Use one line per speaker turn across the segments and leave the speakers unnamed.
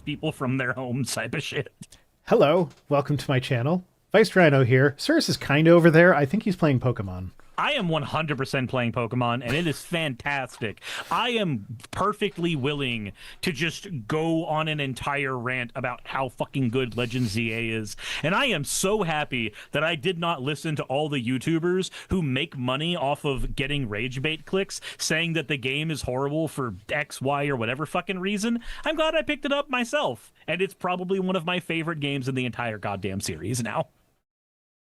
People from their homes type of shit.
Hello, welcome to my channel. Vice Rhino here. Cirrus is kind of over there. I think he's playing Pokemon.
I am 100% playing Pokemon, and it is fantastic. I am perfectly willing to just go on an entire rant about how fucking good Legend ZA is. And I am so happy that I did not listen to all the YouTubers who make money off of getting rage bait clicks saying that the game is horrible for X, Y, or whatever fucking reason. I'm glad I picked it up myself, and it's probably one of my favorite games in the entire goddamn series now.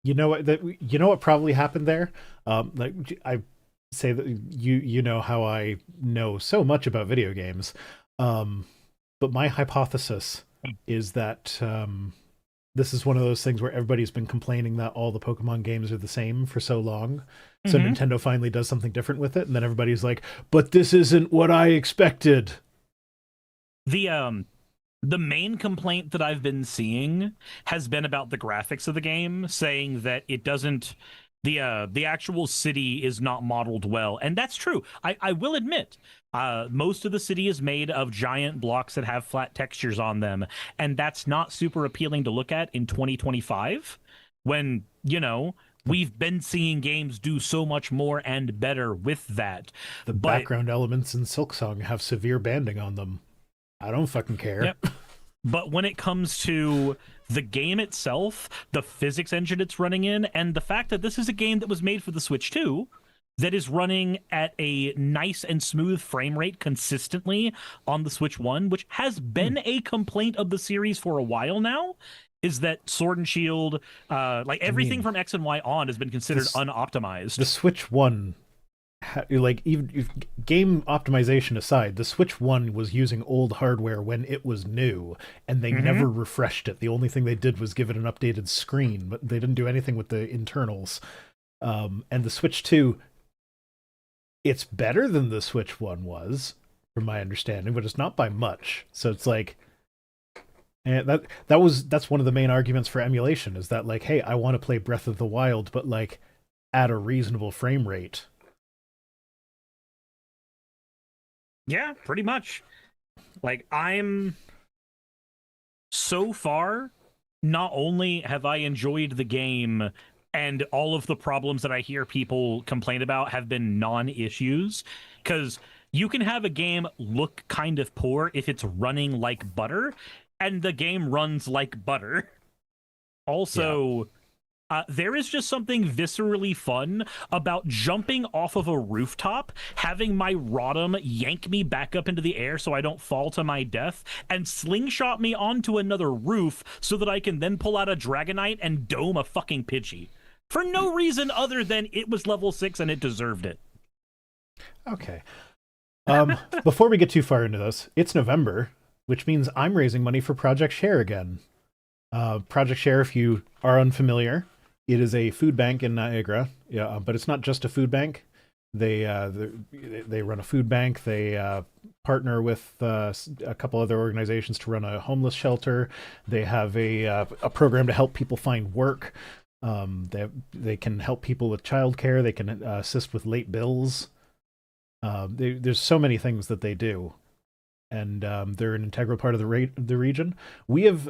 You know what? You know what probably happened there. Like I say that you know how I know so much about video games, but my hypothesis is that this is one of those things where everybody's been complaining that all the Pokemon games are the same for so long. So Nintendo finally does something different with it, and then everybody's like, "But this isn't what I expected."
The main complaint that I've been seeing has been about the graphics of the game, saying that it doesn't, the actual city is not modeled well. And that's true. I will admit, most of the city is made of giant blocks that have flat textures on them. And that's not super appealing to look at in 2025 when, you know, we've been seeing games do so much more and better with that.
The background elements in Silksong have severe banding on them. I don't fucking care.
Yep. But when it comes to the game itself, the physics engine it's running in, and the fact that this is a game that was made for the Switch 2, that is running at a nice and smooth frame rate consistently on the Switch 1, which has been a complaint of the series for a while now, is that Sword and Shield, like everything from X and Y on, has been considered unoptimized.
The Switch 1... like, even if game optimization aside, the Switch 1 was using old hardware when it was new, and they never refreshed it. The only thing they did was give it an updated screen, but they didn't do anything with the internals. And the Switch 2, it's better than the Switch 1 was, from my understanding, but it's not by much. So it's like, and that's one of the main arguments for emulation, is that, like, hey, I want to play Breath of the Wild, but like at a reasonable frame rate.
Yeah, pretty much. Like, I'm... So far, not only have I enjoyed the game, and all of the problems that I hear people complain about have been non-issues, because you can have a game look kind of poor if it's running like butter, and the game runs like butter. Also... There is just something viscerally fun about jumping off of a rooftop, having my Rotom yank me back up into the air so I don't fall to my death, and slingshot me onto another roof so that I can then pull out a Dragonite and dome a fucking Pidgey. For no reason other than it was level 6 and it deserved it.
Okay. Before we get too far into this, it's November, which means I'm raising money for Project Share again. Project Share, if you are unfamiliar, it is a food bank in Niagara, but it's not just a food bank. They run a food bank. They partner with a couple other organizations to run a homeless shelter. They have a program to help people find work. They can help people with childcare. They can assist with late bills. There's so many things that they do, and they're an integral part of the region. We have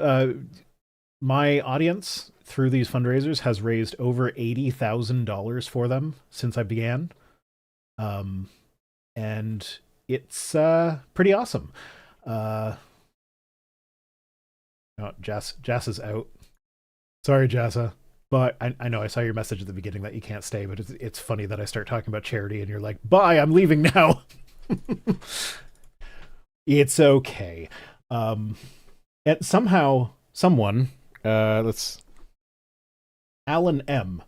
my audience through these fundraisers has raised over $80,000 for them since I began. And it's pretty awesome. Oh, Jass is out. Sorry, Jassa. But I know I saw your message at the beginning that you can't stay, but it's funny that I start talking about charity and you're like, bye, I'm leaving now. It's okay. And somehow, someone, Alan M.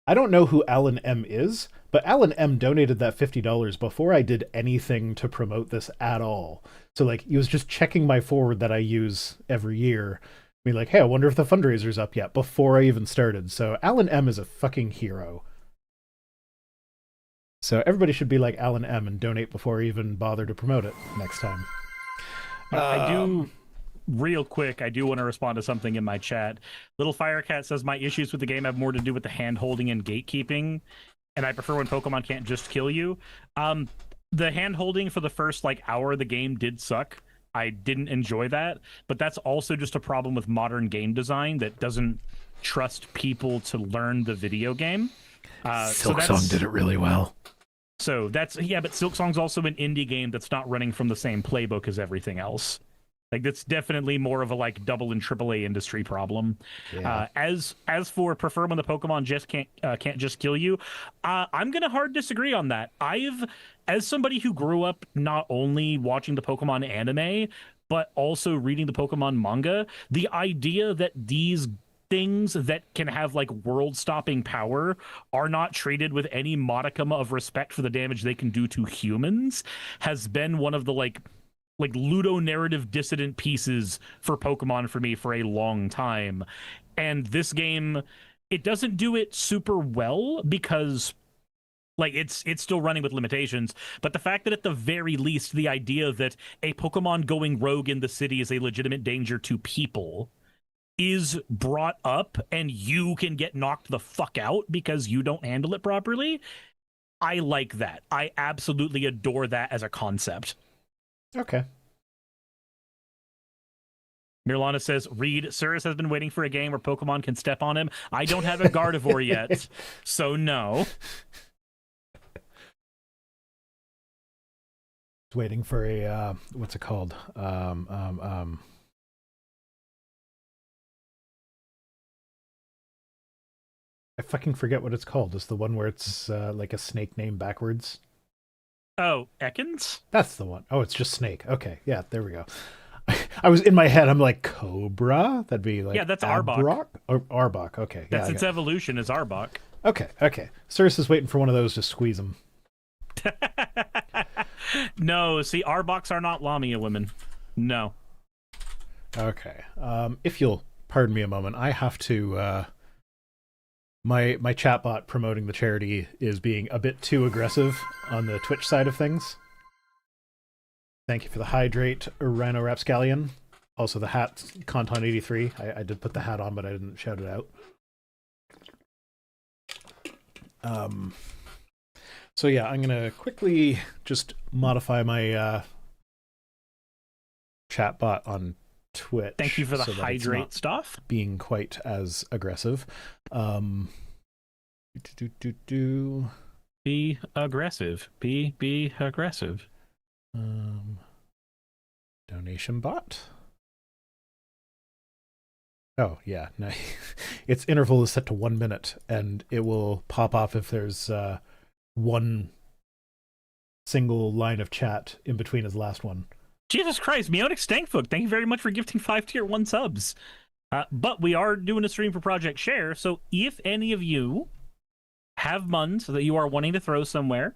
I don't know who Alan M is, but Alan M donated that $50 before I did anything to promote this at all. So like he was just checking my forward that I use every year. I mean, like, hey, I wonder if the fundraiser's up yet before I even started. So Alan M is a fucking hero. So everybody should be like Alan M and donate before I even bother to promote it next time.
Real quick, I do want to respond to something in my chat. Little Firecat says, my issues with the game have more to do with the hand-holding and gatekeeping, and I prefer when Pokemon can't just kill you. The hand-holding for the first, hour of the game did suck. I didn't enjoy that, but that's also just a problem with modern game design that doesn't trust people to learn the video game.
Silksong did it really well.
So that's, yeah, but Silksong's also an indie game that's not running from the same playbook as everything else. That's definitely more of a double and AAA industry problem.
Yeah.
As for prefer when the Pokemon just can't just kill you, I'm gonna hard disagree on that. As somebody who grew up not only watching the Pokemon anime but also reading the Pokemon manga, the idea that these things that can have world-stopping power are not treated with any modicum of respect for the damage they can do to humans has been one of the ludonarrative dissident pieces for Pokemon for me for a long time. And this game, it doesn't do it super well because it's still running with limitations, but the fact that at the very least the idea that a Pokemon going rogue in the city is a legitimate danger to people is brought up and you can get knocked the fuck out because you don't handle it properly, I like that. I absolutely adore that as a concept.
Okay.
Mirlana says, Reed, Cirrus has been waiting for a game where Pokemon can step on him. I don't have a Gardevoir yet, so no.
Waiting for a, what's it called? I fucking forget what it's called. It's the one where it's like a snake name backwards.
Oh, Ekans?
That's the one. Oh, it's just snake. Okay, yeah, there we go. I was in my head, I'm like, Cobra? That'd be
yeah, that's Arbok.
Or Arbok, okay.
That's its evolution is Arbok.
Okay. Cirrus is waiting for one of those to squeeze him.
No, see, Arboks are not Lamia women. No.
Okay. If you'll pardon me a moment, I have to... My chatbot promoting the charity is being a bit too aggressive on the Twitch side of things. Thank you for the hydrate, Rhino Rapscallion. Also the hat, Conton83. I did put the hat on, but I didn't shout it out. So yeah, I'm gonna quickly just modify my chatbot on Twitch.
Thank you for the hydrate stuff.
Being quite as aggressive.
Be aggressive. Be aggressive.
Donation bot. Oh, yeah. No. Its interval is set to 1 minute, and it will pop off if there's one single line of chat in between his last one.
Jesus Christ, Meonic Stankfoot, thank you very much for gifting 5 tier 1 subs. But we are doing a stream for Project Share, so if any of you have muns that you are wanting to throw somewhere,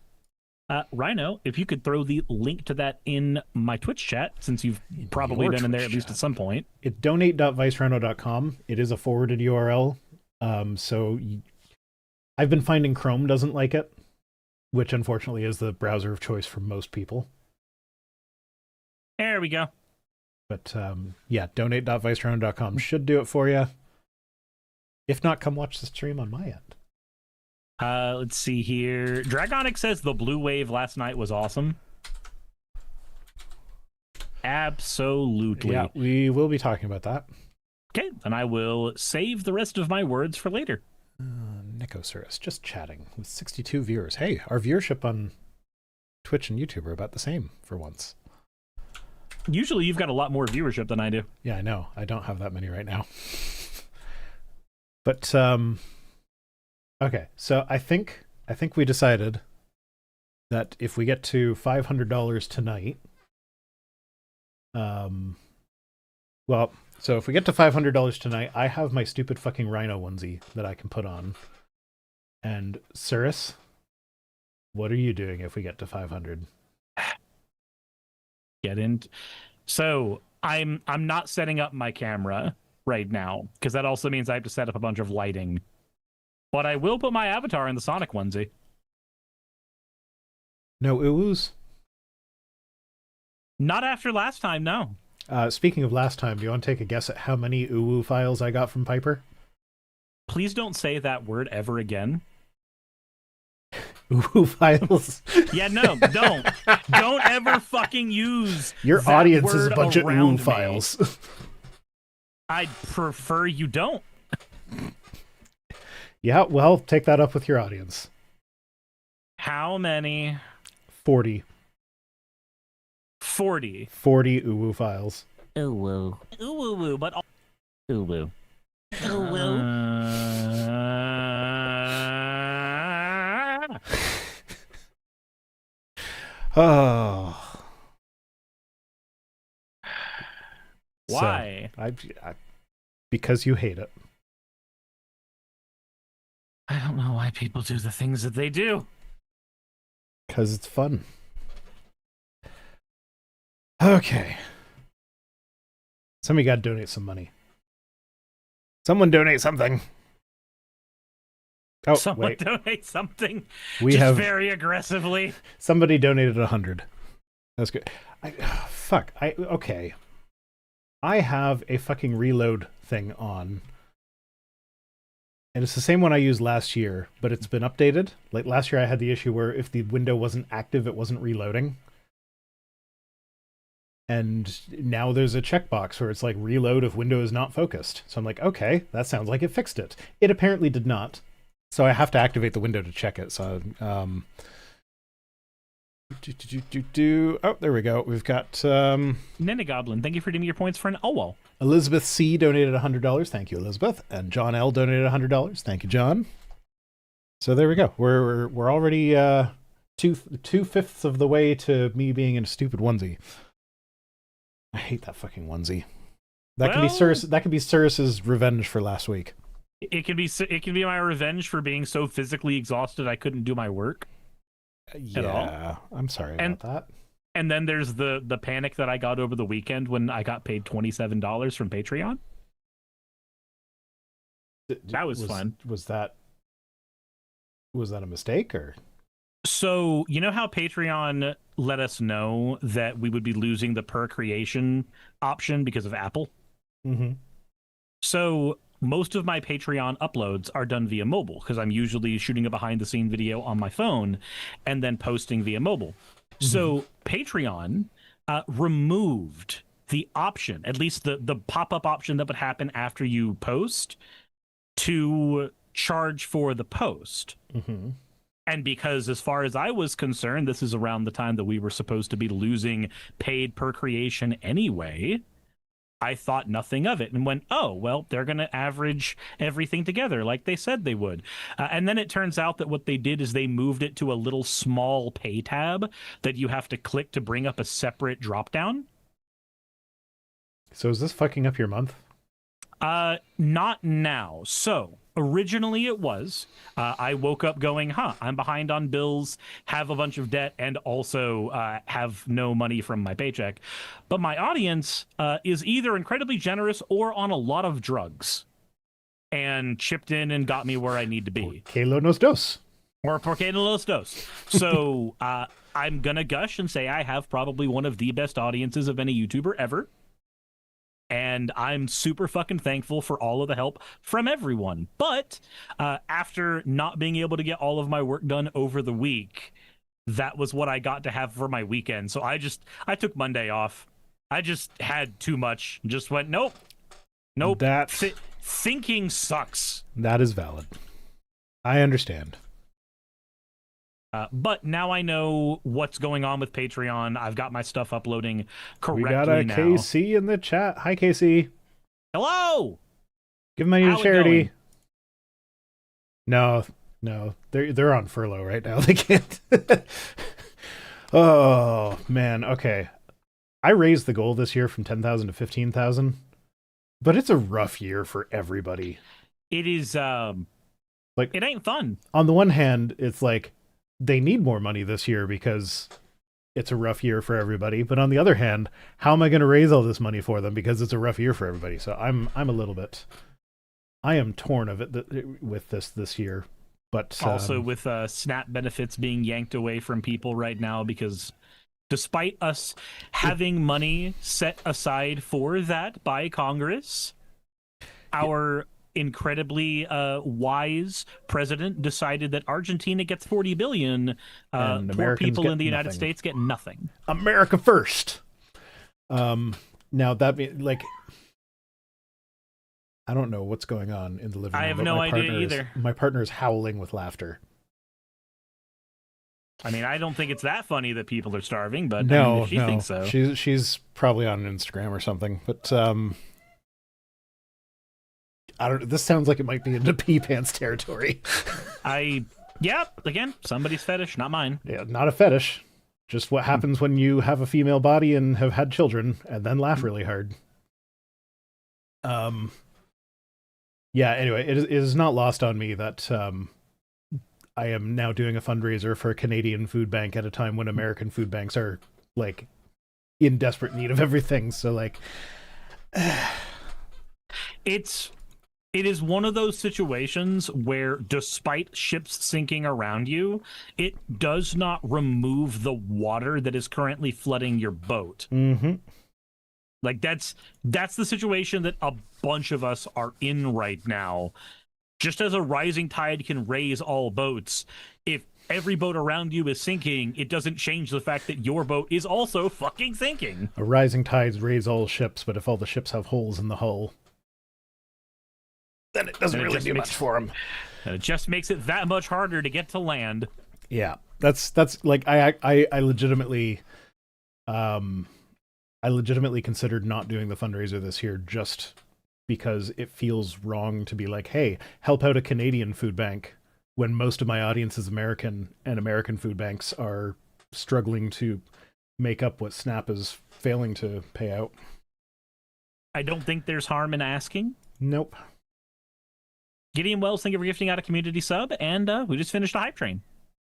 Rhino, if you could throw the link to that in my Twitch chat, since you've probably been in there at least at some point.
It's donate.vicerhino.com. It is a forwarded URL. I've been finding Chrome doesn't like it, which unfortunately is the browser of choice for most people.
There we go.
But yeah, donate.vicerhino.com should do it for you. If not, come watch the stream on my end.
Let's see here. Dragonic says the blue wave last night was awesome. Absolutely.
Yeah, we will be talking about that.
Okay, then I will save the rest of my words for later.
Nicosaurus, just chatting with 62 viewers. Hey, our viewership on Twitch and YouTube are about the same for once.
Usually you've got a lot more viewership than I do.
Yeah, I know. I don't have that many right now. But, okay, so I think we decided that if we get to $500 tonight, well, so if we get to $500 tonight, I have my stupid fucking Rhino onesie that I can put on. And Cirrus, what are you doing if we get to 500?
Get in. So I'm not setting up my camera right now because that also means I have to set up a bunch of lighting. But I will put my avatar in the Sonic onesie.
No uwus?
Not after last time, no.
Speaking of last time, do you want to take a guess at how many uwu files I got from Piper?
Please don't say that word ever again.
Uwu files?
Yeah, no, don't. Don't ever fucking use
your
that
audience is a
word
bunch of
around
uwu files.
I'd prefer you don't.
Yeah, well, take that up with your audience.
How many?
40.
40.
40 uwu files.
Uwu. Uwu, but... Uwu.
Oh.
Why?
So, because you hate it.
I don't know why people do the things that they do.
Because it's fun. Okay. Somebody got to donate some money. Someone donate something. Oh,
Someone
wait.
donate something.
We
just
have
very aggressively.
Somebody donated 100. That's good. Fuck. Okay. I have a fucking reload thing on. And it's the same one I used last year, but it's been updated. Like last year I had the issue where if the window wasn't active, it wasn't reloading. And now there's a checkbox where it's like reload if window is not focused. So I'm like, okay, that sounds like it fixed it. It apparently did not. So I have to activate the window to check it. So, oh, there we go. We've got
Nina Goblin, thank you for giving your points for an Owal.
Elizabeth C donated $100. Thank you, Elizabeth. And John L donated $100. Thank you, John. So there we go. We're already 2/5 of the way to me being in a stupid onesie. I hate that fucking onesie. That could be Cirrus's revenge for last week.
It can be my revenge for being so physically exhausted I couldn't do my work.
Yeah, I'm sorry about that.
And then there's the panic that I got over the weekend when I got paid $27 from Patreon. That was fun.
Was that a mistake or?
So, you know how Patreon let us know that we would be losing the per creation option because of Apple?
Mm-hmm.
So most of my Patreon uploads are done via mobile because I'm usually shooting a behind the scene video on my phone and then posting via mobile. Mm-hmm. So Patreon removed the option, at least the pop-up option that would happen after you post, to charge for the post.
Mm-hmm.
And because as far as I was concerned, this is around the time that we were supposed to be losing paid per creation anyway, I thought nothing of it and went, oh, well, they're going to average everything together like they said they would. And then it turns out that what they did is they moved it to a little small pay tab that you have to click to bring up a separate drop down.
So is this fucking up your month?
Not now. So originally it was. I woke up going, I'm behind on bills, have a bunch of debt, and also have no money from my paycheck. But my audience is either incredibly generous or on a lot of drugs and chipped in and got me where I need to be.
Que lo nos dos.
Or porque no los dos. So I'm going to gush and say I have probably one of the best audiences of any YouTuber ever. And I'm super fucking thankful for all of the help from everyone. But after not being able to get all of my work done over the week, that was what I got to have for my weekend. So I took Monday off. I just had too much. Just went, nope. Thinking sucks.
That is valid. I understand.
But now I know what's going on with Patreon. I've got my stuff uploading correctly now.
We got a KC in the chat. Hi, KC.
Hello.
Give money to charity. No, they're on furlough right now. They can't. Oh man. Okay, I raised the goal this year from 10,000 to 15,000, but it's a rough year for everybody.
It is. Like, it ain't fun.
On the one hand, it's like, they need more money this year because it's a rough year for everybody. But on the other hand, how am I going to raise all this money for them because it's a rough year for everybody? So I am torn of it with this year. But
also with SNAP benefits being yanked away from people right now, because despite us having money set aside for that by Congress, our incredibly wise president decided that Argentina gets 40 billion, poor people in the United States get nothing.
America first. Now that means, like, I don't know what's going on in the living room.
I have no idea either.
My partner is howling with laughter.
I mean, I don't think it's that funny that people are starving, but
no,
I mean, if she thinks so.
She's probably on Instagram or something, but I don't. This sounds like it might be into pee pants territory.
Again, somebody's fetish, not mine.
Yeah, not a fetish. Just what happens when you have a female body and have had children and then laugh really hard. Yeah. Anyway, it is not lost on me that I am now doing a fundraiser for a Canadian food bank at a time when American food banks are like in desperate need of everything. So like,
It is one of those situations where, despite ships sinking around you, it does not remove the water that is currently flooding your boat.
Mm-hmm.
Like, that's the situation that a bunch of us are in right now. Just as a rising tide can raise all boats, if every boat around you is sinking, it doesn't change the fact that your boat is also fucking sinking.
A rising tides raise all ships, but if all the ships have holes in the hull, then it doesn't really do much for them.
It just makes it that much harder to get to land.
Yeah, that's like I legitimately, I legitimately considered not doing the fundraiser this year just because it feels wrong to be like, hey, help out a Canadian food bank when most of my audience is American and American food banks are struggling to make up what SNAP is failing to pay out.
I don't think there's harm in asking.
Nope.
Gideon Wells, thank you for gifting out a community sub, and we just finished a hype train.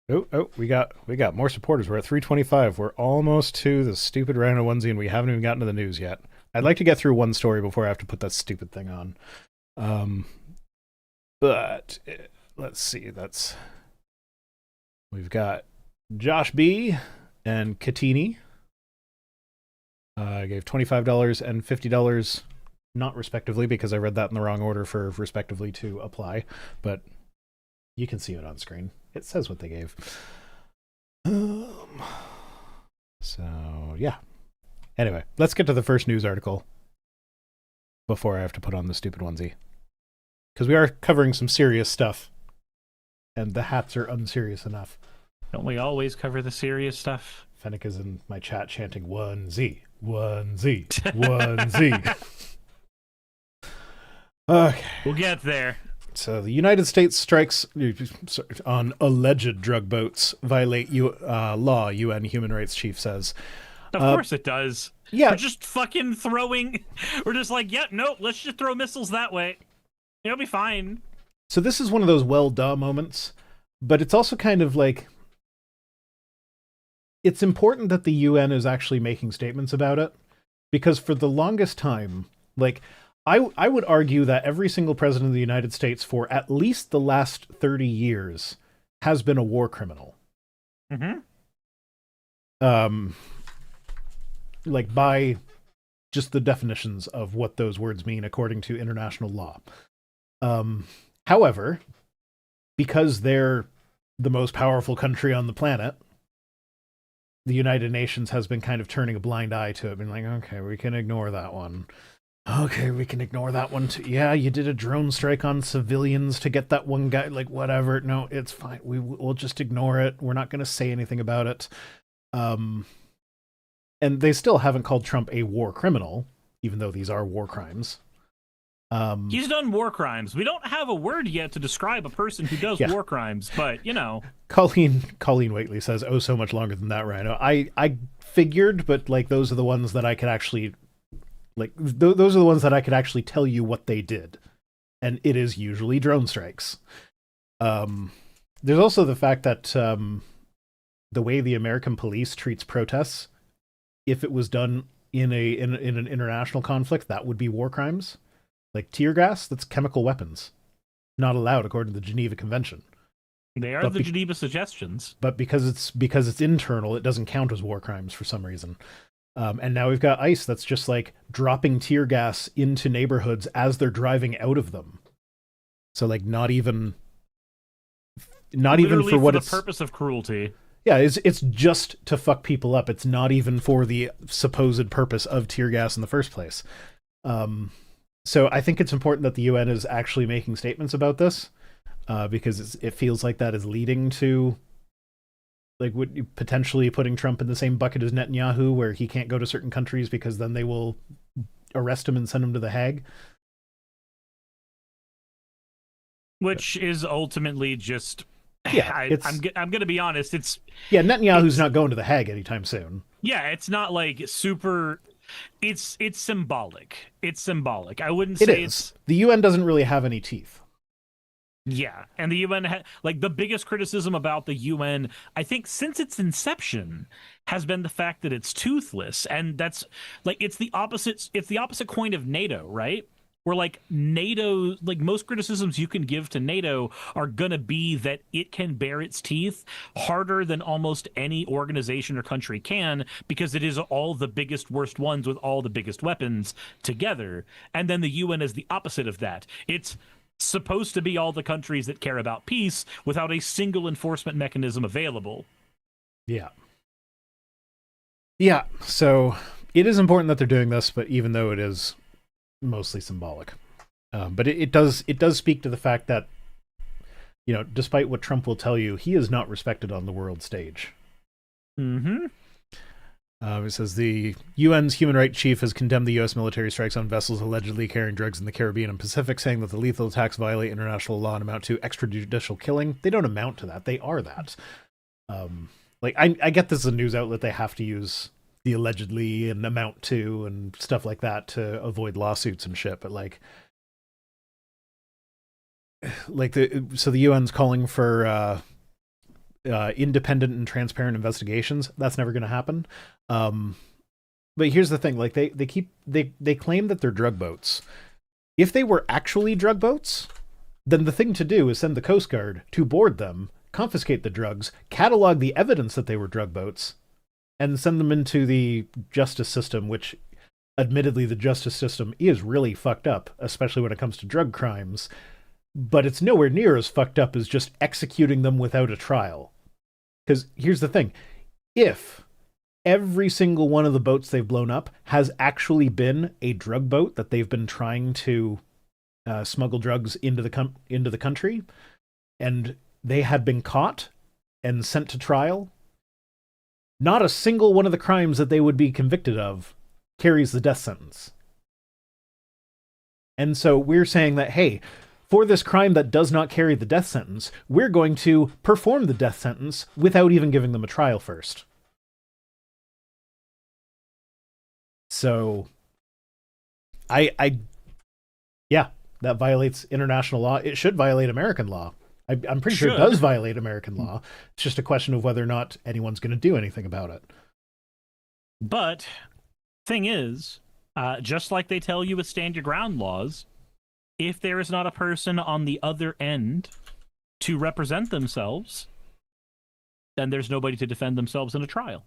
Oh, we got more supporters. We're at 325. We're almost to the stupid Rhino onesie, and we haven't even gotten to the news yet. I'd like to get through one story before I have to put that stupid thing on. But let's see. We've got Josh B and Katini. I gave $25 and $50. Not respectively, because I read that in the wrong order for respectively to apply, but you can see it on screen. It says what they gave. So, yeah. Anyway, let's get to the first news article before I have to put on the stupid onesie. Because we are covering some serious stuff, and the hats are unserious enough.
Don't we always cover the serious stuff?
Fennec is in my chat chanting onesie, 1Z. 1Z. Okay.
We'll get there.
So the United States strikes on alleged drug boats violate law, UN Human Rights Chief says.
Of course it does.
Yeah.
We're just fucking throwing... We're just like, yeah, nope, let's just throw missiles that way. It'll be fine.
So this is one of those well-duh moments, but it's also kind of like... It's important that the UN is actually making statements about it, because for the longest time, like... I would argue that every single president of the United States for at least the last 30 years has been a war criminal.
Mm-hmm.
Like by just the definitions of what those words mean according to international law. However, because they're the most powerful country on the planet, the United Nations has been kind of turning a blind eye to it, being like, okay, we can ignore that one. Okay, we can ignore that one too. Yeah, you did a drone strike on civilians to get that one guy, like, whatever. No, it's fine. We'll just ignore it. We're not going to say anything about it. And they still haven't called Trump a war criminal, even though these are war crimes.
He's done war crimes. We don't have a word yet to describe a person who does war crimes, but, you know.
Colleen Waitley says, oh, so much longer than that, Rhino. I figured, but, like, those are the ones that I could actually... Like, those are the ones that I could actually tell you what they did. And it is usually drone strikes. There's also the fact that the way the American police treats protests, if it was done in an international conflict, that would be war crimes. Like tear gas, that's chemical weapons. Not allowed according to the Geneva Convention.
They are the Geneva Suggestions.
But because it's internal, it doesn't count as war crimes for some reason. And now we've got ICE that's just like dropping tear gas into neighborhoods as they're driving out of them. So like not even for what it's...
the purpose of cruelty.
Yeah, it's just to fuck people up. It's not even for the supposed purpose of tear gas in the first place. So I think it's important that the UN is actually making statements about this, because it feels like that is leading to... Like, potentially putting Trump in the same bucket as Netanyahu, where he can't go to certain countries because then they will arrest him and send him to The Hague.
Which is ultimately just...
Yeah,
I'm going to be honest, it's...
Yeah, Netanyahu's not going to The Hague anytime soon.
Yeah, it's not like super... It's symbolic. It's symbolic. I wouldn't say it's...
The UN doesn't really have any teeth.
Yeah, and the UN, like the biggest criticism about the UN, I think since its inception, has been the fact that it's toothless, and that's like it's the opposite coin of NATO, right? Where like NATO, like most criticisms you can give to NATO are gonna be that it can bare its teeth harder than almost any organization or country can, because it is all the biggest, worst ones with all the biggest weapons together, and then the UN is the opposite of that. It's supposed to be all the countries that care about peace without a single enforcement mechanism available.
Yeah, so it is important that they're doing this, but even though it is mostly symbolic, but it does speak to the fact that, you know, despite what Trump will tell you, he is not respected on the world stage.
Mm-hmm.
It says the UN's human rights chief has condemned the U.S. military strikes on vessels allegedly carrying drugs in the Caribbean and Pacific, saying that the lethal attacks violate international law and amount to extrajudicial killing. They don't amount to that. They are that. Like, I get this is a news outlet. They have to use the allegedly and amount to and stuff like that to avoid lawsuits and shit. But so the UN's calling for independent and transparent investigations. That's never going to happen. But here's the thing: like they claim that they're drug boats. If they were actually drug boats, then the thing to do is send the Coast Guard to board them, confiscate the drugs, catalog the evidence that they were drug boats, and send them into the justice system, which admittedly the justice system is really fucked up, especially when it comes to drug crimes, but it's nowhere near as fucked up as just executing them without a trial. Because here's the thing: if every single one of the boats they've blown up has actually been a drug boat that they've been trying to smuggle drugs into the country, and they had been caught and sent to trial, not a single one of the crimes that they would be convicted of carries the death sentence. And so we're saying that, hey, for this crime that does not carry the death sentence, we're going to perform the death sentence without even giving them a trial first. So, yeah, that violates international law. It should violate American law. I'm pretty sure it does violate American law. It's just a question of whether or not anyone's going to do anything about it.
But, thing is, just like they tell you with stand your ground laws, if there is not a person on the other end to represent themselves, then there's nobody to defend themselves in a trial.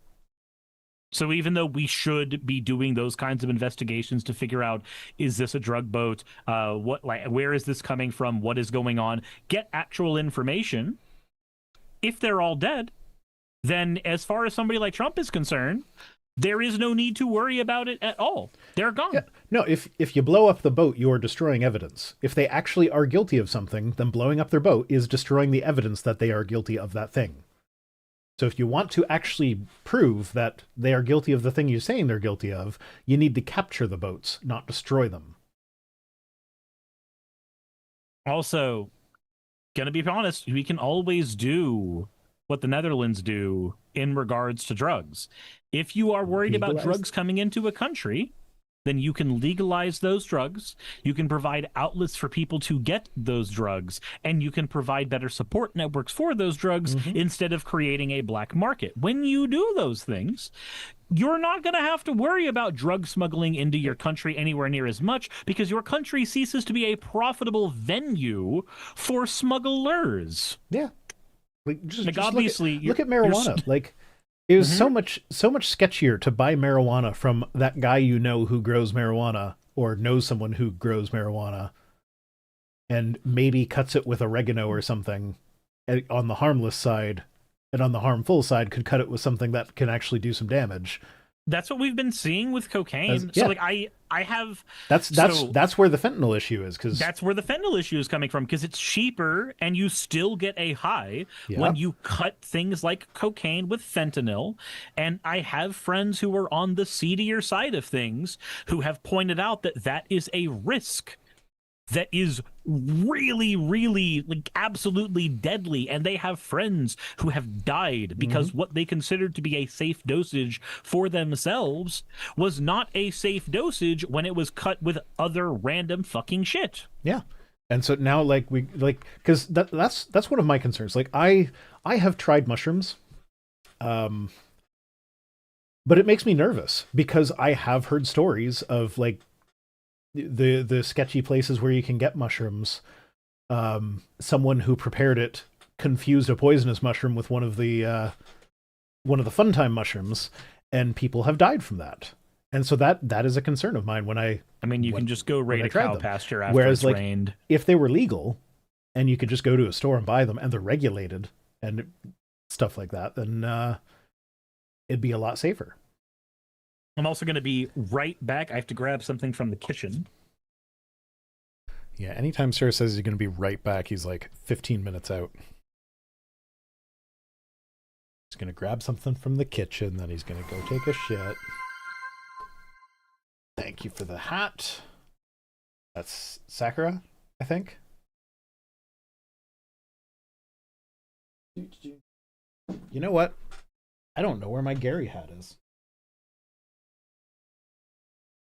So even though we should be doing those kinds of investigations to figure out, is this a drug boat? Where is this coming from? What is going on? Get actual information. If they're all dead, then as far as somebody like Trump is concerned, there is no need to worry about it at all. They're gone.
Yeah. No, if you blow up the boat, you're destroying evidence. If they actually are guilty of something, then blowing up their boat is destroying the evidence that they are guilty of that thing. So if you want to actually prove that they are guilty of the thing you're saying they're guilty of, you need to capture the boats, not destroy them.
Also, gonna be honest, we can always do what the Netherlands do in regards to drugs. If you are worried about drugs coming into a country, then you can legalize those drugs. You can provide outlets for people to get those drugs, and you can provide better support networks for those drugs instead of creating a black market. When you do those things, you're not going to have to worry about drug smuggling into your country anywhere near as much, because your country ceases to be a profitable venue for smugglers.
Yeah. Just
obviously,
look at marijuana. Like, it was so much sketchier to buy marijuana from that guy you know who grows marijuana, or knows someone who grows marijuana, and maybe cuts it with oregano or something on the harmless side, and on the harmful side could cut it with something that can actually do some damage.
That's what we've been seeing with cocaine.
Yeah.
So like I have
that's where the fentanyl issue is, because
that's where the fentanyl issue is coming from, because it's cheaper and you still get a high when you cut things like cocaine with fentanyl. And I have friends who are on the seedier side of things who have pointed out that that is a risk that is really, really, like, absolutely deadly. And they have friends who have died because what they considered to be a safe dosage for themselves was not a safe dosage when it was cut with other random fucking shit.
Yeah. And so now, like, because that's one of my concerns. Like, I have tried mushrooms, but it makes me nervous because I have heard stories of, like, the sketchy places where you can get mushrooms. Someone who prepared it confused a poisonous mushroom with one of the fun time mushrooms, and people have died from that. And so that is a concern of mine when I
mean, you can just go raid a cow pasture after
Whereas,
it's
like,
rained.
If they were legal and you could just go to a store and buy them and they're regulated and stuff like that, then it'd be a lot safer.
I'm also going to be right back. I have to grab something from the kitchen.
Yeah, anytime Sarah says he's going to be right back, he's like 15 minutes out. He's going to grab something from the kitchen, then he's going to go take a shit. Thank you for the hat. That's Sakura, I think. You know what? I don't know where my Gary hat is.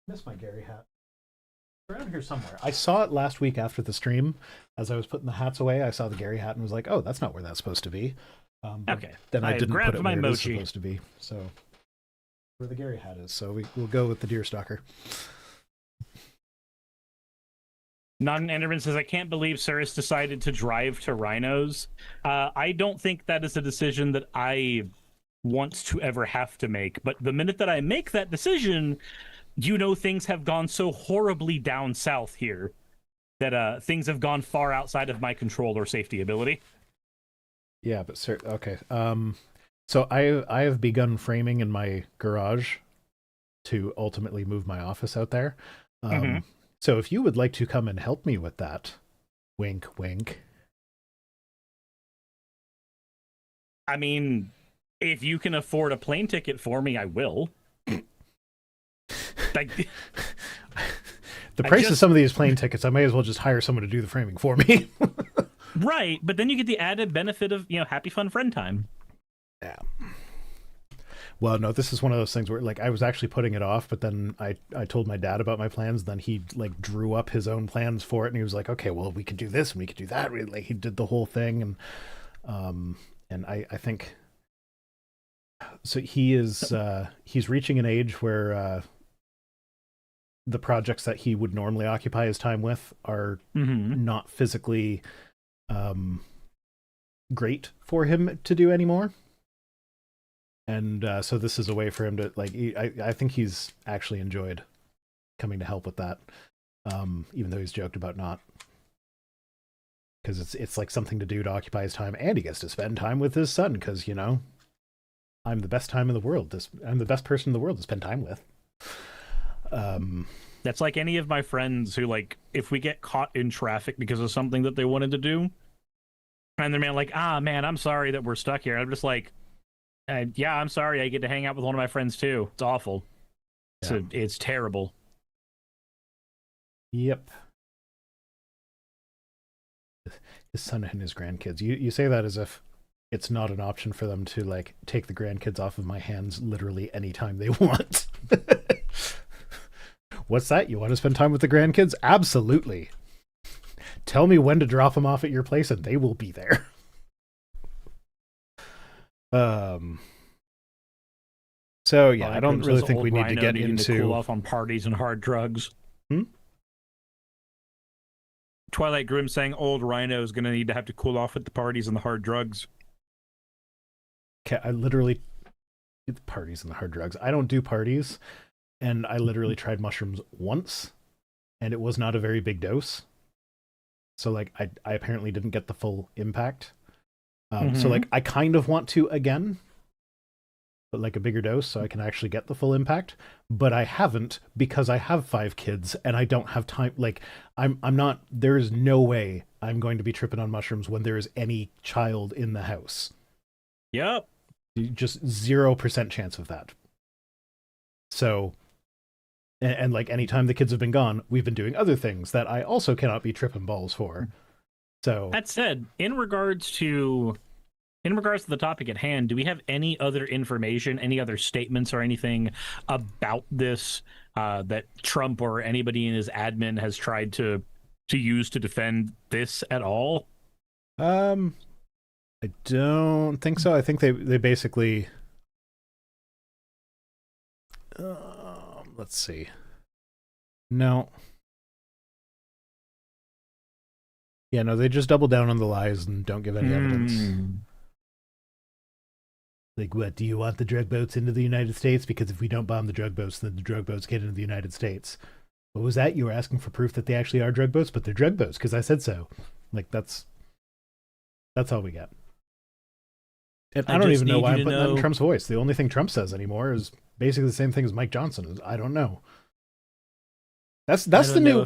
Miss my Gary hat. It's around here somewhere. I saw it last week after the stream. As I was putting the hats away, I saw the Gary hat and was like, oh, that's not where that's supposed to be.
Okay.
Then I didn't put it where it is
mochi.
supposed to be. So, where the Gary hat is. So we'll go with the deer stalker.
Not an Enderman says, I can't believe Cirrus decided to drive to Rhinos. I don't think that is a decision that I want to ever have to make. But the minute that I make that decision, things have gone so horribly down south here that things have gone far outside of my control or safety ability.
Yeah, but okay. So I have begun framing in my garage to ultimately move my office out there. So if you would like to come and help me with that, wink, wink.
I mean, if you can afford a plane ticket for me, I will. Like,
The
I
price of
just
some of these plane tickets, I may as well just hire someone to do the framing for me.
right, but then you get the added benefit of happy fun friend time.
Yeah. Well, no, this is one of those things where like I was actually putting it off, but then I told my dad about my plans. Then he like drew up his own plans for it, and he was like, "Okay, well, we could do this and we could do that." Like he did the whole thing, and I think so. He's reaching an age where the projects that he would normally occupy his time with are not physically great for him to do anymore. And so this is a way for him to like. I think he's actually enjoyed coming to help with that, even though he's joked about not, because it's like something to do to occupy his time, and he gets to spend time with his son. Because I'm the best time in the world. I'm the best person in the world to spend time with.
That's like any of my friends who, like, if we get caught in traffic because of something that they wanted to do, and they're like, man, I'm sorry that we're stuck here. I'm just like, yeah, I'm sorry. I get to hang out with one of my friends too. It's awful.
Yeah.
So it's terrible.
Yep. His son and his grandkids. You say that as if it's not an option for them to like take the grandkids off of my hands literally anytime they want. What's that? You want to spend time with the grandkids? Absolutely. Tell me when to drop them off at your place and they will be there. So yeah, I don't really think we need to get into
to cool off on parties and hard drugs. Twilight Grim saying old Rhino is going to need to have to cool off at the parties and the hard drugs.
Okay, I literally the parties and the hard drugs. I don't do parties, and I literally tried mushrooms once, and it was not a very big dose. So like I apparently didn't get the full impact. So like I kind of want to again, but like a bigger dose so I can actually get the full impact. But I haven't because I have 5 kids and I don't have time. Like I'm not. There is no way I'm going to be tripping on mushrooms when there is any child in the house.
Yep.
Just 0% chance of that. So, and like anytime the kids have been gone, we've been doing other things that I also cannot be tripping balls for. So
that said, in regards to the topic at hand, do we have any other information, any other statements or anything about this that Trump or anybody in his admin has tried to use to defend this at all?
I don't think so. I think they basically let's see. No. Yeah, no, they just double down on the lies and don't give any evidence. Like, what, do you want the drug boats into the United States? Because if we don't bomb the drug boats, then the drug boats get into the United States. What was that? You were asking for proof that they actually are drug boats, but they're drug boats because I said so. Like, that's all we get. And I don't even know why I'm putting that in Trump's voice. The only thing Trump says anymore is basically the same thing as Mike Johnson is. I don't know. That's the new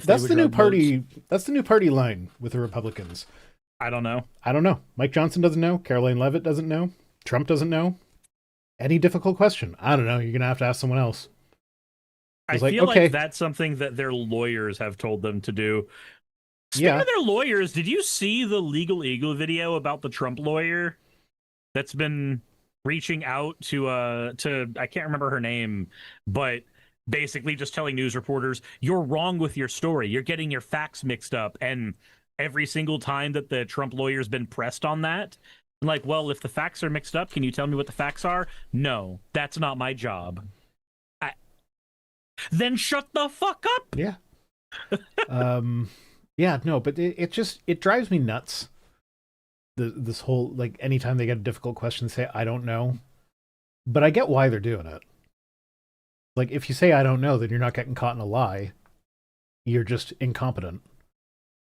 party. Votes. That's the new party line with the Republicans.
I don't know.
Mike Johnson doesn't know. Caroline Leavitt doesn't know. Trump doesn't know. Any difficult question? I don't know. You're gonna have to ask someone else.
I feel like that's something that their lawyers have told them to do. Speaking of their lawyers, did you see the Legal Eagle video about the Trump lawyer that's been reaching out to I can't remember her name, but basically just telling news reporters, you're wrong with your story. You're getting your facts mixed up. And every single time that the Trump lawyer's been pressed on that, like, well, if the facts are mixed up, can you tell me what the facts are? No, that's not my job. Then shut the fuck up.
Yeah. Yeah, no, but it drives me nuts. This whole, like, anytime they get a difficult question, they say, I don't know. But I get why they're doing it. Like, if you say I don't know, then you're not getting caught in a lie. You're just incompetent.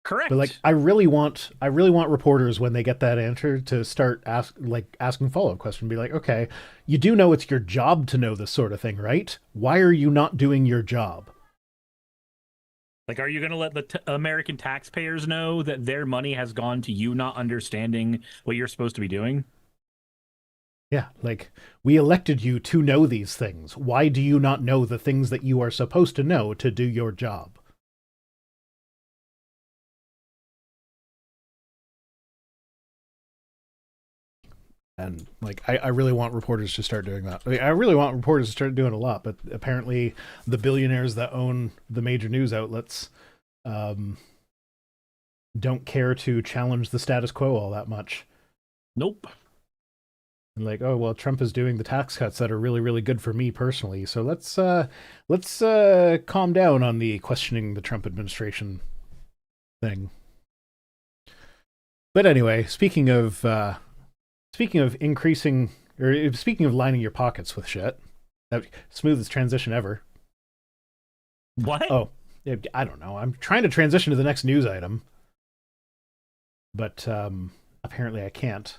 Correct.
But like, I really want reporters when they get that answer to start asking follow-up questions. Be like, okay, you do know it's your job to know this sort of thing, right? Why are you not doing your job?
Like, are you going to let the American taxpayers know that their money has gone to you not understanding what you're supposed to be doing?
Yeah, like, we elected you to know these things. Why do you not know the things that you are supposed to know to do your job? And like, I really want reporters to start doing that. I really want reporters to start doing a lot, but apparently the billionaires that own the major news outlets um, don't care to challenge the status quo all that much.
Nope.
And like, oh well, Trump is doing the tax cuts that are really, really good for me personally. So let's calm down on the questioning the Trump administration thing. But anyway, speaking of increasing, or speaking of lining your pockets with shit, that smoothest transition ever.
What?
Oh, I don't know. I'm trying to transition to the next news item, but apparently I can't.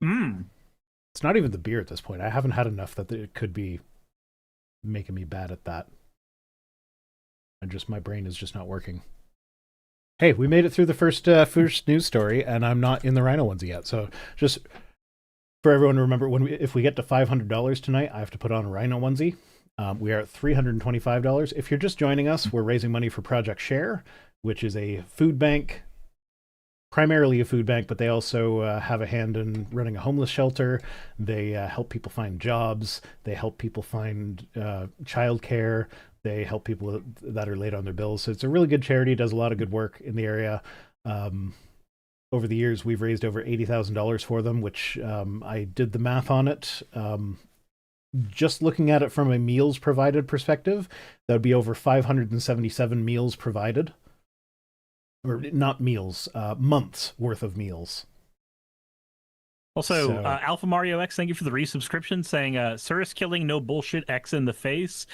It's not even the beer at this point. I haven't had enough that it could be making me bad at that. My brain is just not working. Hey, we made it through the first news story, and I'm not in the Rhino onesie yet. So just for everyone to remember, if we get to $500 tonight, I have to put on a Rhino onesie. We are at $325. If you're just joining us, we're raising money for Project Share, which is a food bank, primarily a food bank, but they also have a hand in running a homeless shelter. They help people find jobs. They help people find childcare. They help people that are late on their bills. So it's a really good charity, does a lot of good work in the area. Over the years, we've raised over $80,000 for them, which I did the math on it. Just looking at it from a meals provided perspective, that would be over 577 meals provided. Or not meals, months worth of meals.
Also, Alpha Mario X, thank you for the resubscription, saying, Sir is killing no bullshit X in the face.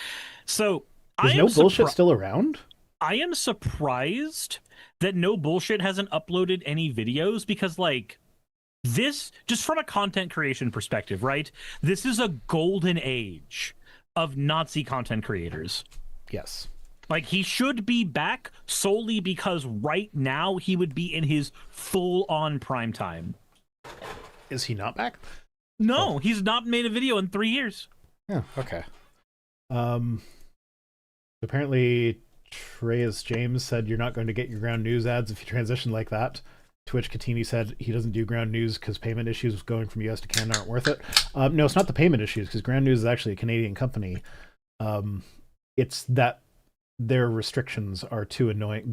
So,
is no bullshit still around?
I am surprised that no bullshit hasn't uploaded any videos because, like, this, just from a content creation perspective, right? This is a golden age of Nazi content creators.
Yes.
Like, he should be back solely because right now he would be in his full-on prime time.
Is he not back?
No, he's not made a video in 3 years.
Yeah, okay. Apparently, Treyas James said you're not going to get your ground news ads if you transition like that. Twitch Katini said he doesn't do ground news because payment issues going from US to Canada aren't worth it. No, it's not the payment issues because ground news is actually a Canadian company. It's that their restrictions are too annoying.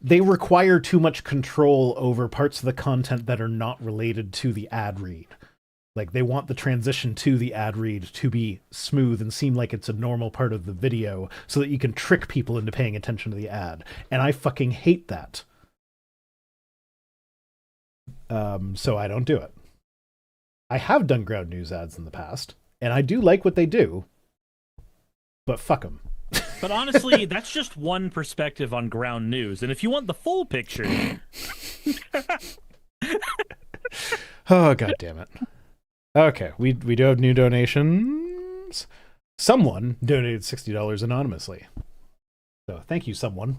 They require too much control over parts of the content that are not related to the ad read. Like, they want the transition to the ad read to be smooth and seem like it's a normal part of the video so that you can trick people into paying attention to the ad. And I fucking hate that. So I don't do it. I have done ground news ads in the past, and I do like what they do, but fuck them.
But honestly, that's just one perspective on ground news. And if you want the full picture...
Oh, god damn it. Okay, we do have new donations. Someone donated $60 anonymously. So thank you, someone.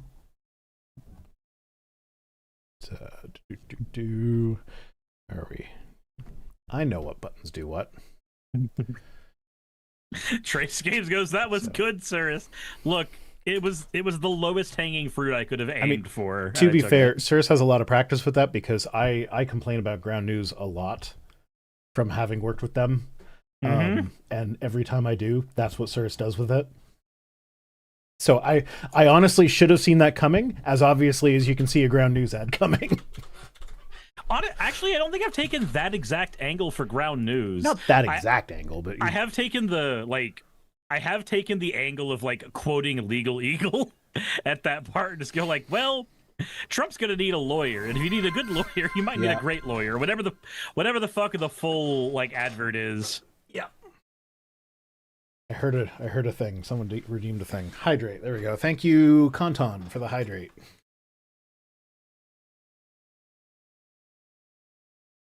Where are we? I know what buttons do what.
Trace Games goes, that was good, Cirrus. Look, it was the lowest hanging fruit I could have aimed for.
To be fair, Cirrus has a lot of practice with that because I complain about ground news a lot from having worked with them. And every time I do, that's what Cirrus does with it. So I honestly should have seen that coming, as obviously as you can see a ground news ad coming.
Actually, I don't think I've taken that exact angle for ground news.
Not that exact angle, but
I have taken the angle of like quoting Legal Eagle at that part and just go like, well, Trump's gonna need a lawyer, and if you need a good lawyer, you might need a great lawyer, whatever the fuck the full like advert is.
Yeah. I heard a thing. Someone redeemed a thing. Hydrate. There we go. Thank you, Kanton, for the hydrate.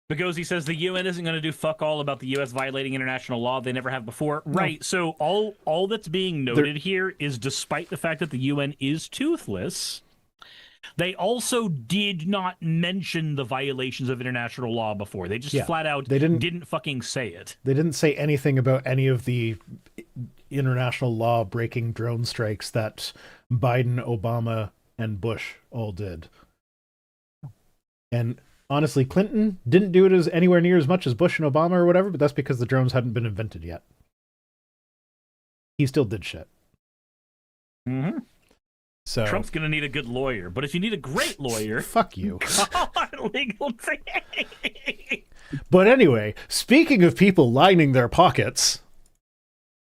Because says the UN isn't going to do fuck all about the US violating international law. They never have before. No. Right. So all that's being noted here is, despite the fact that the UN is toothless, They also did not mention the violations of international law before. They just
Yeah,
flat out
they didn't.
didn't fucking say it.
They didn't say anything about any of the international law breaking drone strikes that Biden, Obama, and Bush all did. And honestly, Clinton didn't do it as anywhere near as much as Bush and Obama or whatever, but that's because the drones hadn't been invented yet. He still did shit.
Mm-hmm.
So
Trump's gonna need a good lawyer, but if you need a great lawyer,
fuck you.
call on legal thing.
But anyway, speaking of people lining their pockets,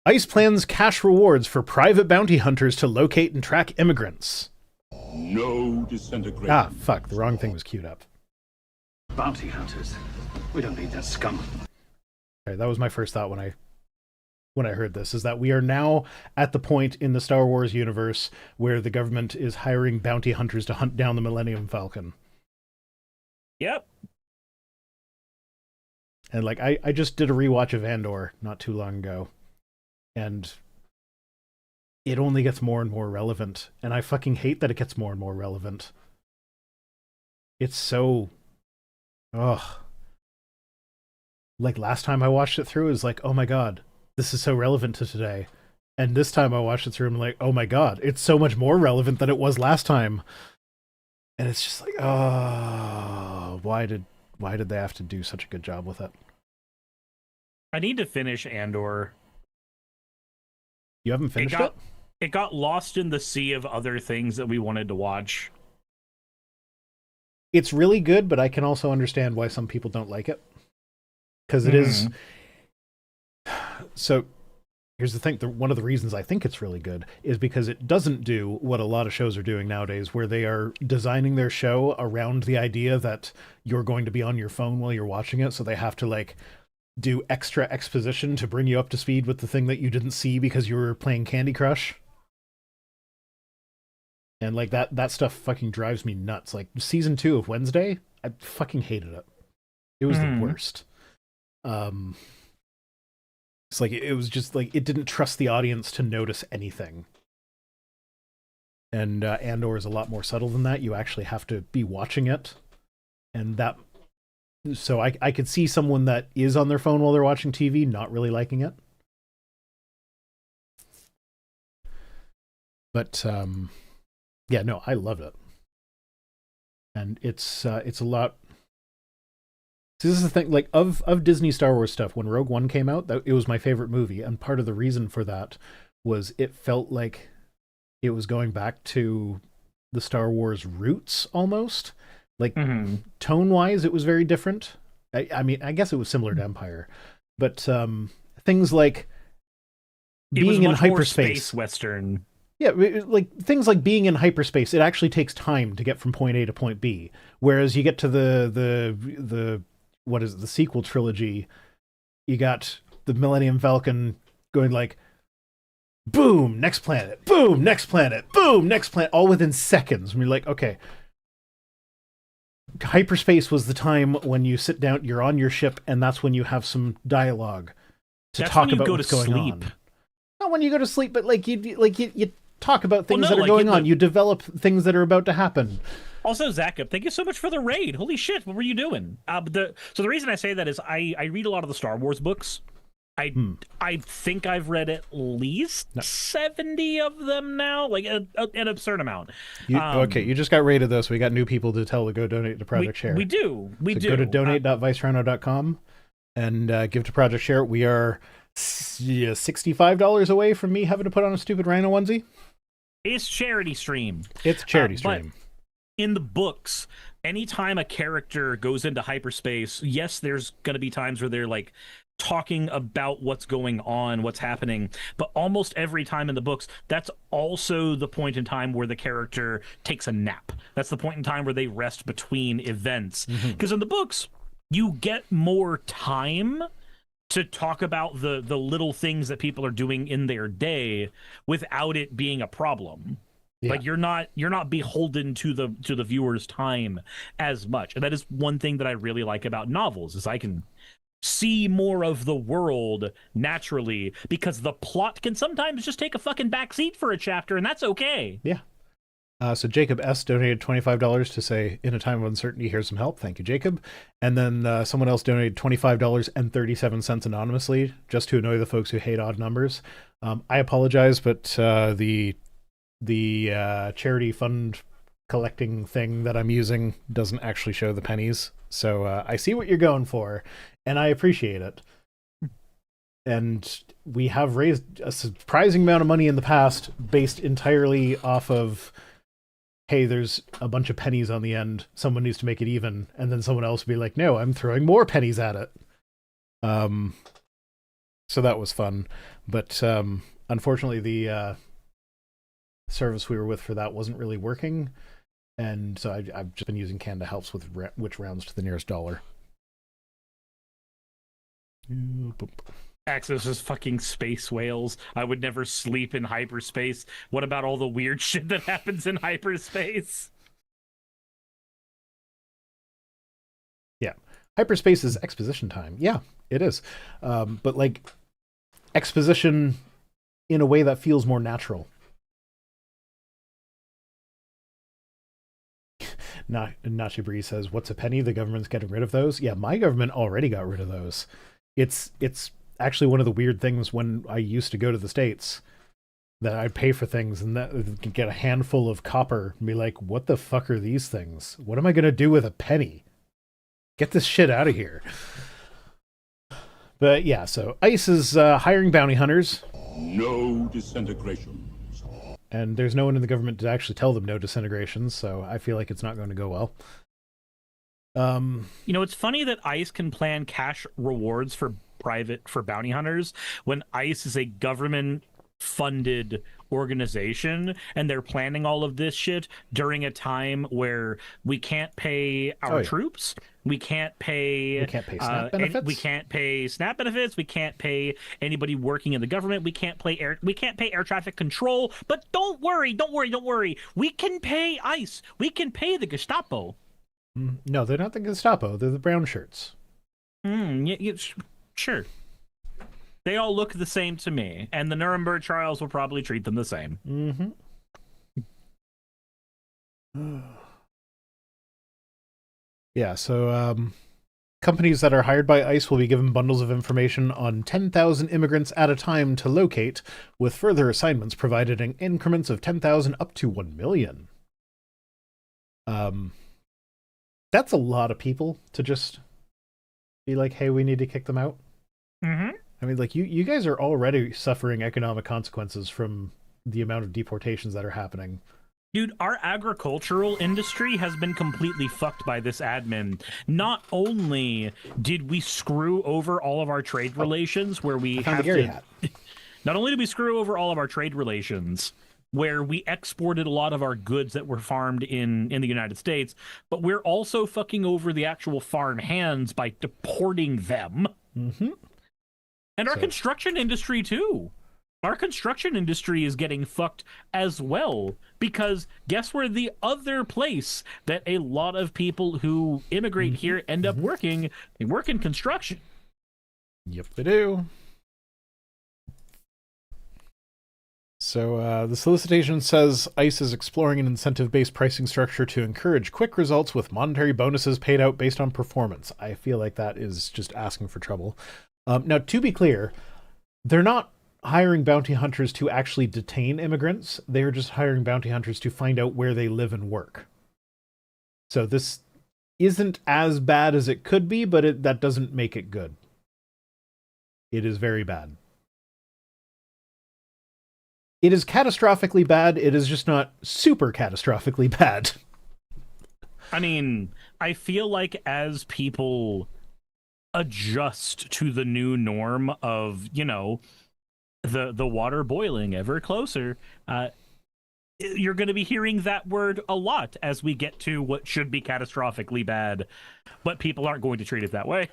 ICE plans cash rewards for private bounty hunters to locate and track immigrants.
No disintegration.
Ah, fuck, the wrong thing was queued up.
Bounty hunters. We don't need that scum.
Okay, that was my first thought when I heard this, is that we are now at the point in the Star Wars universe where the government is hiring bounty hunters to hunt down the Millennium Falcon.
Yep.
And like I just did a rewatch of Andor not too long ago, and it only gets more and more relevant, and I fucking hate that it gets more and more relevant. It's so ugh. Like last time I watched it through, it was like, oh my god, this is so relevant to today. And this time I watched it through, I'm like, oh my god, it's so much more relevant than it was last time. And it's just like, oh, why did they have to do such a good job with it?
I need to finish Andor.
You haven't finished it?
It got lost in the sea of other things that we wanted to watch.
It's really good, but I can also understand why some people don't like it. Because it is... So, here's the thing. One of the reasons I think it's really good is because it doesn't do what a lot of shows are doing nowadays, where they are designing their show around the idea that you're going to be on your phone while you're watching it, so they have to, like, do extra exposition to bring you up to speed with the thing that you didn't see because you were playing Candy Crush. And, like, that stuff fucking drives me nuts. Like, season 2 of Wednesday, I fucking hated it. It was the worst. It's like, it was just like, it didn't trust the audience to notice anything. And Andor is a lot more subtle than that. You actually have to be watching it. And that, so I could see someone that is on their phone while they're watching TV not really liking it. But, yeah, no, I love it. And it's a lot. See, this is the thing, like, of Disney Star Wars stuff, when Rogue One came out, it was my favorite movie, and part of the reason for that was it felt like it was going back to the Star Wars roots, almost. Like, tone-wise, it was very different. I mean, I guess it was similar to Empire, but things like being in hyperspace,
Western.
Yeah, like things like being in hyperspace, it actually takes time to get from point A to point B. Whereas you get to the what is it, the sequel trilogy, you got the Millennium Falcon going like, boom, next planet, boom, next planet, boom, next planet, all within seconds. And you're like, okay. Hyperspace was the time when you sit down, you're on your ship, and that's when you have some dialogue to talk about what's going on. Not when you go to sleep, but like you talk about things that are going on. You develop things that are about to happen.
Also, Zachab, thank you so much for the raid. Holy shit, what were you doing? So the reason I say that is I read a lot of the Star Wars books. I think I've read at least 70 of them now, like an absurd amount.
Okay, you just got rated though, so we got new people to tell to go donate to Project Share.
We do.
Go to donate.vicerhino.com and give to Project Share. We are $65 away from me having to put on a stupid Rhino onesie.
It's charity stream.
It's charity stream.
In the books, anytime a character goes into hyperspace, yes, there's going to be times where they're like talking about what's going on, what's happening, but almost every time in the books, that's also the point in time where the character takes a nap. That's the point in time where they rest between events. Because in the books, you get more time to talk about the little things that people are doing in their day without it being a problem. Yeah. Like you're not beholden to the viewer's time as much. And that is one thing that I really like about novels, is I can see more of the world naturally, because the plot can sometimes just take a fucking backseat for a chapter, and that's okay.
Yeah. So Jacob S. donated $25 to say, in a time of uncertainty, here's some help. Thank you, Jacob. And then someone else donated $25.37 anonymously, just to annoy the folks who hate odd numbers. I apologize, but the charity fund collecting thing that I'm using doesn't actually show the pennies. So I see what you're going for, and I appreciate it. And we have raised a surprising amount of money in the past based entirely off of, hey, there's a bunch of pennies on the end, someone needs to make it even, and then someone else will be like, no, I'm throwing more pennies at it. So that was fun. But unfortunately, the service we were with for that wasn't really working, and so I've just been using Canada Helps with which rounds to the nearest dollar.
Access is fucking space whales. I would never sleep in hyperspace. What about all the weird shit that happens in hyperspace?
Yeah. Hyperspace is exposition time. Yeah, it is. But like exposition in a way that feels more natural. Nachi Bree says, what's a penny? The government's getting rid of those? Yeah, my government already got rid of those. It's actually one of the weird things when I used to go to the States that I'd pay for things and that get a handful of copper and be like, what the fuck are these things? What am I going to do with a penny? Get this shit out of here. But yeah, so ICE is hiring bounty hunters.
No disintegrations.
And there's no one in the government to actually tell them no disintegrations, so I feel like it's not going to go well.
You know, it's funny that ICE can plan cash rewards for bounty hunters when ICE is a government funded organization and they're planning all of this shit during a time where we can't pay our troops, we can't pay
SNAP benefits,
we can't pay SNAP benefits, we can't pay anybody working in the government, we can't pay air traffic control. But don't worry, we can pay ICE, we can pay the Gestapo.
No, they're not the Gestapo, they're the brown shirts.
Sure. They all look the same to me, and the Nuremberg trials will probably treat them the same.
Mm-hmm. Yeah, so companies that are hired by ICE will be given bundles of information on 10,000 immigrants at a time to locate, with further assignments provided in increments of 10,000 up to 1 million. That's a lot of people to just be like, hey, we need to kick them out.
Mm-hmm.
I mean, like, you guys are already suffering economic consequences from the amount of deportations that are happening.
Dude, our agricultural industry has been completely fucked by this admin. Not only did we screw over all of our trade relations where we have to... Not only did we screw over all of our trade relations where we exported a lot of our goods that were farmed in the United States, but we're also fucking over the actual farm hands by deporting them.
Mm-hmm.
And our construction industry, too. Our construction industry is getting fucked as well, because guess where the other place that a lot of people who immigrate here end up working? They work in construction.
Yep, they do. So the solicitation says ICE is exploring an incentive-based pricing structure to encourage quick results with monetary bonuses paid out based on performance. I feel like that is just asking for trouble. Now, to be clear, they're not hiring bounty hunters to actually detain immigrants. They're just hiring bounty hunters to find out where they live and work. So this isn't as bad as it could be, but that doesn't make it good. It is very bad. It is catastrophically bad. It is just not super catastrophically bad.
I mean, I feel like as people adjust to the new norm of, you know, the water boiling ever closer, you're going to be hearing that word a lot as we get to what should be catastrophically bad, but people aren't going to treat it that way.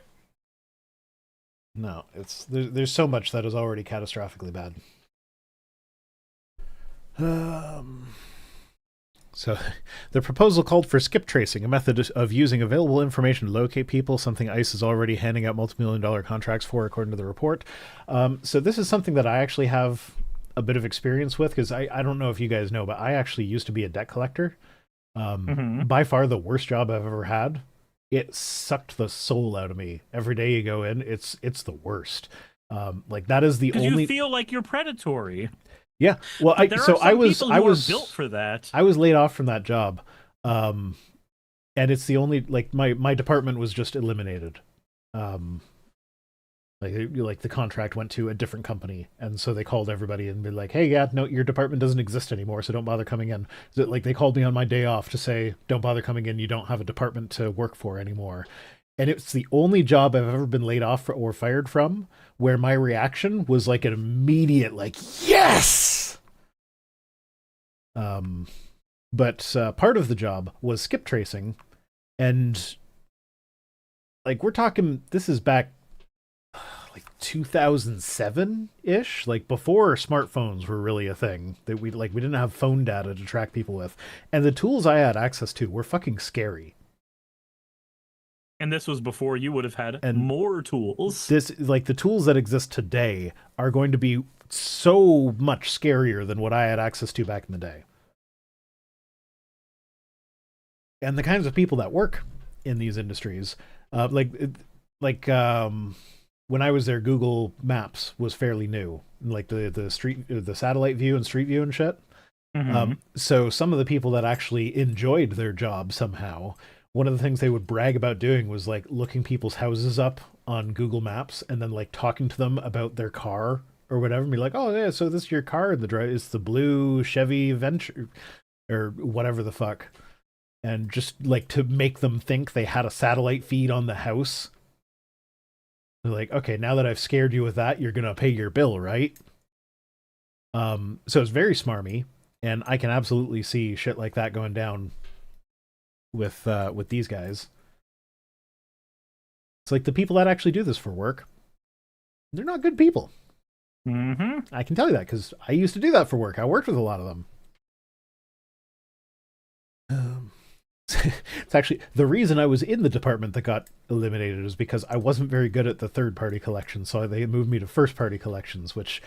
No, there's so much that is already catastrophically bad. So the proposal called for skip tracing, a method of using available information to locate people, something ICE is already handing out multi-million-dollar contracts for, according to the report. So this is something that I actually have a bit of experience with, because I don't know if you guys know, but I actually used to be a debt collector. By far the worst job I've ever had. It sucked the soul out of me. Every day you go in, it's the worst. Like that is the only.
You feel like you're predatory.
Yeah. Well, I was
built for that.
I was laid off from that job, and it's the only like my department was just eliminated. Like the contract went to a different company, and so they called everybody and be like, "Hey, yeah, no, your department doesn't exist anymore, so don't bother coming in." So, like they called me on my day off to say, "Don't bother coming in. You don't have a department to work for anymore." And it's the only job I've ever been laid off or fired from where my reaction was like an immediate, like, yes! But part of the job was skip tracing. And, like, we're talking, this is back, like, 2007-ish? Like, before smartphones were really a thing. That we didn't have phone data to track people with. And the tools I had access to were fucking scary.
And this was before you would have had more tools.
This, like, the tools that exist today are going to be so much scarier than what I had access to back in the day. And the kinds of people that work in these industries, when I was there, Google Maps was fairly new, like the satellite view and street view and shit. So some of the people that actually enjoyed their job somehow, one of the things they would brag about doing was like looking people's houses up on Google Maps and then like talking to them about their car or whatever, and be like, "Oh yeah, so this is your car in the drive. It's the blue Chevy Venture or whatever the fuck," and just like to make them think they had a satellite feed on the house. They're like, "Okay, now that I've scared you with that, you're gonna pay your bill, right?" So it's very smarmy, and I can absolutely see shit like that going down with these guys. It's like the people that actually do this for work, they're not good people. I can tell you that because I used to do that for work. I worked with a lot of them. It's actually the reason I was in the department that got eliminated is because I wasn't very good at the third-party collection, so they moved me to first-party collections, which,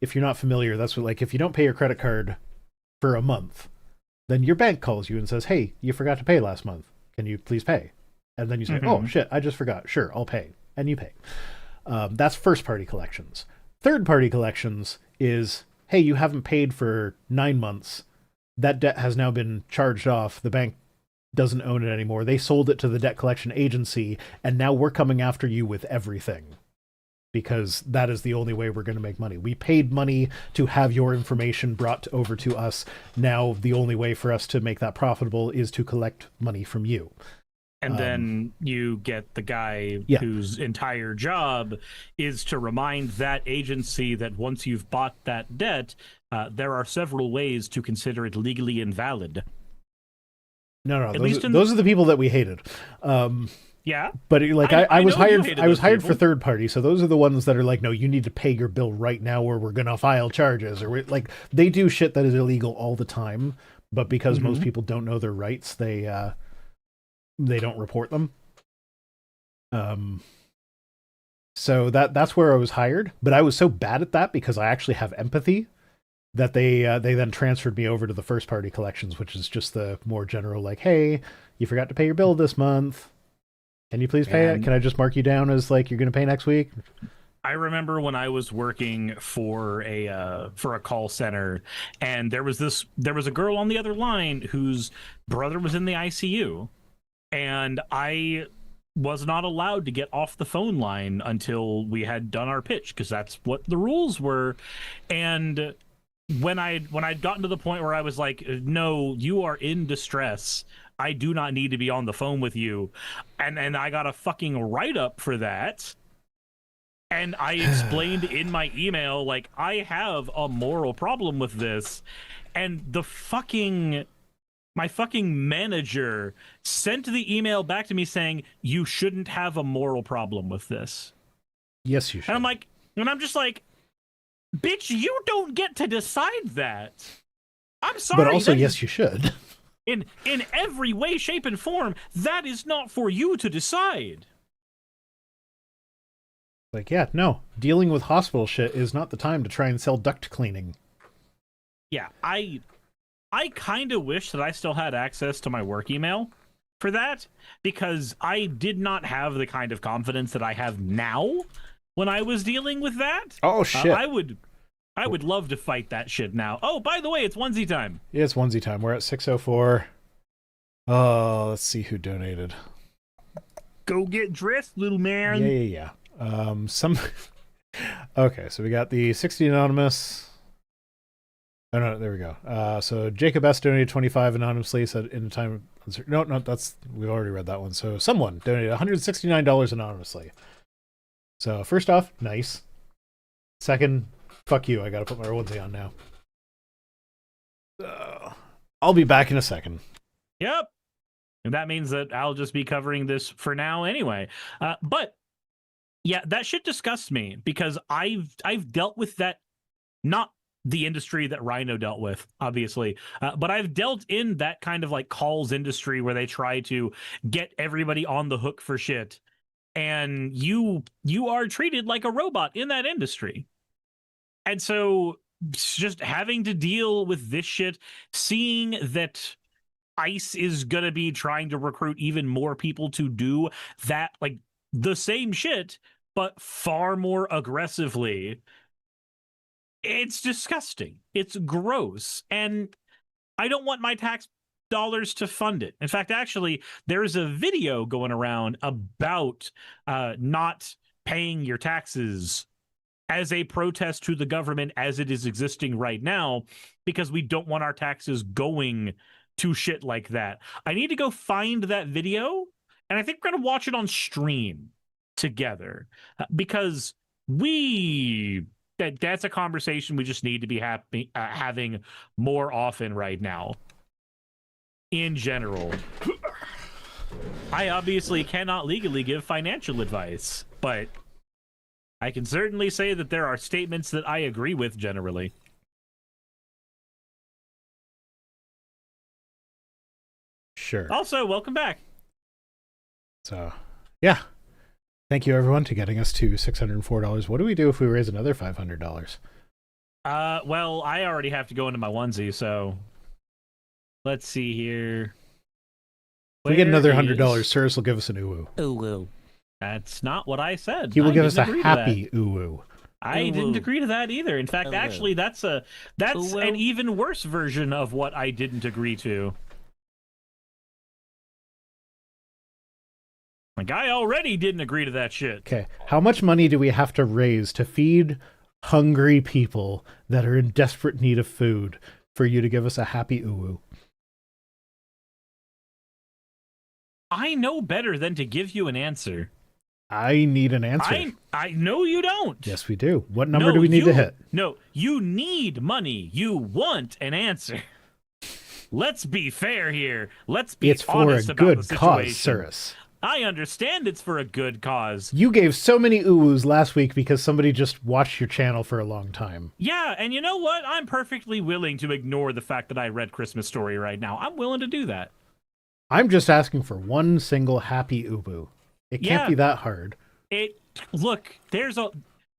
if you're not familiar, that's what, like, if you don't pay your credit card for a month, then your bank calls you and says, "Hey, you forgot to pay last month. Can you please pay?" And then you say, "Oh, shit, I just forgot. Sure, I'll pay." And you pay. That's first-party collections. Third-party collections is, "Hey, you haven't paid for 9 months. That debt has now been charged off. The bank doesn't own it anymore. They sold it to the debt collection agency, and now we're coming after you with everything. Because that is the only way we're going to make money. We paid money to have your information brought over to us. Now the only way for us to make that profitable is to collect money from you."
And then you get the guy whose entire job is to remind that agency that once you've bought that debt, there are several ways to consider it legally invalid.
No, those are the people that we hated.
Yeah,
but like I was hired for third party, so those are the ones that are like, "No, you need to pay your bill right now, or we're gonna file charges." Or like they do shit that is illegal all the time, but because most people don't know their rights, they don't report them. So that's where I was hired, but I was so bad at that because I actually have empathy that they then transferred me over to the first party collections, which is just the more general, like, "Hey, you forgot to pay your bill this month. Can you please pay it? Can I just mark you down as like you're going to pay next week?"
I remember when I was working for a call center, and there was a girl on the other line whose brother was in the ICU, and I was not allowed to get off the phone line until we had done our pitch because that's what the rules were. And when I'd gotten to the point where I was like, "No, you are in distress. I do not need to be on the phone with you," and I got a fucking write-up for that. And I explained in my email, like, I have a moral problem with this. And my fucking manager sent the email back to me saying, "You shouldn't have a moral problem with this."
Yes, you should.
And I'm just like, bitch, you don't get to decide that. I'm sorry.
But also, yes, you should.
In every way, shape, and form, that is not for you to decide.
Like, yeah, no, dealing with hospital shit is not the time to try and sell duct cleaning.
Yeah, I kind of wish that I still had access to my work email for that, because I did not have the kind of confidence that I have now when I was dealing with that.
Oh shit!
I would love to fight that shit now. Oh, by the way, it's onesie time.
Yeah, it's onesie time. We're at 6:04. Oh, let's see who donated.
Go get dressed, little man.
Yeah. Okay, so we got the 60 anonymous. Oh no, there we go. So Jacob S donated 25 anonymously. Said in the time. No, that's we've already read that one. So someone donated $169 anonymously. So first off, nice. Second, fuck you. I gotta put my onesie on now. I'll be back in a second.
Yep. And that means that I'll just be covering this for now anyway. But yeah, that shit disgusts me, because I've dealt with that, not the industry that Rhino dealt with, obviously, but I've dealt in that kind of like calls industry where they try to get everybody on the hook for shit, and you are treated like a robot in that industry. And so just having to deal with this shit, seeing that ICE is going to be trying to recruit even more people to do that, like the same shit, but far more aggressively. It's disgusting. It's gross. And I don't want my tax dollars to fund it. In fact, actually, there's a video going around about not paying your taxes as a protest to the government as it is existing right now, because we don't want our taxes going to shit like that. I need to go find that video, and I think we're going to watch it on stream together, because that's a conversation we just need to be having more often right now. In general, I obviously cannot legally give financial advice, but I can certainly say that there are statements that I agree with generally.
Sure.
Also, welcome back.
So, yeah. Thank you, everyone, to getting us to $604. What do we do if we raise another $500?
Well, I already have to go into my onesie, so let's see here.
If we get another $100, Cyrus will give us an uwu.
Uwu. That's not what I said.
He will give us a happy uwu.
I didn't agree to that either. In fact, actually, that's an even worse version of what I didn't agree to. Like, I already didn't agree to that shit.
Okay, how much money do we have to raise to feed hungry people that are in desperate need of food for you to give us a happy uwu?
I know better than to give you an answer.
I need an answer.
I know you don't.
Yes, we do. What number do we need to hit?
No, you need money. You want an answer. Let's be fair here. Let's be honest about the situation. It's for a good cause, Cyrus. I understand it's for a good cause.
You gave so many uwus last week because somebody just watched your channel for a long time.
Yeah, and you know what? I'm perfectly willing to ignore the fact that I read Christmas Story right now. I'm willing to do that.
I'm just asking for one single happy uwu. It can't be that hard.
Look,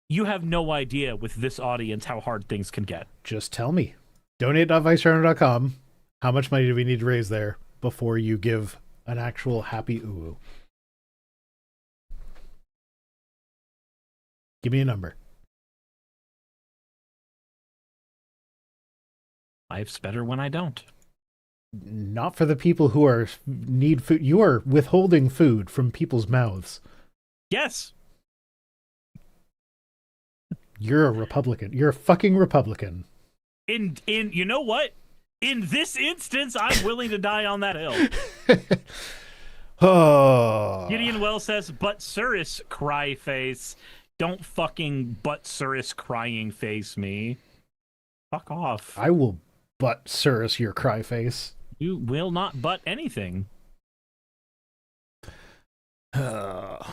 you have no idea with this audience how hard things can get.
Just tell me. Donate.vicerunner.com. How much money do we need to raise there before you give an actual happy uwu? Give me a number.
Life's better when I don't.
Not for the people who need food. You are withholding food from people's mouths.
Yes.
You're a Republican. You're a fucking Republican.
In you know what? In this instance, I'm willing to die on that hill.
Oh.
Gideon Wells says, "But Cyrus, cry face. Don't fucking but Cyrus crying face me. Fuck off.
I will butt Cyrus your cry face.
You will not butt anything." Not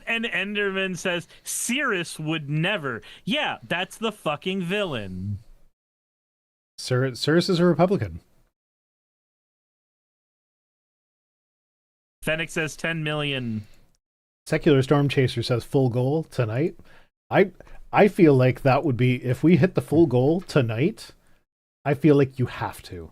an Enderman says, "Cyrus would never." Yeah, that's the fucking villain.
Cyrus is a Republican.
Fennec says 10 million.
Secular Storm Chaser says full goal tonight. I feel like that would be, if we hit the full goal tonight, I feel like you have to.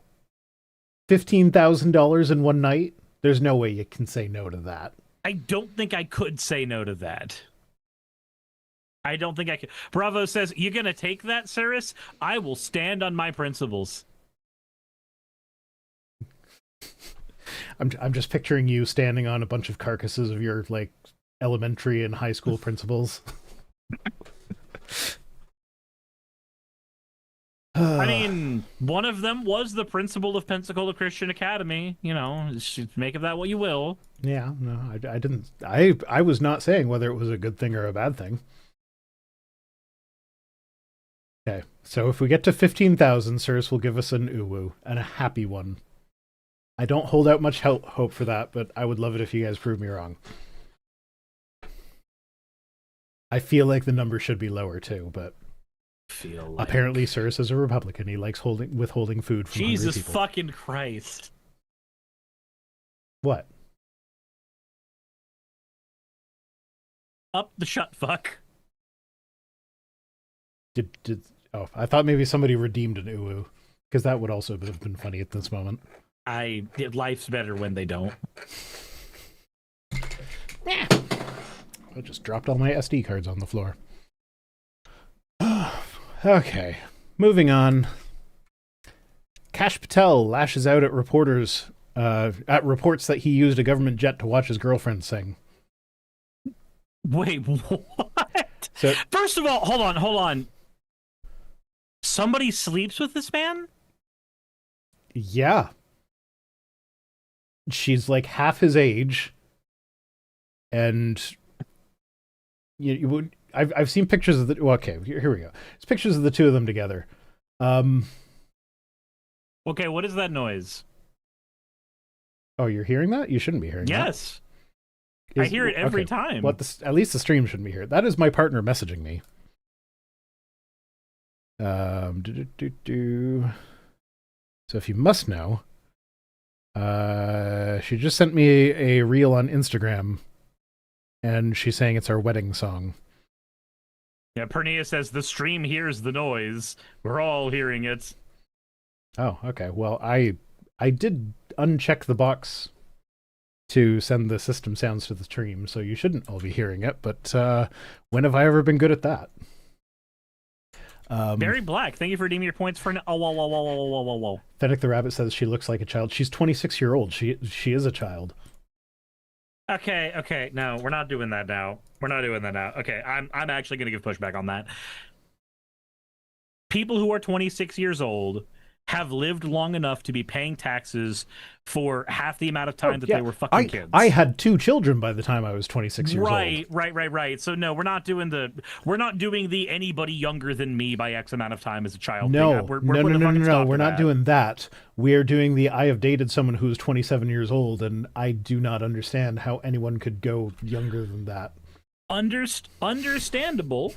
$15,000 in one night? There's no way you can say no to that.
I don't think I could say no to that. I don't think I could. Bravo says, "You gonna take that, Cirrus? I will stand on my principles."
I'm just picturing you standing on a bunch of carcasses of your like elementary and high school principals.
I mean, one of them was the principal of Pensacola Christian Academy. You know, make of that what you will.
Yeah, no, I didn't. I was not saying whether it was a good thing or a bad thing. Okay, so if we get to 15,000, Cirrus will give us an uwu, and a happy one. I don't hold out much hope for that, but I would love it if you guys prove me wrong. I feel like the number should be lower too, but apparently Cirrus is a Republican. He likes withholding food from hungry people.
Jesus fucking Christ.
What?
Up the shut fuck.
Oh, I thought maybe somebody redeemed an uwu, because that would also have been funny at this moment.
Life's better when they don't.
I just dropped all my SD cards on the floor. Okay, moving on. Kash Patel lashes out at reports that he used a government jet to watch his girlfriend sing.
Wait, what?
So,
first of all, hold on. Somebody sleeps with this man?
Yeah. She's like half his age, and you would. I've seen pictures of the. Well, okay, here we go. It's pictures of the two of them together.
Okay, what is that noise?
Oh, you're hearing that? You shouldn't be hearing that.
Yes. I hear it every time.
At least the stream shouldn't be here. That is my partner messaging me. So if you must know, she just sent me a reel on Instagram, and she's saying it's our wedding song.
Yeah, Pernia says the stream hears the noise. We're all hearing it.
Oh, okay. Well, I did uncheck the box to send the system sounds to the stream, so you shouldn't all be hearing it, but when have I ever been good at that?
Barry Black, thank you for redeeming your points for... whoa.
Fennec the Rabbit says she looks like a child. She's 26-year-old. She is a child.
Okay, no, we're not doing that now. Okay, I'm actually going to give pushback on that. People who are 26 years old have lived long enough to be paying taxes for half the amount of time they were fucking kids.
I had 2 children by the time I was 26 years old.
Right. So no, we're not doing the anybody younger than me by X amount of time as a child
no,
thing.
No, we're not doing that. We're doing the I have dated someone who's 27 years old, and I do not understand how anyone could go younger than that. Understandable,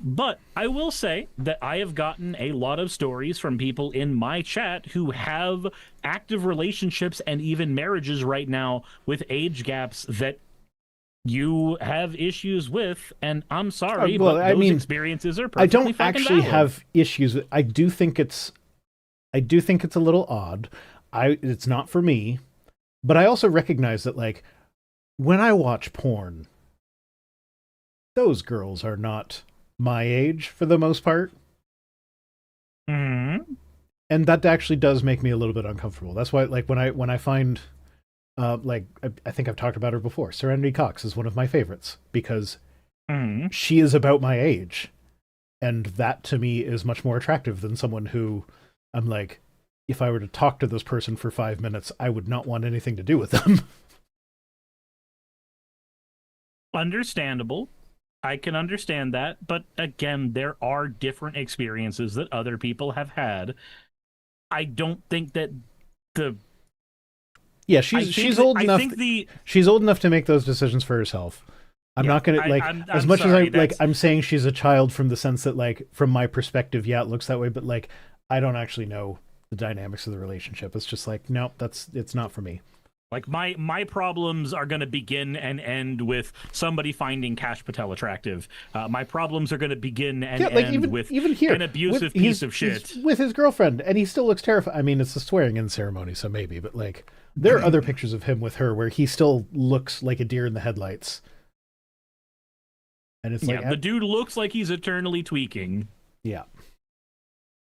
but I will say that I have gotten a lot of stories from people in my chat who have active relationships and even marriages right now with age gaps that you have issues with, and I'm sorry, but those experiences are perfectly I don't actually
valid.
have issues. I do think it's a little odd. It's not for me, but I also recognize that, like, when I watch porn, those girls are not my age for the most part.
Mm-hmm.
And that actually does make me a little bit uncomfortable. That's why, like, when I find, I think I've talked about her before. Serenity Cox is one of my favorites because she is about my age. And that to me is much more attractive than someone who I'm like, if I were to talk to this person for 5 minutes, I would not want anything to do with them.
Understandable. I can understand that, but again, there are different experiences that other people have had. I don't think that
she's old enough. She's old enough to make those decisions for herself. I'm not gonna as much as I'm saying she's a child from the sense that, like, from my perspective, yeah, it looks that way, but like I don't actually know the dynamics of the relationship. It's just like, nope, it's not for me.
Like my problems are going to begin and end with somebody finding Kash Patel attractive. My problems are going to begin and end with
even here,
an abusive piece of shit.
He's with his girlfriend, and he still looks terrified. I mean, it's a swearing-in ceremony, so maybe, but like there are other pictures of him with her where he still looks like a deer in the headlights. And it's like
the dude looks like he's eternally tweaking.
Yeah.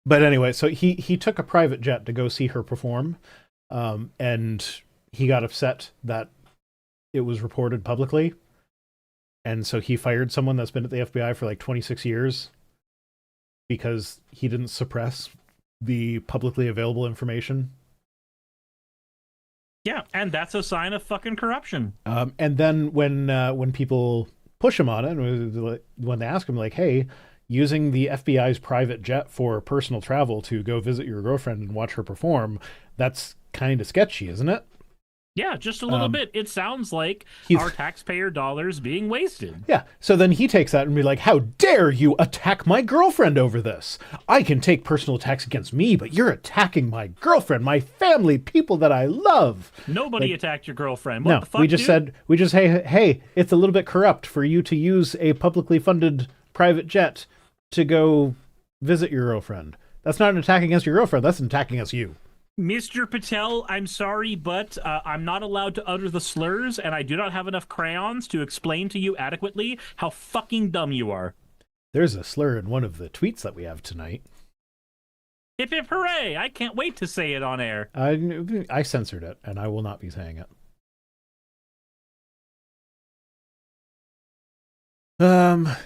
But anyway, so he took a private jet to go see her perform, and he got upset that it was reported publicly. And so he fired someone that's been at the FBI for like 26 years because he didn't suppress the publicly available information.
Yeah, and that's a sign of fucking corruption.
And then when people push him on it, when they ask him, like, hey, using the FBI's private jet for personal travel to go visit your girlfriend and watch her perform, that's kind of sketchy, isn't it?
Yeah, just a little bit. It sounds like our taxpayer dollars being wasted.
Yeah, so then he takes that and be like, how dare you attack my girlfriend over this? I can take personal attacks against me, but you're attacking my girlfriend, my family, people that I love.
Nobody attacked your girlfriend. What
no,
the fuck,
we just said, hey, it's a little bit corrupt for you to use a publicly funded private jet to go visit your girlfriend. That's not an attack against your girlfriend, that's an attack against you.
Mr. Patel, I'm sorry, but I'm not allowed to utter the slurs, and I do not have enough crayons to explain to you adequately how fucking dumb you are.
There's a slur in one of the tweets that we have tonight.
Hip hip hooray! I can't wait to say it on air.
I censored it, and I will not be saying it.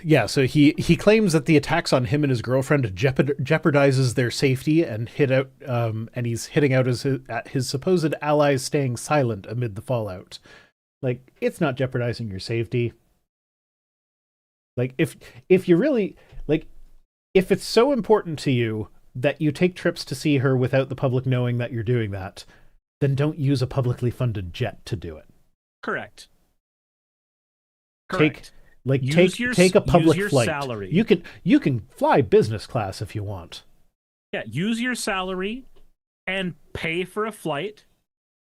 Yeah, so he claims that the attacks on him and his girlfriend jeopardizes their safety and he's hitting out at his supposed allies staying silent amid the fallout. Like, it's not jeopardizing your safety. Like, if you really, like, if it's so important to you that you take trips to see her without the public knowing that you're doing that, then don't use a publicly funded jet to do it.
Correct.
Take a public flight.
Salary.
You can fly business class if you want.
Yeah, use your salary and pay for a flight.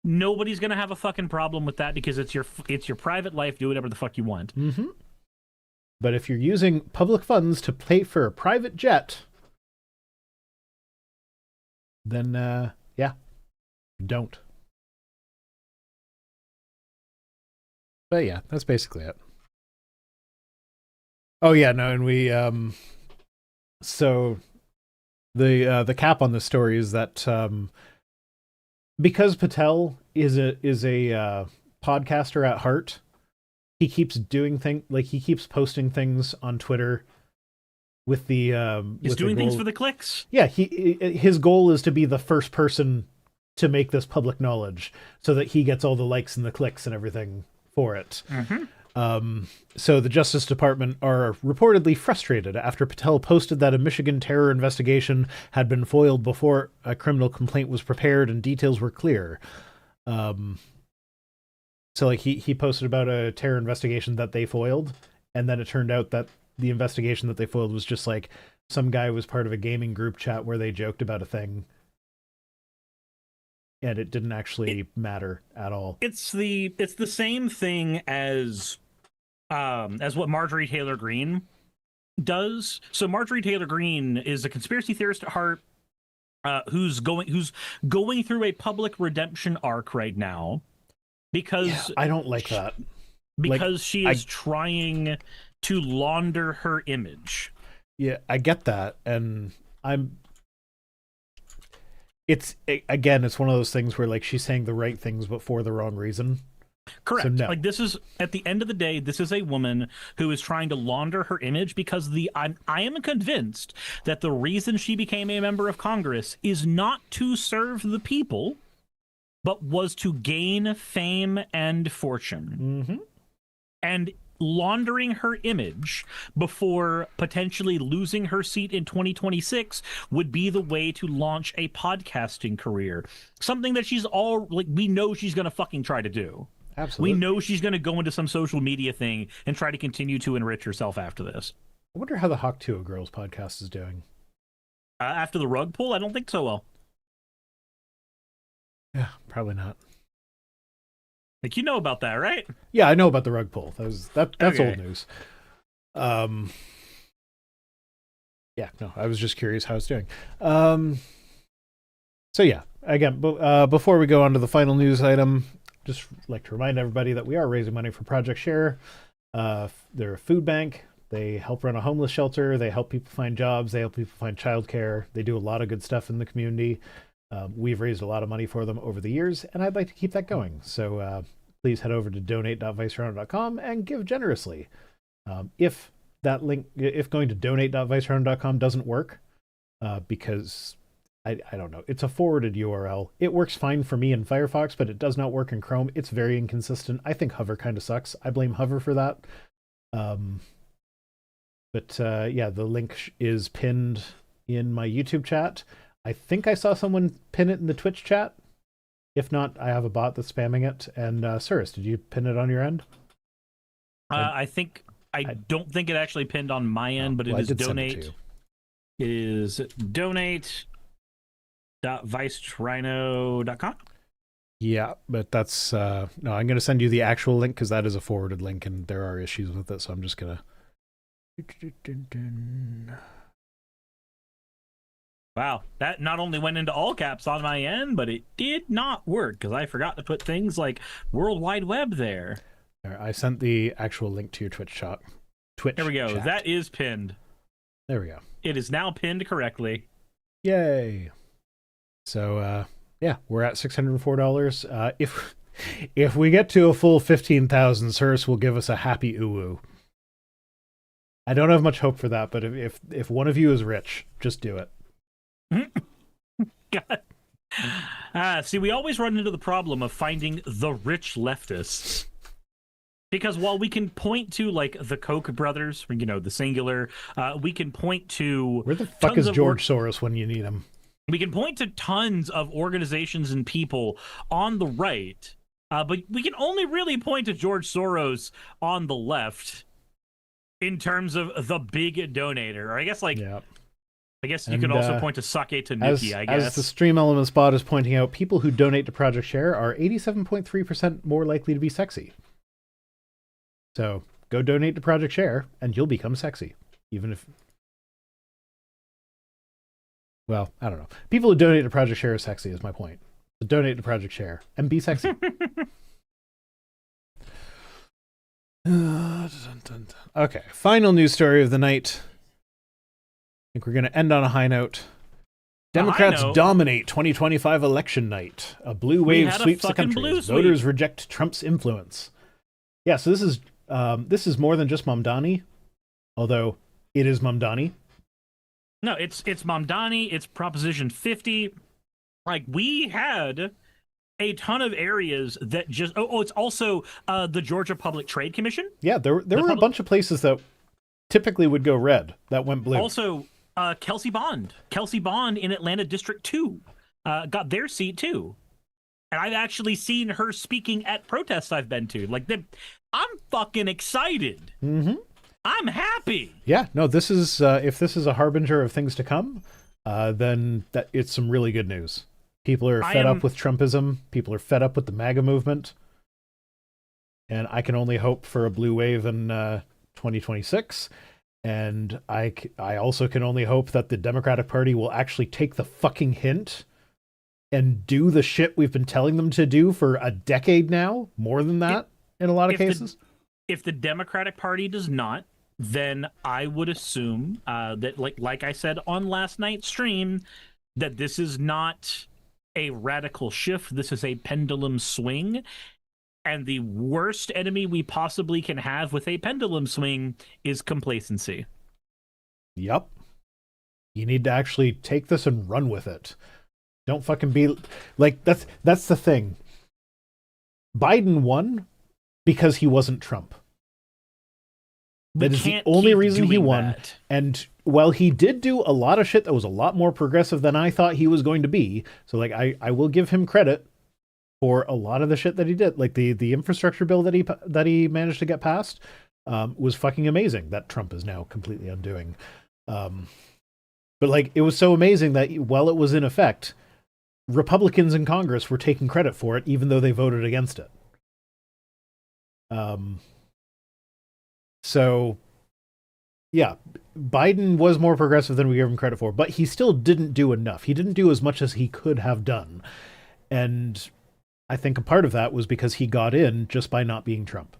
Nobody's gonna have a fucking problem with that because it's your private life. Do whatever the fuck you want.
Mm-hmm. But if you're using public funds to pay for a private jet, then yeah, don't. But yeah, that's basically it. Oh yeah, no, and we so the cap on this story is that because Patel is a podcaster at heart, he keeps doing he keeps posting things on Twitter with the
he's doing things for the clicks.
Yeah, his goal is to be the first person to make this public knowledge so that he gets all the likes and the clicks and everything for it.
Mm-hmm.
So the Justice Department are reportedly frustrated after Patel posted that a Michigan terror investigation had been foiled before a criminal complaint was prepared and details were clear. So like he posted about a terror investigation that they foiled, and then it turned out that the investigation that they foiled was just like some guy was part of a gaming group chat where they joked about a thing. And it didn't actually matter at all.
It's the same thing as what Marjorie Taylor Greene does. So Marjorie Taylor Greene is a conspiracy theorist at heart, who's going through a public redemption arc right now because
I don't like that.
Because she is trying to launder her image.
Yeah, I get that, and it's one of those things where like she's saying the right things but for the wrong reason.
Correct.
So, no.
Like, this is, at the end of the day, this is a woman who is trying to launder her image because I am convinced that the reason she became a member of Congress is not to serve the people, but was to gain fame and fortune.
Mm-hmm.
And laundering her image before potentially losing her seat in 2026 would be the way to launch a podcasting career. Something that we know she's going to fucking try to do.
Absolutely.
We know she's going to go into some social media thing and try to continue to enrich herself after this.
I wonder how the Hawk Tuah Girls podcast is doing.
After the rug pull, I don't think so well.
Yeah, probably not.
Like, you know about that, right?
Yeah, I know about the rug pull. That's
Okay.
old news. Yeah, no, I was just curious how it's doing. So yeah, again, before we go on to the final news item, just like to remind everybody that we are raising money for Project Share. They're a food bank. They help run a homeless shelter. They help people find jobs. They help people find childcare. They do a lot of good stuff in the community. We've raised a lot of money for them over the years, and I'd like to keep that going. So please head over to donate.vicerunner.com and give generously. If that link, if going to donate.vicerunner.com doesn't work, because I don't know, it's a forwarded URL. It works fine for me in Firefox, but it does not work in Chrome. It's very inconsistent. I think Hover kind of sucks. I blame Hover for that. Yeah, the link is pinned in my YouTube chat. I think I saw someone pin it in the Twitch chat. If not, I have a bot that's spamming it. And Cirrus, did you pin it on your end?
I don't think it actually pinned on my end, but it is donate. It is donate.vicerhino.com.
Yeah, but that's no, I'm going to send you the actual link because that is a forwarded link and there are issues with it, so I'm just going to
Wow, that not only went into all caps on my end, but it did not work because I forgot to put things like World Wide Web there.
I sent the actual link to your Twitch chat.
There we go.
Chat.
That is pinned.
There we go.
It is now pinned correctly.
Yay. So yeah, we're at $604. If we get to a full 15,000, Cirrus will give us a happy uwu. I don't have much hope for that, but if one of you is rich, just do it.
God. See, we always run into the problem of finding the rich leftists. Because while we can point to, like, the Koch brothers, you know, the singular, we can point to...
Where the fuck is George Soros when you need him?
We can point to tons of organizations and people on the right, but we can only really point to George Soros on the left in terms of the big donator. Or I guess, like... Yeah. I guess you could also point to Sake Tanuki, I guess.
As the Stream Elements bot is pointing out, people who donate to Project Share are 87.3% more likely to be sexy. So go donate to Project Share, and you'll become sexy. Even if... Well, I don't know. People who donate to Project Share are sexy, is my point. So donate to Project Share, and be sexy. Okay, final news story of the night. I think we're going to end on a high note. Democrats dominate 2025 election night. A blue wave sweeps the country as voters reject Trump's influence. Yeah, so this is more than just Mamdani, although it is Mamdani.
No, it's Mamdani. It's Proposition 50. Like, we had a ton of areas that just... Oh, it's also the Georgia Public Trade Commission.
Yeah, there were a bunch of places that typically would go red that went blue.
Also... Kelsey Bond in Atlanta District 2 got their seat too. And I've actually seen her speaking at protests I've been to. Like, I'm fucking excited.
Mm-hmm.
I'm happy.
Yeah, no, this is, if this is a harbinger of things to come, then it's some really good news. People are fed up with Trumpism. People are fed up with the MAGA movement. And I can only hope for a blue wave in 2026. And I also can only hope that the Democratic Party will actually take the fucking hint and do the shit we've been telling them to do for a decade now, more than that in a lot of cases.
If the Democratic Party does not, then I would assume that, like I said on last night's stream, that this is not a radical shift. This is a pendulum swing. And the worst enemy we possibly can have with a pendulum swing is complacency.
Yep. You need to actually take this and run with it. Don't fucking be... Like, that's the thing. Biden won because he wasn't Trump. That is the only reason he won. And while he did do a lot of shit that was a lot more progressive than I thought he was going to be, so, like, I will give him credit for a lot of the shit that he did. Like the infrastructure bill that he managed to get passed was fucking amazing, that Trump is now completely undoing. But like, it was so amazing that while it was in effect, Republicans in Congress were taking credit for it, even though they voted against it. Um, so, yeah, Biden was more progressive than we give him credit for, but he still didn't do enough. He didn't do as much as he could have done. And I think a part of that was because he got in just by not being Trump.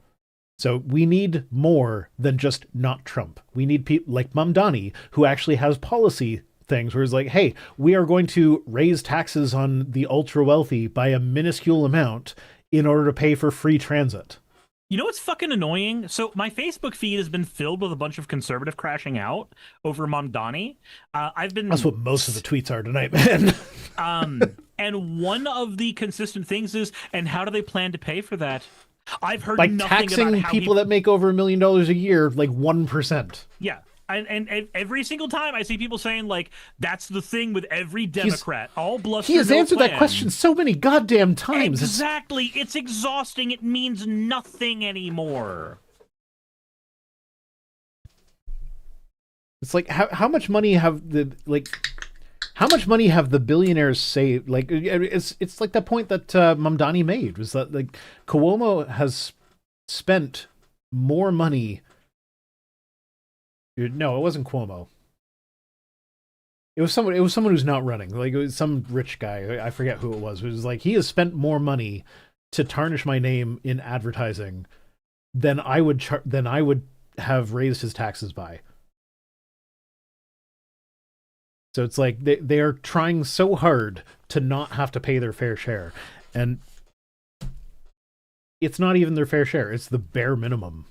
So we need more than just not Trump. We need people like Mamdani, who actually has policy things where it's like, hey, we are going to raise taxes on the ultra wealthy by a minuscule amount in order to pay for free transit.
You know what's fucking annoying? So my Facebook feed has been filled with a bunch of conservative crashing out over Mamdani.
That's what most of the tweets are tonight, man.
And one of the consistent things is, and how do they plan to pay for that? I've heard
by
nothing
taxing
about how
people that make over $1 million a year, like 1%.
Yeah. And every single time I see people saying, like, that's the thing with every Democrat. All bluster.
He has
no
answered
plan.
that question so many goddamn times.
Exactly. It's exhausting. It means nothing anymore.
It's like, how much money have the billionaires saved? Like, it's like that point that Mamdani made, was that like Cuomo has spent more money. No, it wasn't Cuomo. It was someone who's not running. Like, it was some rich guy. I forget who it was. It was like, he has spent more money to tarnish my name in advertising than I would have raised his taxes by. So it's like they are trying so hard to not have to pay their fair share. And it's not even their fair share. It's the bare minimum.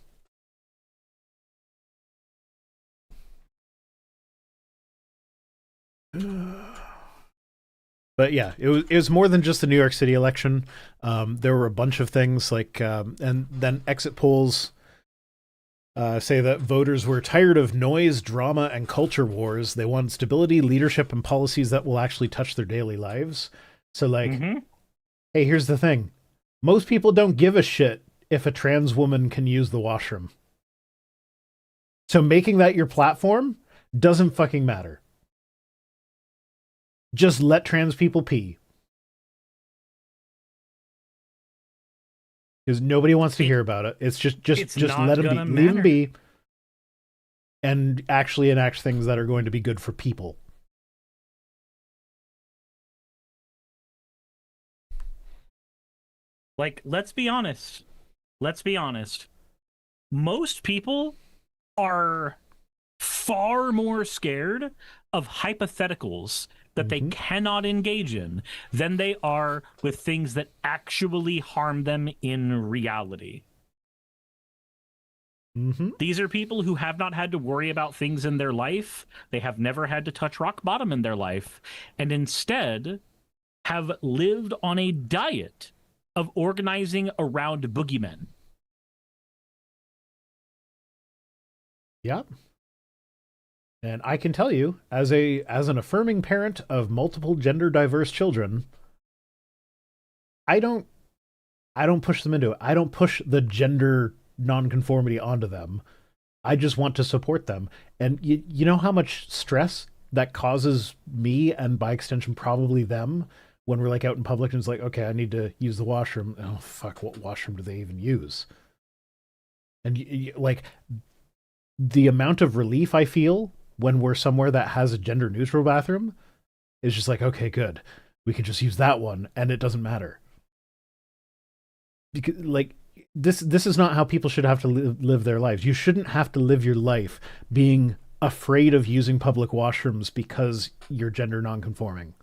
But yeah, it was more than just the New York City election. There were a bunch of things like, and then exit polls say that voters were tired of noise, drama, and culture wars. They want stability, leadership, and policies that will actually touch their daily lives. So like, hey, here's the thing. Most people don't give a shit if a trans woman can use the washroom. So making that your platform doesn't fucking matter. Just let trans people pee. Because nobody wants to hear about it. It's just let them be. Leave them be. And actually enact things that are going to be good for people.
Like, let's be honest. Most people are far more scared of hypotheticals that they cannot engage in than they are with things that actually harm them in reality. These are people who have not had to worry about things in their life. They have never had to touch rock bottom in their life, and instead have lived on a diet of organizing around boogeymen.
Yep. And I can tell you, as an affirming parent of multiple gender diverse children, I don't push them into it. I don't push the gender nonconformity onto them. I just want to support them. And you know how much stress that causes me, and by extension probably them, when we're like out in public and it's like, okay, I need to use the washroom. Oh fuck, what washroom do they even use? And like, the amount of relief I feel when we're somewhere that has a gender neutral bathroom is just like, okay, good. We can just use that one and it doesn't matter. Because like, this is not how people should have to live their lives. You shouldn't have to live your life being afraid of using public washrooms because you're gender nonconforming.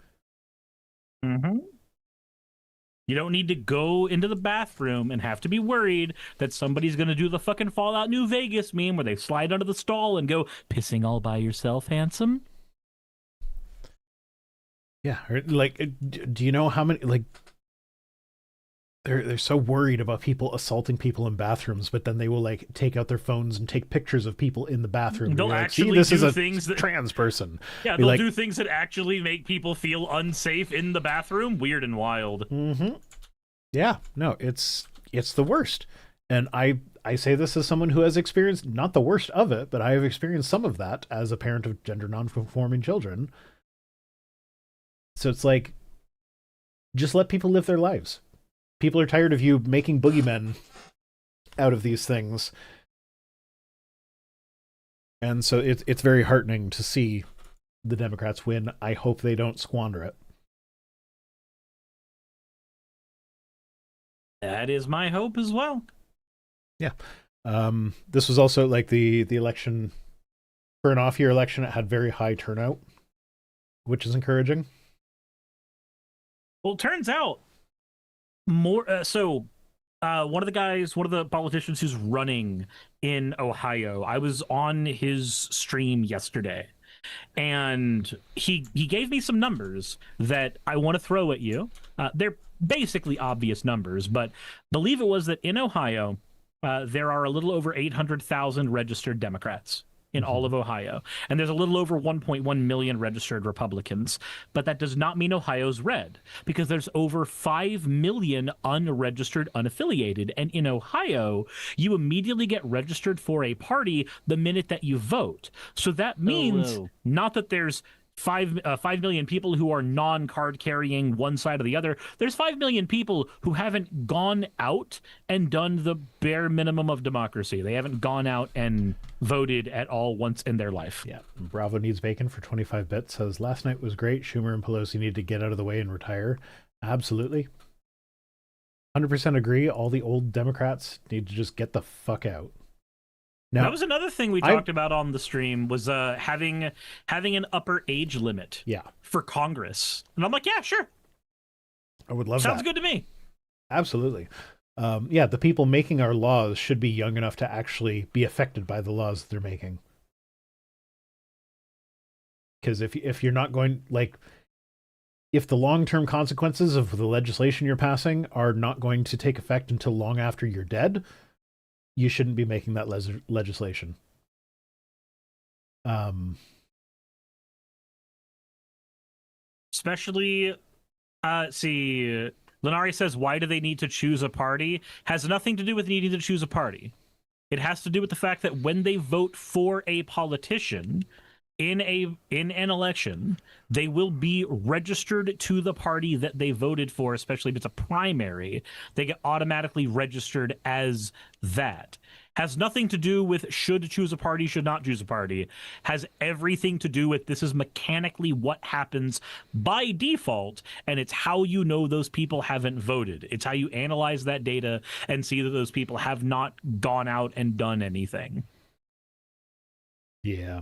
You don't need to go into the bathroom and have to be worried that somebody's going to do the fucking Fallout New Vegas meme where they slide under the stall and go, pissing all by yourself, handsome?
Yeah, like, do you know how many, like, they're so worried about people assaulting people in bathrooms, but then they will like take out their phones and take pictures of people in the bathroom.
They'll
like,
actually
this
do
is a
things that
trans person.
Yeah, they'll do things that actually make people feel unsafe in the bathroom. Weird and wild.
Yeah, no, it's the worst. And I say this as someone who has experienced not the worst of it, but I have experienced some of that as a parent of gender non-conforming children. So it's like, just let people live their lives. People are tired of you making boogeymen out of these things. And so it's very heartening to see the Democrats win. I hope they don't squander it.
That is my hope as well.
Yeah. This was also like the election for an off-year election. It had very high turnout, which is encouraging.
Well, it turns out more. One of the politicians who's running in Ohio, I was on his stream yesterday, and he gave me some numbers that I want to throw at you. They're basically obvious numbers, but believe it was that in Ohio, there are a little over 800,000 registered Democrats in all of Ohio, and there's a little over 1.1 million registered Republicans. But that does not mean Ohio's red, because there's over 5 million unregistered unaffiliated. And in Ohio, you immediately get registered for a party the minute that you vote. So that means not that there's 5 million people who are non-card carrying one side or the other. There's 5 million people who haven't gone out and done the bare minimum of democracy. They haven't gone out and voted at all once in their life.
Yeah. Bravo Needs Bacon for 25 bits says, last night was great. Schumer and Pelosi need to get out of the way and retire. Absolutely. 100% agree. All the old Democrats need to just get the fuck out. Now,
that was another thing we talked about on the stream, was having an upper age limit for Congress. And I'm like, yeah, sure.
I would love that.
Sounds good to me.
Absolutely. Yeah, the people making our laws should be young enough to actually be affected by the laws that they're making. Because if you're not going, like, if the long-term consequences of the legislation you're passing are not going to take effect until long after you're dead, you shouldn't be making that legislation.
Especially, Lenari says, why do they need to choose a party? Has nothing to do with needing to choose a party. It has to do with the fact that when they vote for a politician in an election, they will be registered to the party that they voted for, especially if it's a primary. They get automatically registered as that. Has nothing to do with should choose a party, should not choose a party. Has everything to do with this is mechanically what happens by default, and it's how you know those people haven't voted. It's how you analyze that data and see that those people have not gone out and done anything.
Yeah.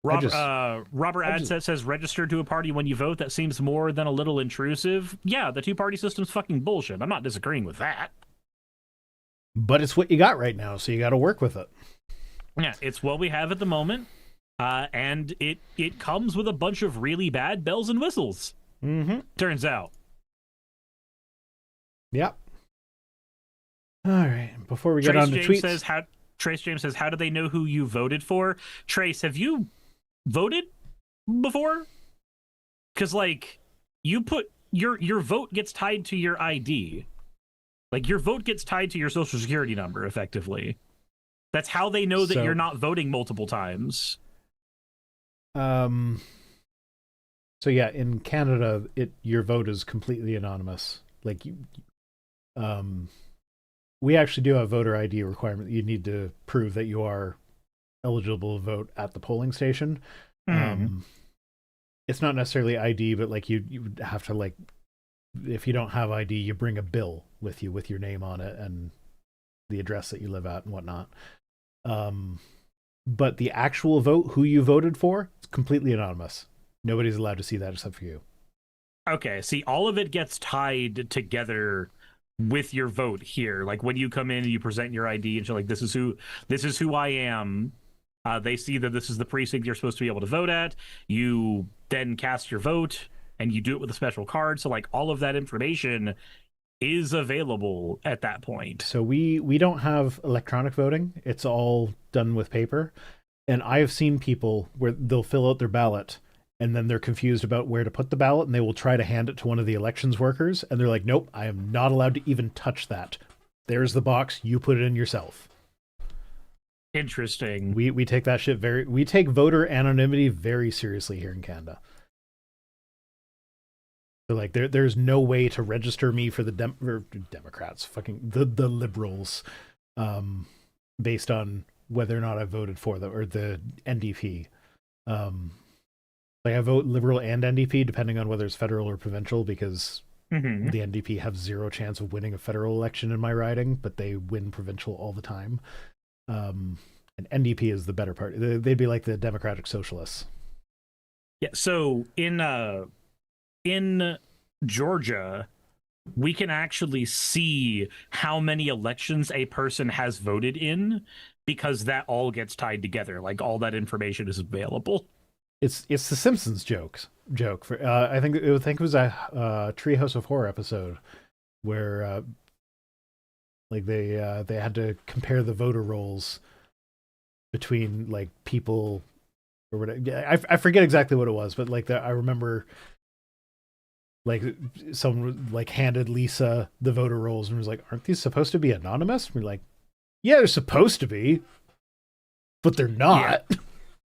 Robert Adset says register to a party when you vote. That seems more than a little intrusive. Yeah, the two-party system's fucking bullshit. I'm not disagreeing with that.
But it's what you got right now, so you got to work with it.
Yeah, it's what we have at the moment, and it comes with a bunch of really bad bells and whistles.
Mm-hmm.
Turns out.
Yep. All right. Before we get on to tweets,
Trace James says, "How do they know who you voted for?" Trace, have you voted before? Because like you put your vote gets tied to your ID. Like, your vote gets tied to your social security number, effectively. That's how they know that you're not voting multiple times.
So yeah, in Canada, your vote is completely anonymous. Like, we actually do have voter ID requirement. You need to prove that you are eligible to vote at the polling station. It's not necessarily ID, but like you would have to, like, if you don't have ID, you bring a bill with you with your name on it and the address that you live at and whatnot. But the actual vote, who you voted for, it's completely anonymous. Nobody's allowed to see that except for you.
Okay, see, all of it gets tied together with your vote here. Like, when you come in and you present your ID and you're like, this is who I am. They see that this is the precinct you're supposed to be able to vote at. You then cast your vote, and you do it with a special card. So, like, all of that information is available at that point.
So we don't have electronic voting. It's all done with paper. And I've seen people where they'll fill out their ballot, and then they're confused about where to put the ballot, and they will try to hand it to one of the elections workers, and they're like, nope, I am not allowed to even touch that. There's the box. You put it in yourself.
Interesting.
We take that shit we take voter anonymity very seriously here in Canada. So, like, there's no way to register me for the Democrats, fucking the liberals, based on whether or not I voted for them, or the NDP. Like, I vote liberal and NDP depending on whether it's federal or provincial, because the NDP have zero chance of winning a federal election in my riding, but they win provincial all the time. And NDP is the better party. They'd be like the Democratic Socialists.
Yeah. So in Georgia, we can actually see how many elections a person has voted in, because that all gets tied together. Like, all that information is available.
It's the Simpsons joke. For I think it was a Treehouse of Horror episode where like they had to compare the voter rolls between, like, people or whatever. I forget exactly what it was, but like I remember, like, someone like handed Lisa the voter rolls and was like, "Aren't these supposed to be anonymous?" And we're like, "Yeah, they're supposed to be, but they're not."
Yeah.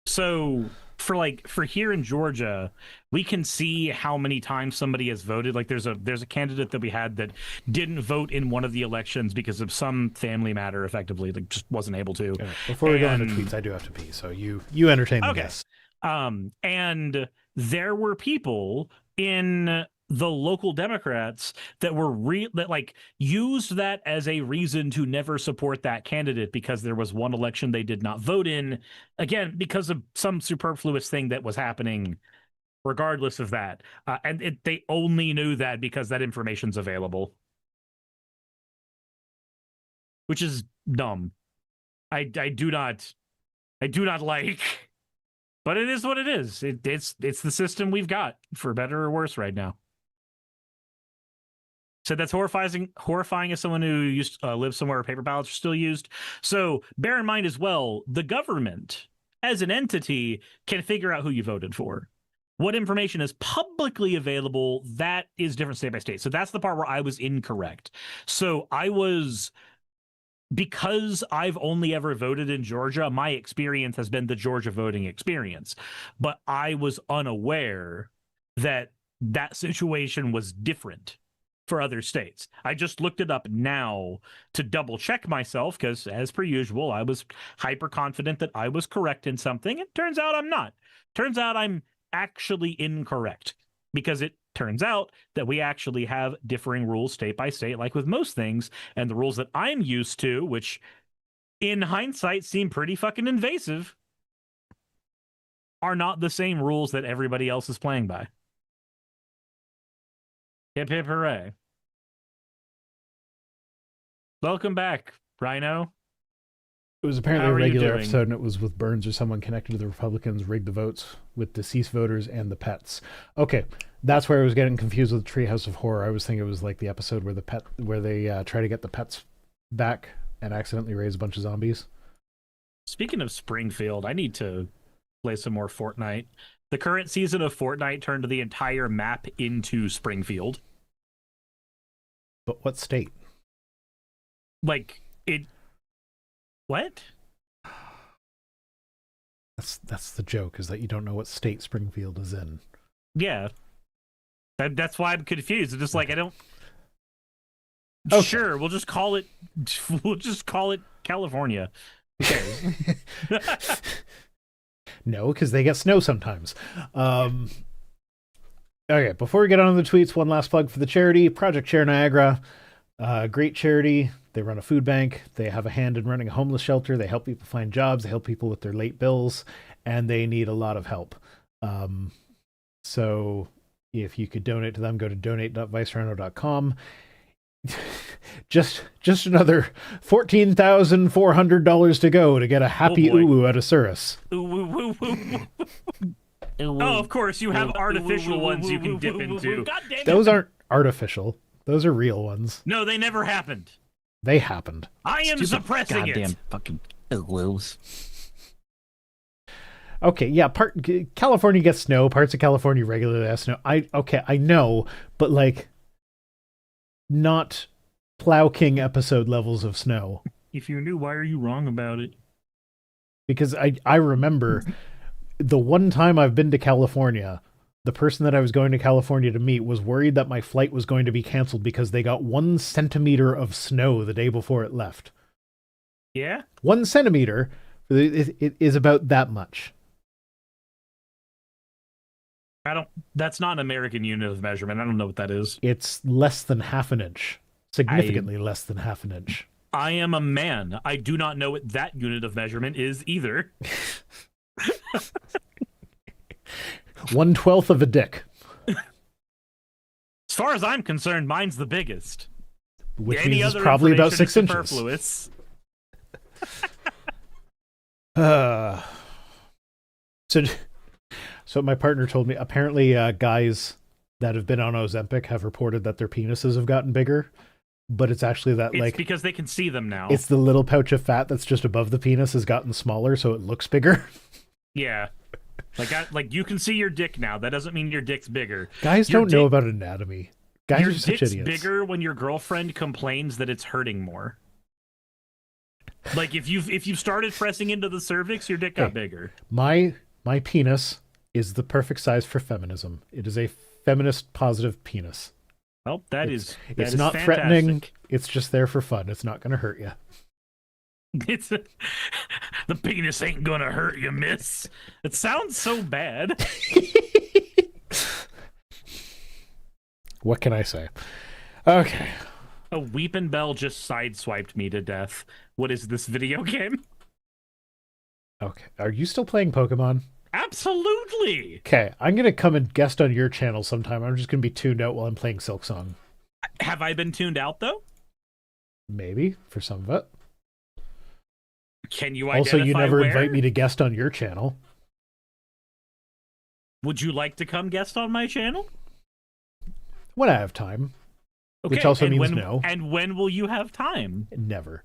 So for here in Georgia, we can see how many times somebody has voted. Like, there's a candidate that we had that didn't vote in one of the elections because of some family matter, effectively, like, just wasn't able to.
Okay. Before we go into tweets, I do have to pee, so you entertain the guests.
And there were people in the local Democrats that were that, like, used that as a reason to never support that candidate because there was one election they did not vote in, again, because of some superfluous thing that was happening regardless of that. And they only knew that because that information's available, which is dumb. I do not like, but it is what it is. It's the system we've got, for better or worse, right now. So that's horrifying as someone who used to live somewhere where paper ballots are still used. So bear in mind as well, the government as an entity can figure out who you voted for. What information is publicly available, that is different state by state. So that's the part where I was incorrect. So because I've only ever voted in Georgia, my experience has been the Georgia voting experience. But I was unaware that that situation was different for other states. I just looked it up now to double check myself, because as per usual, I was hyper confident that I was correct in something. It turns out I'm not. Turns out I'm actually incorrect, because it turns out that we actually have differing rules state by state, like with most things, and the rules that I'm used to, which in hindsight seem pretty fucking invasive, are not the same rules that everybody else is playing by. Hip hip hooray. Welcome back, Rhino.
It was apparently a regular episode, and it was with Burns or someone connected to the Republicans rigged the votes with deceased voters and the pets. Okay, that's where I was getting confused with Treehouse of Horror. I was thinking it was like the episode where they try to get the pets back and accidentally raise a bunch of zombies.
Speaking of Springfield, I need to play some more Fortnite. The current season of Fortnite turned the entire map into Springfield.
But what state?
Like, it... What?
That's the joke, is that you don't know what state Springfield is in.
Yeah. That's why I'm confused. It's just like, I don't...
Okay.
Sure, we'll just call it California. Who cares?
No, because they get snow sometimes. Okay, before we get on to the tweets, one last plug for the charity, Project Share Niagara. Great charity. They run a food bank. They have a hand in running a homeless shelter. They help people find jobs. They help people with their late bills, and they need a lot of help. So if you could donate to them, go to donate.vicerhino.com. just another $14,400 to go to get a happy uwu out of Cirrus.
Oh, of course, you have artificial ones you can dip into. God damn it.
Those aren't artificial. Those are real ones.
No, they never happened.
They happened.
I am suppressing
goddamn
it.
Fucking wolves.
Okay, yeah, California gets snow. Parts of California regularly have snow. I know, but like, not Plow King episode levels of snow.
If you knew, why are you wrong about it?
Because I remember the one time I've been to California, the person that I was going to California to meet was worried that my flight was going to be canceled because they got 1 centimeter of snow the day before it left.
Yeah?
1 centimeter, it is about that much.
That's not an American unit of measurement. I don't know what that is.
It's less than half an inch. Significantly less than half an inch.
I am a man. I do not know what that unit of measurement is either.
1/12 of a dick.
As far as I'm concerned, mine's the biggest.
Which
Any
means it's
other
probably about
information
6
is
inches.
Superfluous.
So my partner told me, apparently guys that have been on Ozempic have reported that their penises have gotten bigger, but it's actually that
It's because they can see them now.
it's the little pouch of fat that's just above the penis has gotten smaller, so it looks bigger.
Yeah. Like you can see your dick now. That doesn't mean your dick's bigger.
Guys don't know about anatomy. Guys
Your
are such
dick's
idiots.
bigger when your girlfriend complains that it's hurting more. Like if you started pressing into the cervix, your dick got bigger.
My penis is the perfect size for feminism. It is a feminist positive penis.
Well,
It's
is
not
fantastic.
threatening. It's just there for fun. It's not going to hurt you.
It's the penis ain't gonna hurt you, miss. It sounds so bad.
What can I say? Okay.
A Weepin' Bell just sideswiped me to death. What is this video game?
Okay. Are you still playing Pokemon?
Absolutely.
Okay. I'm going to come and guest on your channel sometime. I'm just going to be tuned out while I'm playing Silksong.
Have I been tuned out though?
Maybe, for some of it.
Can you identify
Also, you never
where?
invite me to guest on your channel.
Would you like to come guest on my channel?
When I have time.
Okay,
Which also
and
means
when,
no.
And when will you have time?
Never.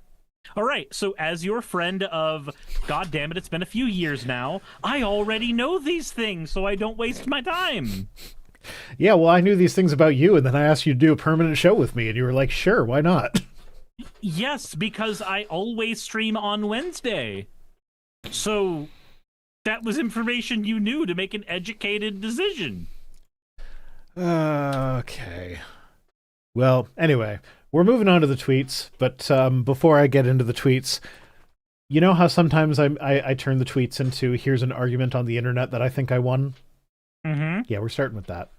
All right, so as your friend of, God damn it, it's been a few years now, I already know these things, so I don't waste my time.
Yeah, well, I knew these things about you, and then I asked you to do a permanent show with me, and you were like, sure, why not?
Yes, because I always stream on Wednesday. So that was information you knew to make an educated decision.
Okay. Well, anyway, we're moving on to the tweets, but before I get into the tweets, you know how sometimes I turn the tweets into, here's an argument on the internet that I think I won?
Mm-hmm.
Yeah, we're starting with that.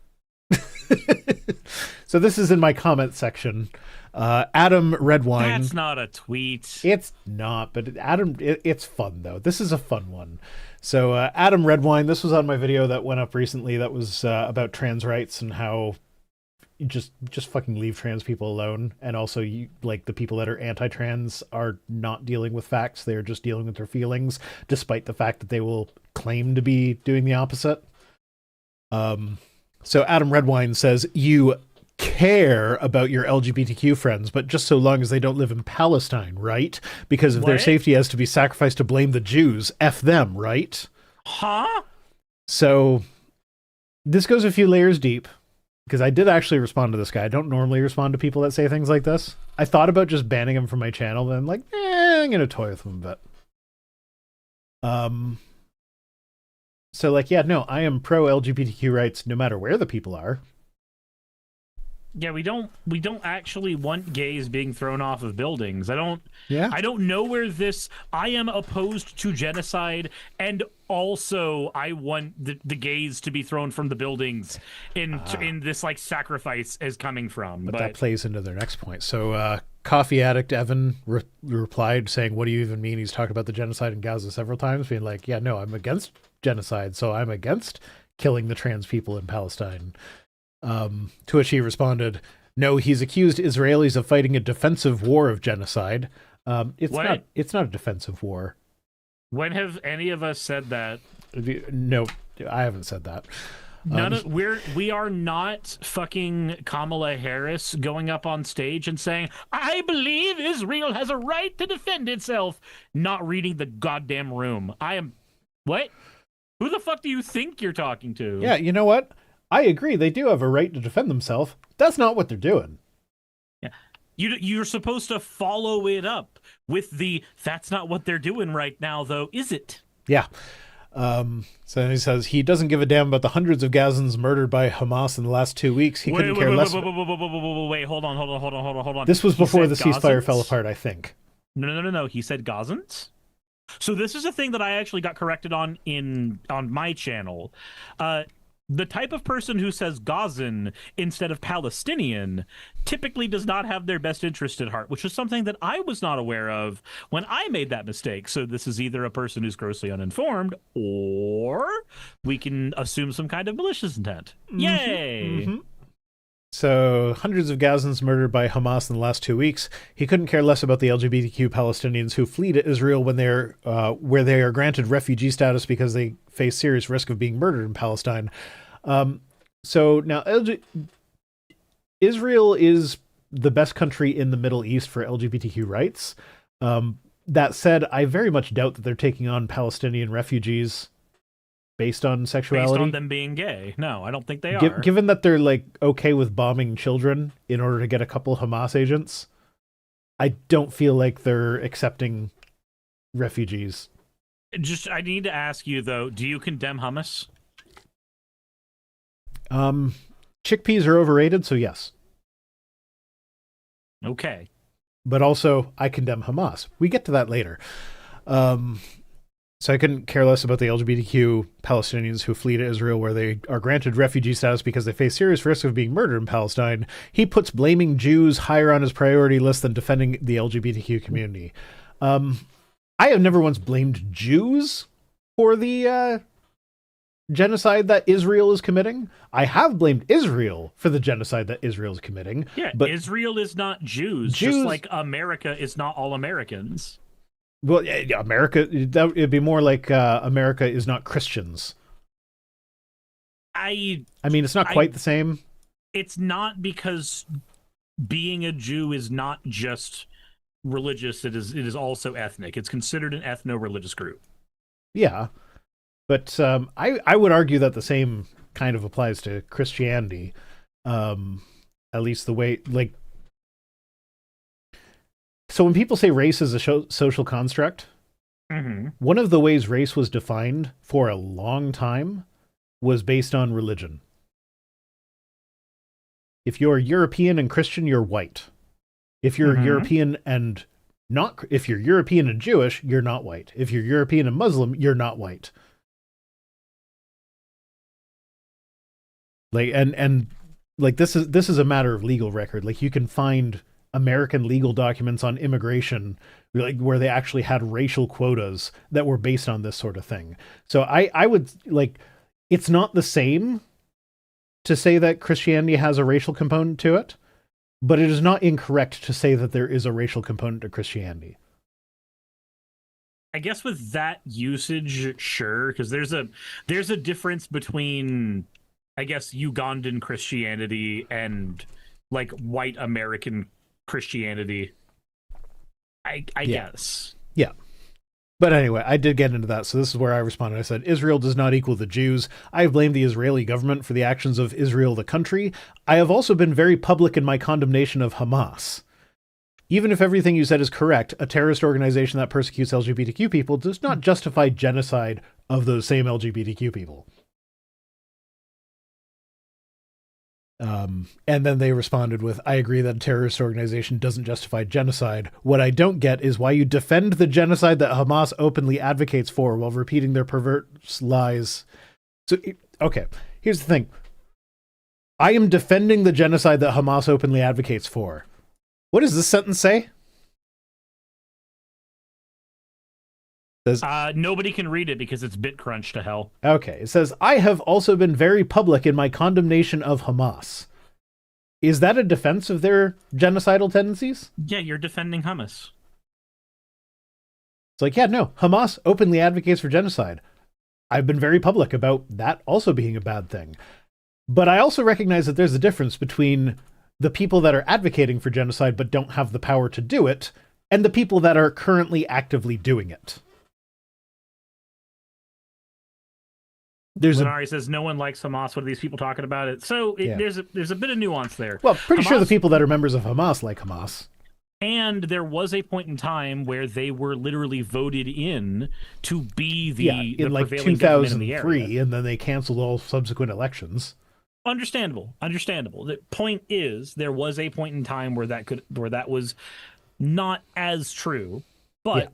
So this is in my comment section. Adam Redwine.
That's not a tweet.
It's not, but Adam, it's fun though. This is a fun one. So Adam Redwine, this was on my video that went up recently that was about trans rights and how you just fucking leave trans people alone. And also, you, like, the people that are anti-trans are not dealing with facts. They're just dealing with their feelings, despite the fact that they will claim to be doing the opposite. So Adam Redwine says, you care about your LGBTQ friends, but just so long as they don't live in Palestine, right? Because if their
What?
safety has to be sacrificed to blame the Jews, F them, right?
Huh?
So this goes a few layers deep, because I did actually respond to this guy. I don't normally respond to people that say things like this. I thought about just banning him from my channel, but I'm like, I'm going to toy with him a bit. So, like, yeah, no, I am pro LGBTQ rights no matter where the people are.
Yeah, we don't actually want gays being thrown off of buildings. I don't know where this. I am opposed to genocide, and also I want the gays to be thrown from the buildings in this like sacrifice is coming from.
But that plays into their next point. So Coffee Addict Evan replied saying, what do you even mean? He's talked about the genocide in Gaza several times, being like, yeah, no, I'm against genocide, so I'm against killing the trans people in Palestine. To which he responded, no, he's accused Israelis of fighting a defensive war of genocide. It's not a defensive war.
When have any of us said that?
No, I haven't said that.
We are not fucking Kamala Harris going up on stage and saying, I believe Israel has a right to defend itself, not reading the goddamn room. What? Who the fuck do you think you're talking to?
Yeah, you know what? I agree, they do have a right to defend themselves. That's not what they're doing.
Yeah. You're supposed to follow it up with that's not what they're doing right now, though, is it?
Yeah. So he says he doesn't give a damn about the hundreds of Gazans murdered by Hamas in the last 2 weeks. He couldn't care less.
Wait, hold on.
This was before the ceasefire
Gazans?
fell apart, I think.
No. He said Gazans. So this is a thing that I actually got corrected on my channel. The type of person who says Gazan instead of Palestinian typically does not have their best interest at heart, which is something that I was not aware of when I made that mistake. So this is either a person who's grossly uninformed, or we can assume some kind of malicious intent. Yay!
Mm-hmm. So, hundreds of Gazans murdered by Hamas in the last 2 weeks. He couldn't care less about the LGBTQ Palestinians who flee to Israel when they're where they are granted refugee status because they face serious risk of being murdered in Palestine. So now Israel is the best country in the Middle East for LGBTQ rights. That said, I very much doubt that they're taking on Palestinian refugees based on sexuality.
Based on them being gay. No, I don't think they are.
Given that they're like okay with bombing children in order to get a couple Hamas agents, I don't feel like they're accepting refugees.
I need to ask you though, do you condemn hummus?
Chickpeas are overrated, so yes.
Okay.
But also, I condemn Hamas. We get to that later. So I couldn't care less about the LGBTQ Palestinians who flee to Israel where they are granted refugee status because they face serious risk of being murdered in Palestine. He puts blaming Jews higher on his priority list than defending the LGBTQ community. I have never once blamed Jews for the genocide that Israel is committing. I have blamed Israel for the genocide that Israel is committing.
Yeah,
but
Israel is not Jews, just like America is not all Americans.
Well, yeah, America, it'd be more like America is not Christians. I mean, it's not quite the same.
It's not, because being a Jew is not just religious, it is also ethnic. It's considered an ethno-religious group.
Yeah. But I would argue that the same kind of applies to Christianity. At least the way, like, so when people say race is a social construct, one of the ways race was defined for a long time was based on religion. If you're European and Christian, you're white. If you're European and if you're European and Jewish, you're not white. If you're European and Muslim, you're not white. Like and like this is a matter of legal record. Like you can find American legal documents on immigration, like where they actually had racial quotas that were based on this sort of thing. So I would like, it's not the same to say that Christianity has a racial component to it, but it is not incorrect to say that there is a racial component to Christianity.
I guess with that usage, sure, because there's a difference between, I guess, Ugandan Christianity and like white American Christianity. I guess. Yeah.
But anyway, I did get into that, so this is where I responded. I said, Israel does not equal the Jews. I have blamed the Israeli government for the actions of Israel, the country. I have also been very public in my condemnation of Hamas. Even if everything you said is correct, a terrorist organization that persecutes LGBTQ people does not justify genocide of those same LGBTQ people. And then they responded with, I agree that a terrorist organization doesn't justify genocide. What I don't get is why you defend the genocide that Hamas openly advocates for while repeating their perverse lies. So, okay, here's the thing. I am defending the genocide that Hamas openly advocates for. What does this sentence say? It says,
nobody can read it because it's BitCrunch to hell.
Okay, it says, I have also been very public in my condemnation of Hamas. Is that a defense of their genocidal tendencies?
Yeah, you're defending hummus.
It's like, yeah, no, Hamas openly advocates for genocide. I've been very public about that also being a bad thing. But I also recognize that there's a difference between the people that are advocating for genocide but don't have the power to do it, and the people that are currently actively doing it.
Lenari says no one likes Hamas. What are these people talking about it? So there's a bit of nuance there.
Well, pretty
Hamas,
sure the people that are members of Hamas like Hamas.
And there was a point in time where they were literally voted in to be the,
in
the
like
prevailing government in the area.
2003, and then they canceled all subsequent elections.
Understandable. The point is, there was a point in time where that was not as true, but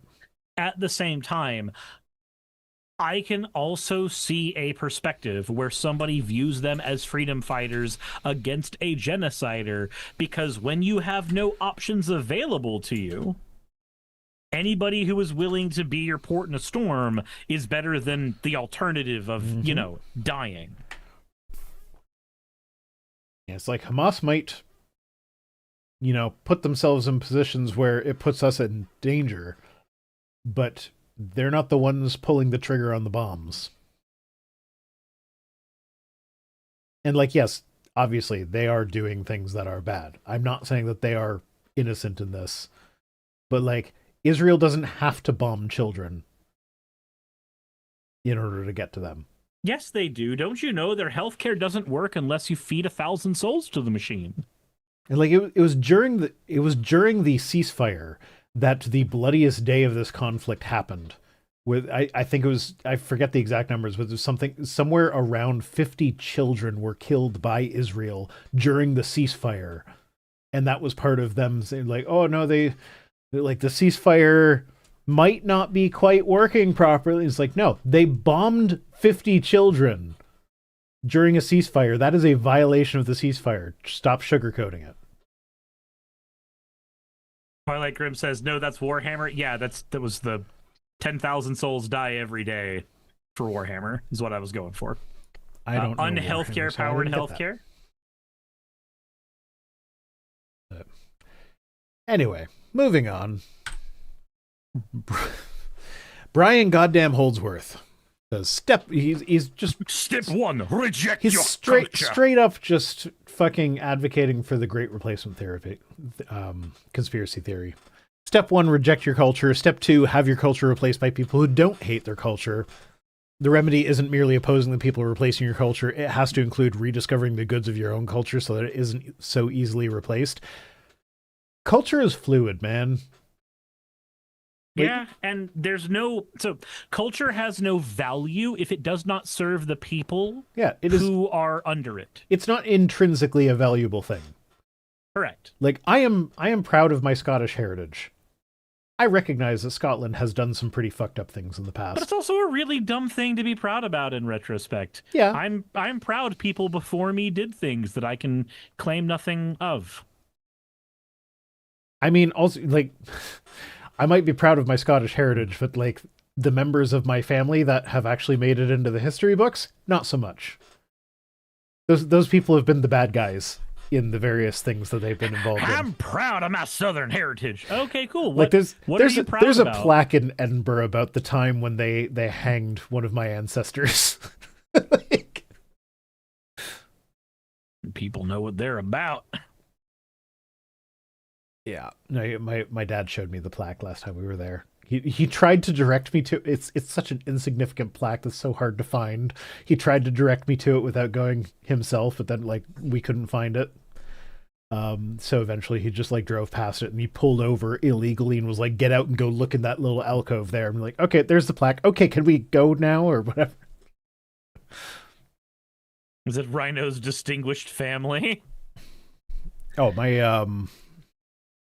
at the same time, I can also see a perspective where somebody views them as freedom fighters against a genocider, because when you have no options available to you, anybody who is willing to be your port in a storm is better than the alternative of, dying.
Yeah, it's like Hamas might, put themselves in positions where it puts us in danger, but they're not the ones pulling the trigger on the bombs. And yes, obviously they are doing things that are bad. I'm not saying that they are innocent in this, but Israel doesn't have to bomb children in order to get to them.
Yes, they do. Don't you know their healthcare doesn't work unless you feed 1,000 souls to the machine?
And it was during the ceasefire that the bloodiest day of this conflict happened. With I think it was, I forget the exact numbers, but it was somewhere around 50 children were killed by Israel during the ceasefire, and that was part of them saying oh no, the ceasefire might not be quite working properly. It's no, they bombed 50 children during a ceasefire. That is a violation of the ceasefire. Stop sugarcoating it.
Twilight Grim says, no, that's Warhammer. Yeah, that was the 10,000 souls die every day for Warhammer, is what I was going for.
I don't know.
Unhealthcare powered healthcare.
Anyway, moving on. Brian goddamn Holdsworth says he's just
Step 1, reject
he's
your culture.
straight up just fucking advocating for the Great Replacement Theory, conspiracy theory. Step 1, reject your culture. Step 2, have your culture replaced by people who don't hate their culture. The remedy isn't merely opposing the people replacing your culture. It has to include rediscovering the goods of your own culture so that it isn't so easily replaced. Culture is fluid, man.
Yeah, and so culture has no value if it does not serve the people who are under it.
It's not intrinsically a valuable thing.
Correct.
I am proud of my Scottish heritage. I recognize that Scotland has done some pretty fucked up things in the past.
But it's also a really dumb thing to be proud about in retrospect.
Yeah.
I'm proud people before me did things that I can claim nothing of.
I mean, also, I might be proud of my Scottish heritage, but the members of my family that have actually made it into the history books, not so much. Those people have been the bad guys in the various things that they've been involved in.
I'm proud of my Southern heritage. Okay, cool.
There's
a
a plaque in Edinburgh about the time when they hanged one of my ancestors.
People know what they're about.
Yeah, no, my dad showed me the plaque last time we were there. He tried to direct me to it's such an insignificant plaque that's so hard to find. He tried to direct me to it without going himself, but then we couldn't find it. So eventually he just drove past it and he pulled over illegally and was like, "Get out and go look in that little alcove there." I'm like, "Okay, there's the plaque. Okay, can we go now or whatever?"
Is it Rhino's distinguished family?
Oh,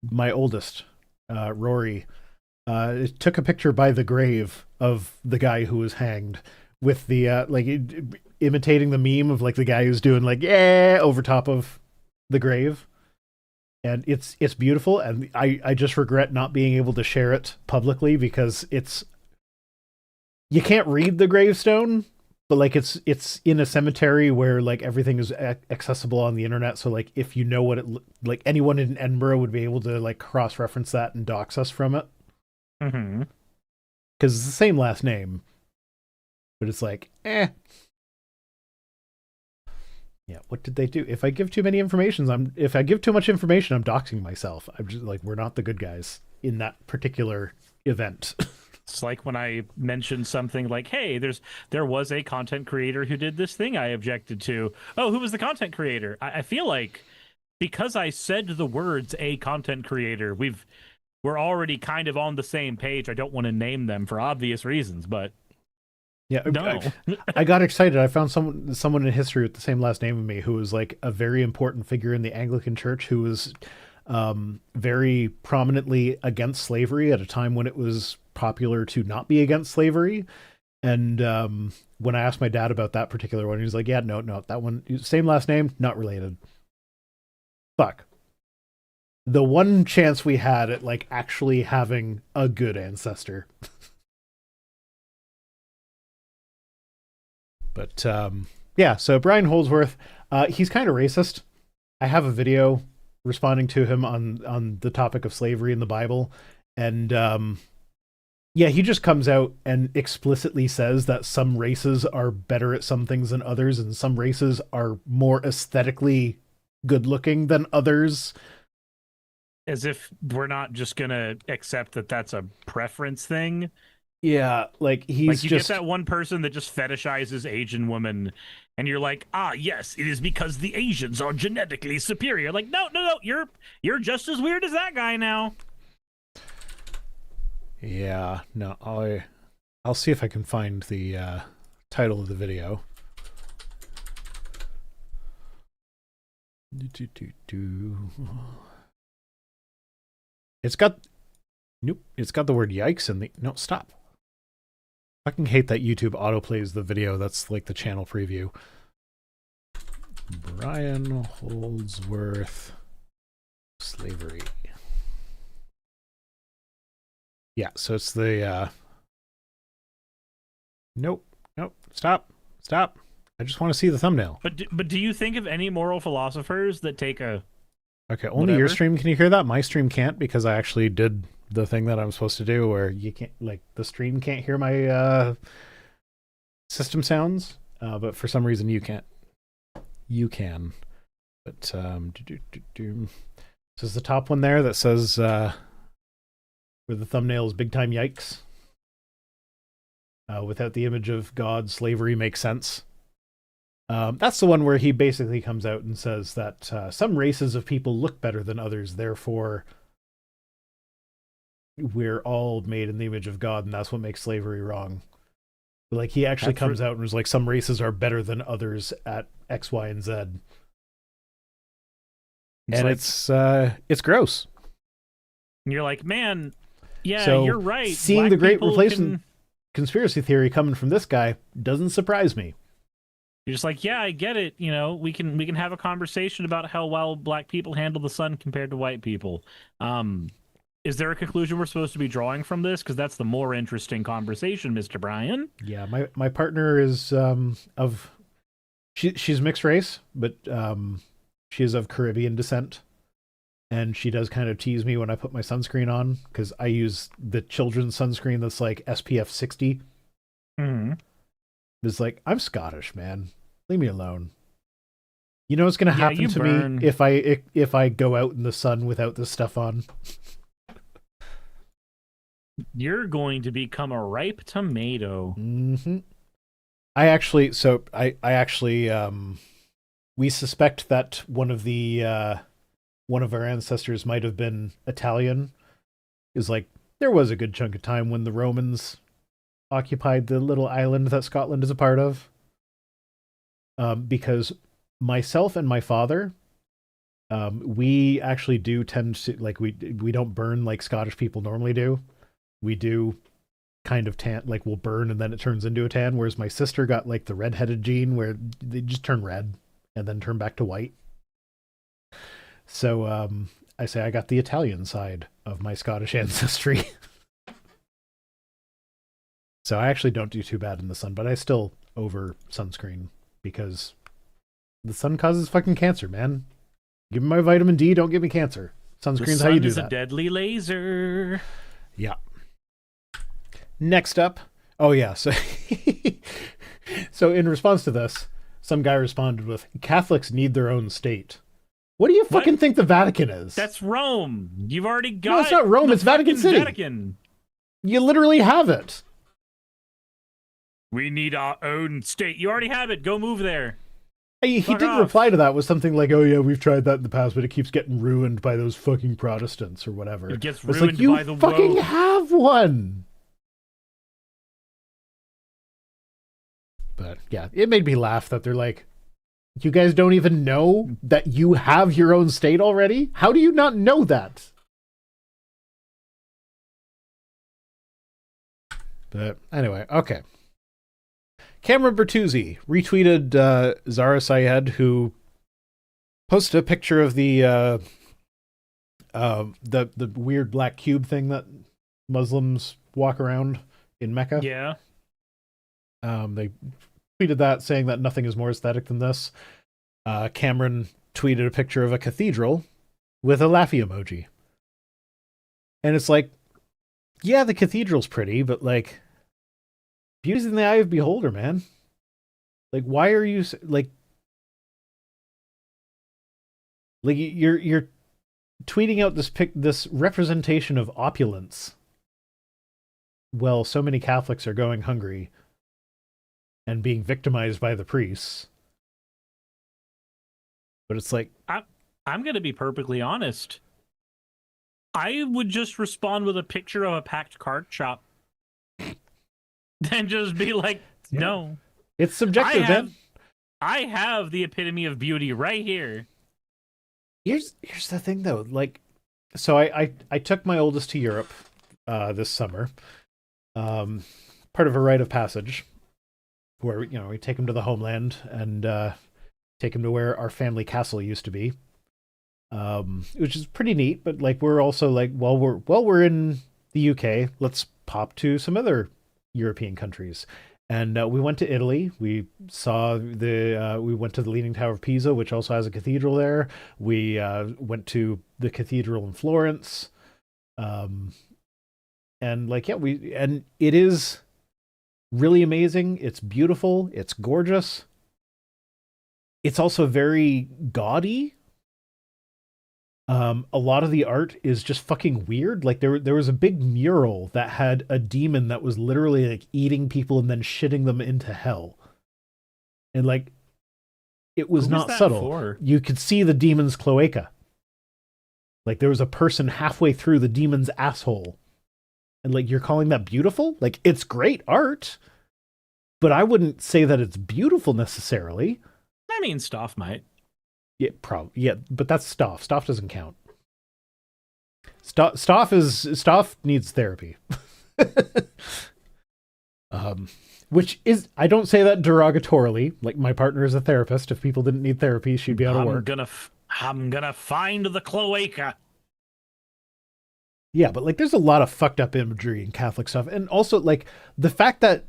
my oldest, Rory, took a picture by the grave of the guy who was hanged with the imitating the meme of the guy who's doing yeah over top of the grave, and it's beautiful, and I just regret not being able to share it publicly because you can't read the gravestone, but it's in a cemetery where everything is accessible on the internet, so if you know what it anyone in Edinburgh would be able to cross-reference that and dox us from it.
Mm-hmm.
Because it's the same last name, but it's yeah, what did they do? If I give too much information, I'm doxing myself. I'm just we're not the good guys in that particular event.
It's like when I mentioned something hey, there was a content creator who did this thing I objected to. Oh, who was the content creator? I feel like because I said the words "a content creator," we're already kind of on the same page. I don't want to name them for obvious reasons, but
Yeah,
no.
I got excited. I found someone in history with the same last name as me who was like a very important figure in the Anglican Church who was very prominently against slavery at a time when it was popular to not be against slavery. And when I asked my dad about that particular one, he was like, yeah, no, that one, same last name, not related. Fuck. The one chance we had at like actually having a good ancestor. But yeah, so Brian Holdsworth, he's kind of racist. I have a video responding to him on the topic of slavery in the Bible, and yeah, he just comes out and explicitly says that some races are better at some things than others, and some races are more aesthetically good looking than others.
As if we're not just gonna accept that that's a preference thing.
Yeah, like he's
like you
just
get that one person that just fetishizes Asian women, and you're like, ah, yes, it is because the Asians are genetically superior. Like, no, you're just as weird as that guy now.
Yeah, no, I'll see if I can find the title of the video. It's got the word yikes in the no, stop. I fucking hate that YouTube autoplays the video that's like the channel preview. Brian Holdsworth slavery. Yeah, so it's the nope, stop. I just want to see the thumbnail.
But do you think of any moral philosophers that take a
Okay, only your stream can you hear that? My stream can't because I actually did the thing that I'm supposed to do where you can't, like, the stream can't hear my system sounds, but for some reason you can't. You can. But this is the top one there that says where the thumbnail is big time yikes. Without the image of God, slavery makes sense. That's the one where he basically comes out and says that some races of people look better than others, therefore we're all made in the image of God, and that's what makes slavery wrong. Like, he actually comes out and was like, some races are better than others at X, Y, and Z. And it's gross.
And you're like, man, yeah,
so
you're right.
Seeing
Black
the great
people
replacement conspiracy theory coming from this guy doesn't surprise me.
You're just like, yeah, I get it. You know, we can have a conversation about how well black people handle the sun compared to white people. Is there a conclusion we're supposed to be drawing from this? Because that's the more interesting conversation, Mr. Brian.
Yeah, my partner is she's mixed race, but she is of Caribbean descent, and she does kind of tease me when I put my sunscreen on because I use the children's sunscreen that's like SPF 60.
Mm-hmm.
It's like, I'm Scottish, man. Leave me alone. You know what's going to happen to me if I go out in the sun without this stuff on?
You're going to become a ripe tomato.
Mm-hmm. I actually, we suspect that one of our ancestors might have been Italian. Is like, there was a good chunk of time when the Romans occupied the little island that Scotland is a part of. Because myself and my father, we actually do tend to, like, we don't burn like Scottish people normally do. We do kind of tan, like we'll burn and then it turns into a tan, whereas my sister got like the red-headed gene where they just turn red and then turn back to white. So I say I got the Italian side of my Scottish ancestry. So I actually don't do too bad in the sun, but I still over sunscreen because the sun causes fucking cancer, man. Give me my vitamin D, don't give me cancer. Sunscreen's how you do that.
The sun is a deadly laser.
Yeah. Next up, oh yeah, so so in response to this, some guy responded with, Catholics need their own state. What do you fucking think the Vatican is?
That's Rome. You've already got.
No, it's not Rome, it's Vatican City.
Vatican.
You literally have it.
We need our own state. You already have it. Go move there.
He
Fuck
did
off.
reply to that with something like, "Oh yeah, we've tried that in the past, but it keeps getting ruined by those fucking Protestants or whatever."
It gets
It's
ruined
like, you
by the
fucking
woke.
have one. But yeah, it made me laugh that they're like, "You guys don't even know that you have your own state already? How do you not know that?" But anyway, okay. Cameron Bertuzzi retweeted Zara Sayed, who posted a picture of the weird black cube thing that Muslims walk around in Mecca.
Yeah.
They tweeted that, saying that nothing is more aesthetic than this. Cameron tweeted a picture of a cathedral with a laughy emoji. And it's like, yeah, the cathedral's pretty, but like, beauty's in the eye of the beholder, man. Like, why are you like you're tweeting out this representation of opulence? Well, so many Catholics are going hungry and being victimized by the priests. But it's like,
I'm going to be perfectly honest. I would just respond with a picture of a packed card shop. And just be like, no.
it's subjective, man.
I have the epitome of beauty right here.
Here's the thing though, like, so I took my oldest to Europe this summer. Part of a rite of passage where we take him to the homeland and take him to where our family castle used to be. Which is pretty neat, but like we're also like, we're in the UK, let's pop to some other European countries. And we went to Italy. We saw we went to the Leaning Tower of Pisa, which also has a cathedral there. We went to the cathedral in Florence. And like, yeah, and it is really amazing. It's beautiful. It's gorgeous. It's also very gaudy. A lot of the art is just fucking weird. Like there was a big mural that had a demon that was literally like eating people and then shitting them into hell. And like, it was
Who
not
that
subtle.
for?
You could see the demon's cloaca. Like there was a person halfway through the demon's asshole. And like, you're calling that beautiful? Like, it's great art, but I wouldn't say that it's beautiful necessarily.
I mean, Stoff might.
Yeah, but that's Stoff. Stoff doesn't count. Stoff needs therapy. Which is, I don't say that derogatorily. Like, my partner is a therapist. If people didn't need therapy, she'd be out of work.
I'm gonna find the cloaca.
Yeah, but like, there's a lot of fucked up imagery in Catholic stuff, and also like the fact that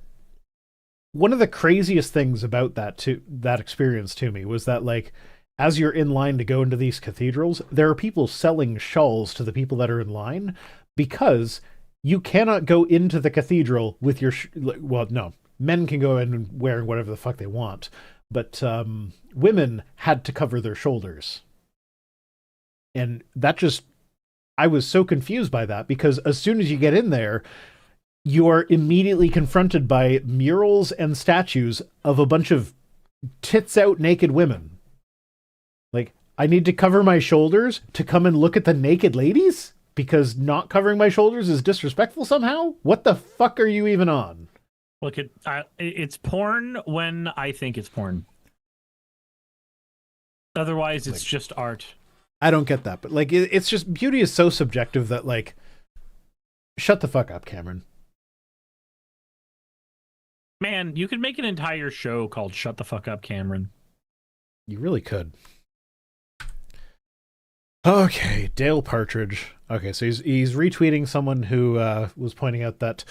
one of the craziest things about that experience to me was that like, as you're in line to go into these cathedrals, there are people selling shawls to the people that are in line, because you cannot go into the cathedral with your well, no, men can go in wearing whatever the fuck they want, but women had to cover their shoulders. And that just, I was so confused by that, because as soon as you get in there, you are immediately confronted by murals and statues of a bunch of tits out naked women. Like, I need to cover my shoulders to come and look at the naked ladies? Because not covering my shoulders is disrespectful somehow? What the fuck are you even on?
Look, it's porn when I think it's porn. Otherwise, it's just art.
I don't get that, but like, it's just, beauty is so subjective that like, shut the fuck up, Cameron.
Man, you could make an entire show called Shut the Fuck Up, Cameron.
You really could. Okay, Dale Partridge. Okay, so he's retweeting someone who was pointing out that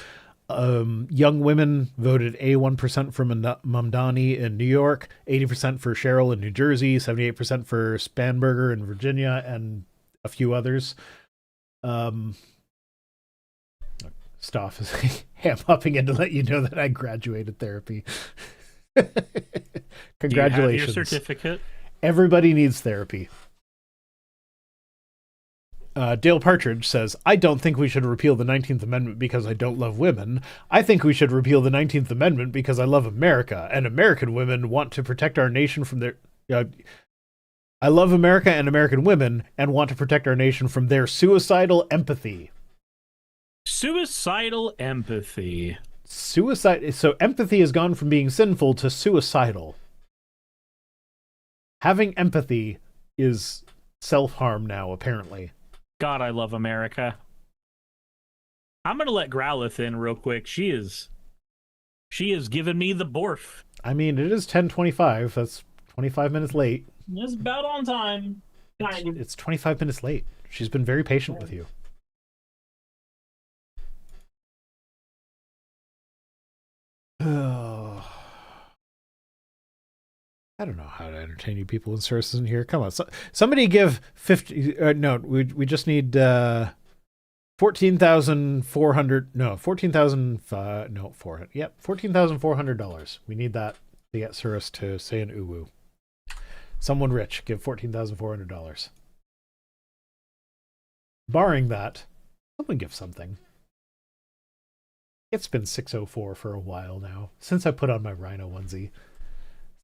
young women voted 81% for Mamdani in New York, 80% for Cheryl in New Jersey, 78% for Spanberger in Virginia, and a few others. Stoff is ham-hopping in to let you know that I graduated therapy. Congratulations.
Do you have your certificate?
Everybody needs therapy. Dale Partridge says, I don't think we should repeal the 19th Amendment because I don't love women. I think we should repeal the 19th Amendment because I love America, and American women want to protect our nation from their... Yeah, I love America and American women and want to protect our nation from their suicidal empathy.
Suicidal empathy.
Suicide. So empathy has gone from being sinful to suicidal. Having empathy is self-harm now, apparently.
God, I love America. I'm gonna let Growlithe in real quick. She is giving me the borf.
I mean, it is 10:25. That's 25 minutes late.
It's about on time.
It's 25 minutes late. She's been very patient with you. Oh. I don't know how to entertain you people and sources in here. Come on. Somebody give 50... no, we just need 14,400... No, 14,000... no, 400. Yep, $14,400. We need that to get Surus to say an uwu. Someone rich, give $14,400. Barring that, someone give something. It's been 6:04 for a while now, since I put on my Rhino onesie.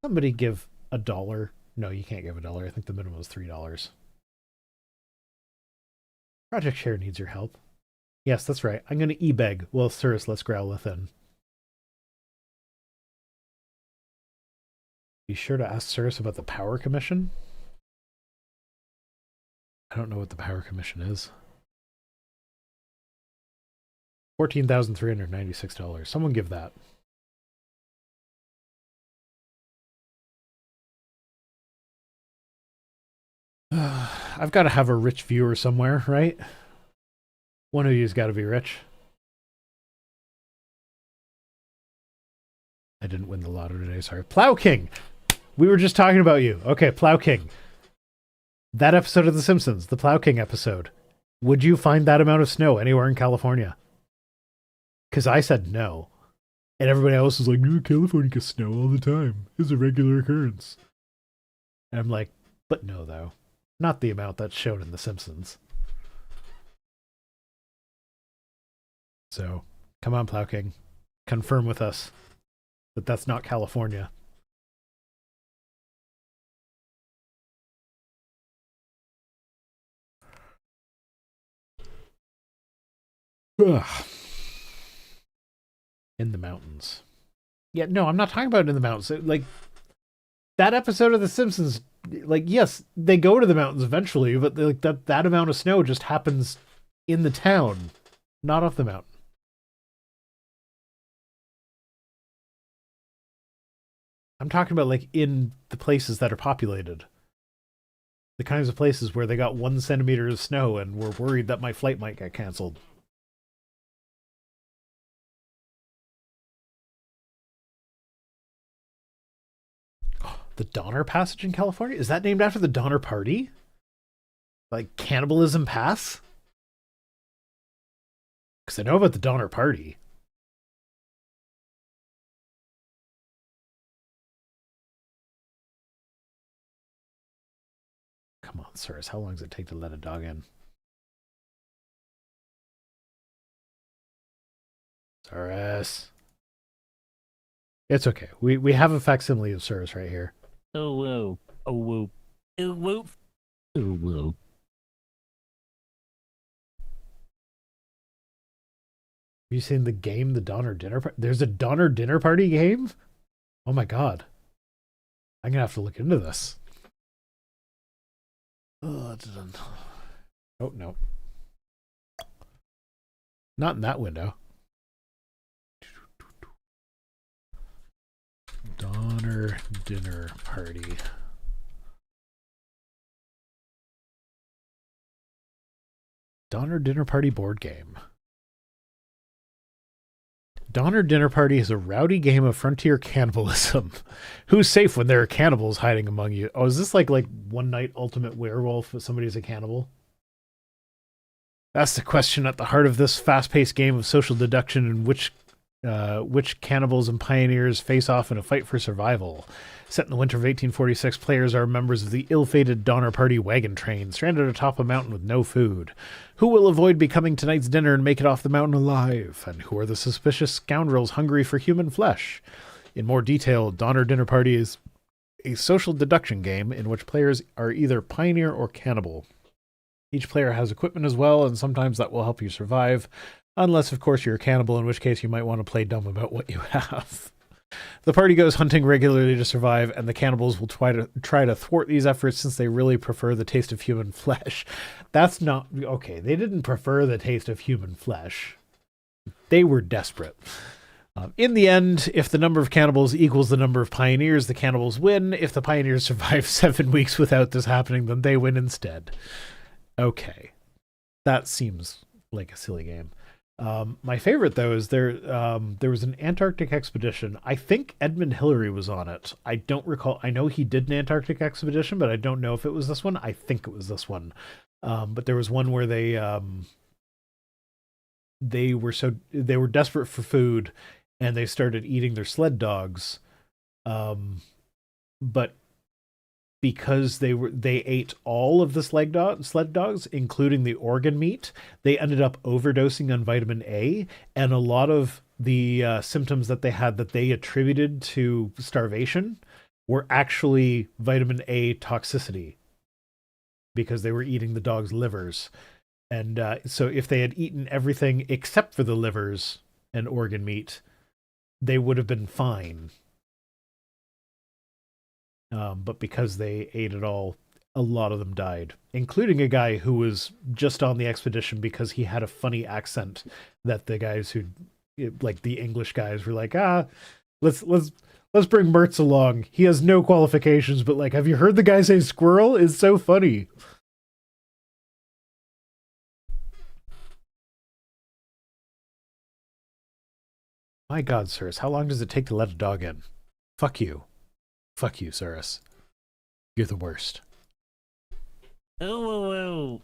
Somebody give $1. No, you can't give $1. I think the minimum is $3. Project Share needs your help. Yes, that's right. I'm going to e-beg. Well, Surus, let's Growlithe in. Be sure to ask Surus about the Power Commission. I don't know what the Power Commission is. $14,396. Someone give that. I've got to have a rich viewer somewhere, right? One of you's got to be rich. I didn't win the lotto today, sorry. Plow King! We were just talking about you. Okay, Plow King. That episode of The Simpsons, the Plow King episode. Would you find that amount of snow anywhere in California? Because I said no. And everybody else is like, no, California gets snow all the time. It's a regular occurrence. And I'm like, but no, though. Not the amount that's shown in The Simpsons. So, come on, Plow King. Confirm with us that that's not California. Ugh. In the mountains. Yeah, no, I'm not talking about in the mountains. Like, that episode of The Simpsons, like, yes, they go to the mountains eventually, but like that amount of snow just happens in the town, not off the mountain. I'm talking about, like, in the places that are populated. The kinds of places where they got 1 centimeter of snow and were worried that my flight might get canceled. The Donner Passage in California? Is that named after the Donner Party? Like Cannibalism Pass? Because I know about the Donner Party. Come on, sirs. How long does it take to let a dog in? Cyrus. It's okay. We have a facsimile of Cyrus right here.
Oh, whoa. Oh, whoa. Oh, whoa. Oh, whoa.
Have you seen the game, the Donner Dinner Party? There's a Donner Dinner Party game? Oh my god. I'm gonna have to look into this. Oh, no. Not in that window. Donner Dinner Party. Donner Dinner Party board game. Donner Dinner Party is a rowdy game of frontier cannibalism. Who's safe when there are cannibals hiding among you? Oh, is this like One Night Ultimate Werewolf if somebody's a cannibal? That's the question at the heart of this fast-paced game of social deduction in which cannibals and pioneers face off in a fight for survival. Set in the winter of 1846, players are members of the ill-fated Donner Party wagon train, stranded atop a mountain with no food. Who will avoid becoming tonight's dinner and make it off the mountain alive? And who are the suspicious scoundrels hungry for human flesh? In more detail, Donner Dinner Party is a social deduction game in which players are either pioneer or cannibal. Each player has equipment as well, and sometimes that will help you survive, unless, of course, you're a cannibal, in which case you might want to play dumb about what you have. The party goes hunting regularly to survive, and the cannibals will try to thwart these efforts since they really prefer the taste of human flesh. That's not... Okay, they didn't prefer the taste of human flesh. They were desperate. In the end, if the number of cannibals equals the number of pioneers, the cannibals win. If the pioneers survive 7 weeks without this happening, then they win instead. Okay. That seems like a silly game. My favorite, though, is there was an Antarctic expedition. I think Edmund Hillary was on it. I don't recall. I know he did an Antarctic expedition, but I don't know if it was this one. I think it was this one. But there was one where they were desperate for food, and they started eating their sled dogs. But because they ate all of the sled dogs, including the organ meat, they ended up overdosing on vitamin A, and a lot of the symptoms that they had that they attributed to starvation were actually vitamin A toxicity because they were eating the dogs' livers. And so if they had eaten everything except for the livers and organ meat, they would have been fine. But because they ate it all, a lot of them died, including a guy who was just on the expedition because he had a funny accent that the guys who, like the English guys, were like, let's bring Mertz along. He has no qualifications, but like, have you heard the guy say squirrel? It's so funny. My God, Cyrus, how long does it take to let a dog in? Fuck you. Fuck you, Cyrus. You're the worst.
Oh.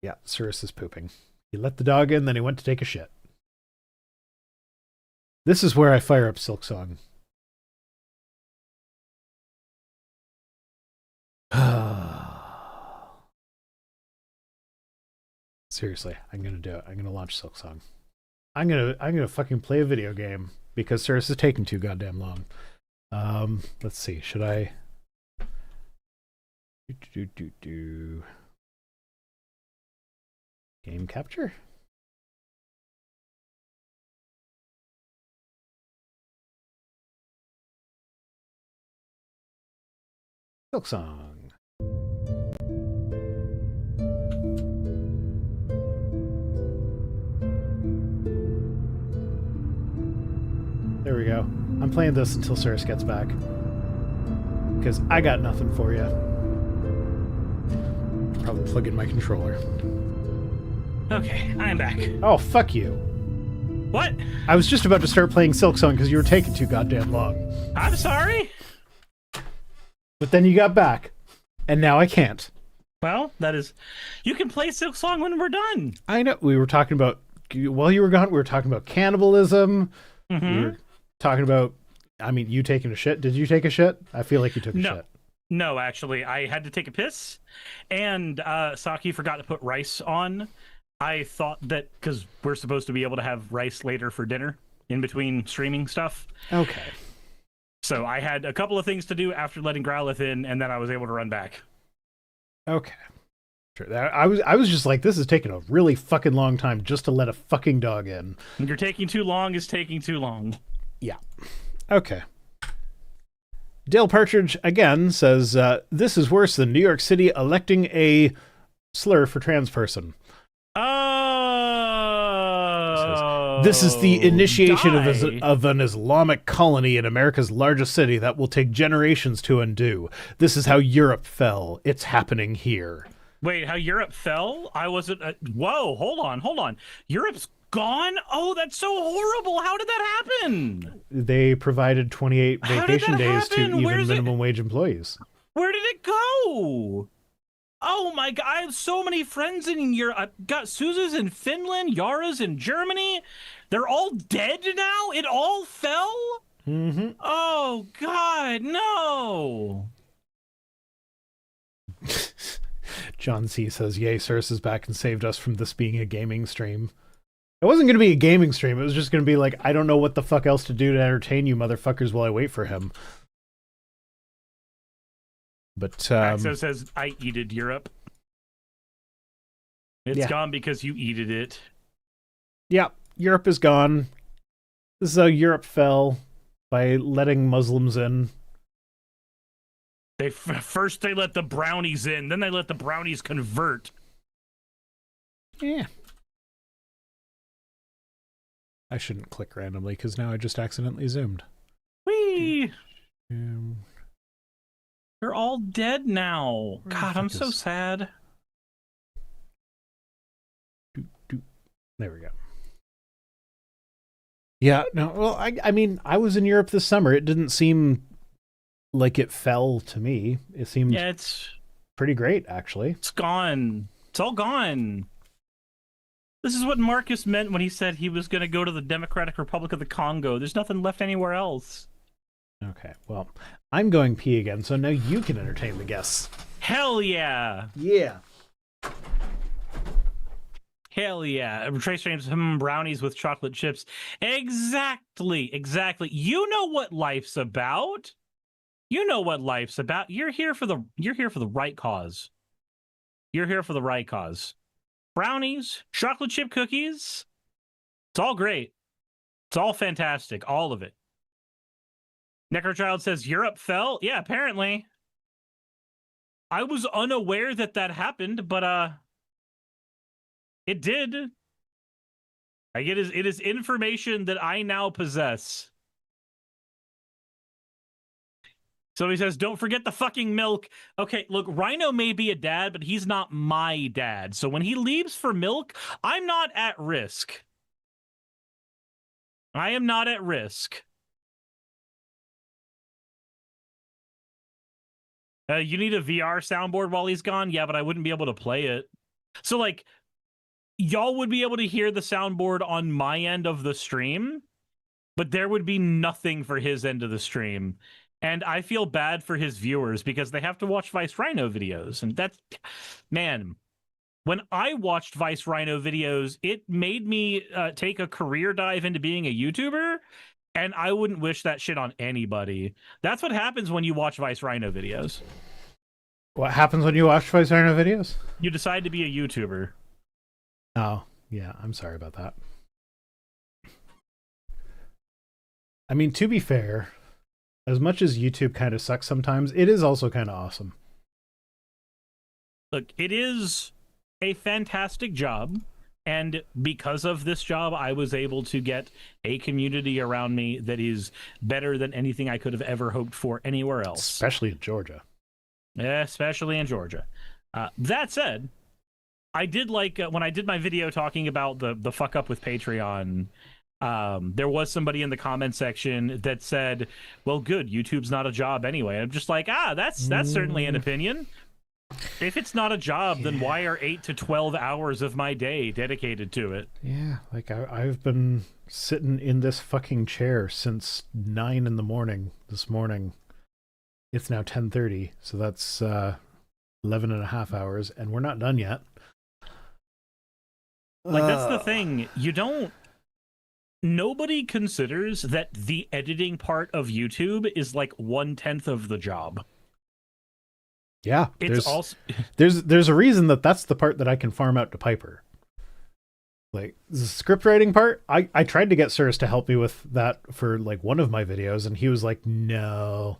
Yeah, Cyrus is pooping. He let the dog in, then he went to take a shit. This is where I fire up Silksong. Seriously, I'm gonna do it. I'm gonna launch Silksong. I'm gonna fucking play a video game because Cyrus is taking too goddamn long. Let's see. Should I? Game capture. Silksong. There we go. I'm playing this until Cyrus gets back. Because I got nothing for you. Probably plug in my controller.
Okay, I'm back.
Oh, fuck you.
What?
I was just about to start playing Silksong because you were taking too goddamn long.
I'm sorry?
But then you got back. And now I can't.
Well, that is... You can play Silksong when we're done.
I know. We were talking about... While you were gone, we were talking about cannibalism.
Mm-hmm.
We were talking about... I mean, you taking a shit. Did you take a shit? I feel like you took a shit.
No, actually. I had to take a piss. And Saki forgot to put rice on. I thought that... Because we're supposed to be able to have rice later for dinner. In between streaming stuff.
Okay.
So I had a couple of things to do after letting Growlithe in, and then I was able to run back.
Okay. Sure. I was just like, this is taking a really fucking long time just to let a fucking dog in.
You're taking too long is taking too long.
Yeah. Okay. Dale Partridge, again, says, this is worse than New York City electing a slur for trans person. This is the initiation of an Islamic colony in America's largest city that will take generations to undo. This is how Europe fell. It's happening here.
Wait, how Europe fell? I wasn't... Whoa, hold on. Europe's gone? Oh, that's so horrible. How did that happen?
They provided 28 vacation days to even minimum wage employees.
Where did it go? Oh my God, I have so many friends in Europe. I've got Suza's in Finland, Yara's in Germany. They're all dead now? It all fell?
Mm-hmm.
Oh God, no.
John C. says, yay, Cyrus is back and saved us from this being a gaming stream. It wasn't going to be a gaming stream. It was just going to be like, I don't know what the fuck else to do to entertain you motherfuckers while I wait for him. But
Axo says, I eated Europe. It's gone because you eated it.
Yeah, Europe is gone. This is how Europe fell, by letting Muslims in.
First they let the brownies in, then they let the brownies convert.
Yeah. I shouldn't click randomly, because now I just accidentally zoomed.
Whee! They're all dead now.
Where the
God, I'm
fuck
so
is-
sad.
There we go. Yeah, no, well, I mean, I was in Europe this summer. It didn't seem like it fell to me. It seemed
It's
pretty great, actually.
It's gone. It's all gone. This is what Marcus meant when he said he was going to go to the Democratic Republic of the Congo. There's nothing left anywhere else.
Okay, well, I'm going pee again, so now you can entertain the guests.
Hell yeah.
Yeah.
Hell yeah. Trace James, brownies with chocolate chips. Exactly. You know what life's about. You know what life's about. You're here for the right cause. You're here for the right cause. Brownies, chocolate chip cookies. It's all great. It's all fantastic. All of it. Necrochild says Europe fell. Yeah, apparently. I was unaware that happened, but it did. Like it is information that I now possess. So he says, don't forget the fucking milk. Okay, look, Rhino may be a dad, but he's not my dad. So when he leaves for milk, I'm not at risk. I am not at risk. You need a VR soundboard while he's gone? Yeah, but I wouldn't be able to play it. So, like, y'all would be able to hear the soundboard on my end of the stream, but there would be nothing for his end of the stream. And I feel bad for his viewers because they have to watch Vice Rhino videos. And that's, man, when I watched Vice Rhino videos, it made me take a career dive into being a YouTuber. And I wouldn't wish that shit on anybody. That's what happens when you watch Vice Rhino videos.
What happens when you watch Vice Rhino videos?
You decide to be a YouTuber.
Oh, yeah, I'm sorry about that. I mean, to be fair, as much as YouTube kind of sucks sometimes, it is also kind of awesome.
Look, it is a fantastic job. And because of this job, I was able to get a community around me that is better than anything I could have ever hoped for anywhere else.
Especially in Georgia.
Especially in Georgia. That said, I did like when I did my video talking about the fuck up with Patreon, there was somebody in the comment section that said, well, good, YouTube's not a job anyway. I'm just like, that's certainly an opinion. If it's not a job, then why are 8 to 12 hours of my day dedicated to it?
Yeah, like I've been sitting in this fucking chair since 9 in the morning this morning. It's now 10:30, so that's 11 and a half hours, and we're not done yet.
Like, that's the thing. Nobody considers that the editing part of YouTube is like 1/10 of the job.
Yeah,
It's also
there's a reason that's the part that I can farm out to Piper. Like the script writing part, I tried to get Cirrus to help me with that for like one of my videos, and he was like, no.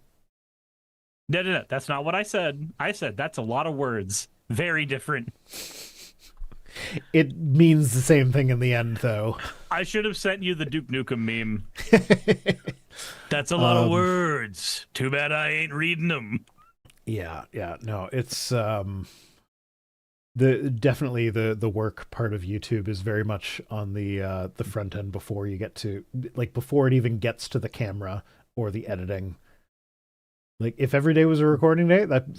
No, that's not what I said. I said that's a lot of words. Very different.
It means the same thing in the end, though.
I should have sent you the Duke Nukem meme. That's a lot of words. Too bad I ain't reading them.
Yeah, no, it's definitely the work part of YouTube is very much on the front end before you get to, like, before it even gets to the camera or the editing. Like, if every day was a recording day, that'd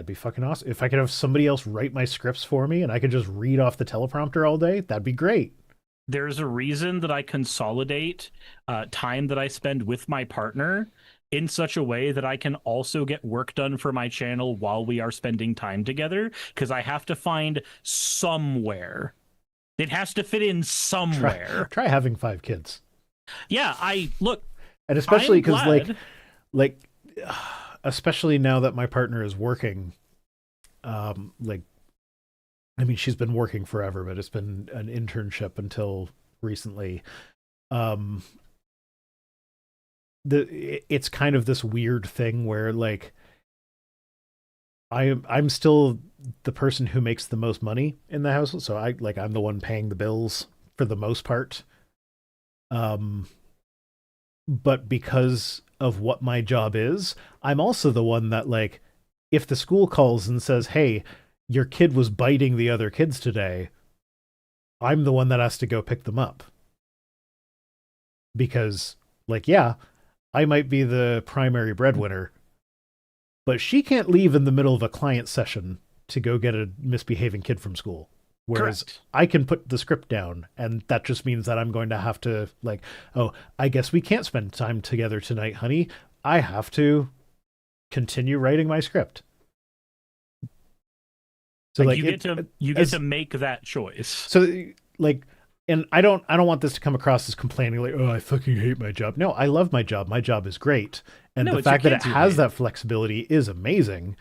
be fucking awesome. If I could have somebody else write my scripts for me and I could just read off the teleprompter all day, that'd be great.
There's a reason that I consolidate time that I spend with my partner in such a way that I can also get work done for my channel while we are spending time together, because I have to find somewhere It has to fit in somewhere.
Try having 5 kids.
Yeah,
And especially because
like
especially now that my partner is working, like, I mean, she's been working forever, but it's been an internship until recently. It's kind of this weird thing where, like, I'm still the person who makes the most money in the house, so I'm the one paying the bills for the most part. But because of what my job is, I'm also the one that, like, if the school calls and says, "Hey, your kid was biting the other kids today," I'm the one that has to go pick them up. Because, like, yeah, I might be the primary breadwinner, but she can't leave in the middle of a client session to go get a misbehaving kid from school. Whereas
correct.
I can put the script down, and that just means that I'm going to have to, like, oh, I guess we can't spend time together tonight, honey. I have to continue writing my script. So,
like, you get to make that choice.
So, like, and I don't want this to come across as complaining, like, oh, I fucking hate my job. No, I love my job. My job is great. And
No,
the
it's your
fact that it
kids you
has
hate.
that flexibility is amazing.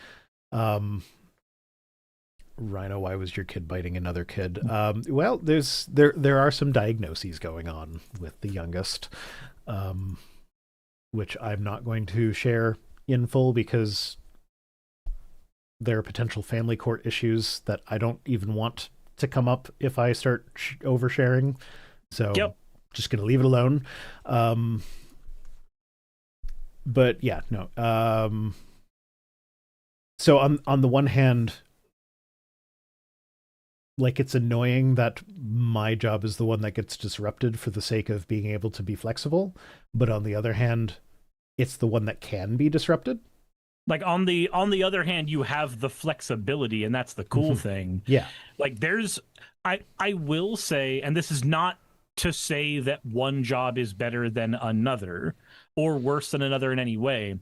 Rhino, why was your kid biting another kid? Well, there are some diagnoses going on with the youngest, which I'm not going to share in full because there are potential family court issues that I don't even want to come up if I start oversharing. So just going to leave it alone. But yeah, no. So on the one hand, like, it's annoying that my job is the one that gets disrupted for the sake of being able to be flexible. But on the other hand, it's the one that can be disrupted.
Like, on the other hand, you have the flexibility, and that's the cool thing.
Yeah.
Like, I will say, and this is not to say that one job is better than another or worse than another in any way,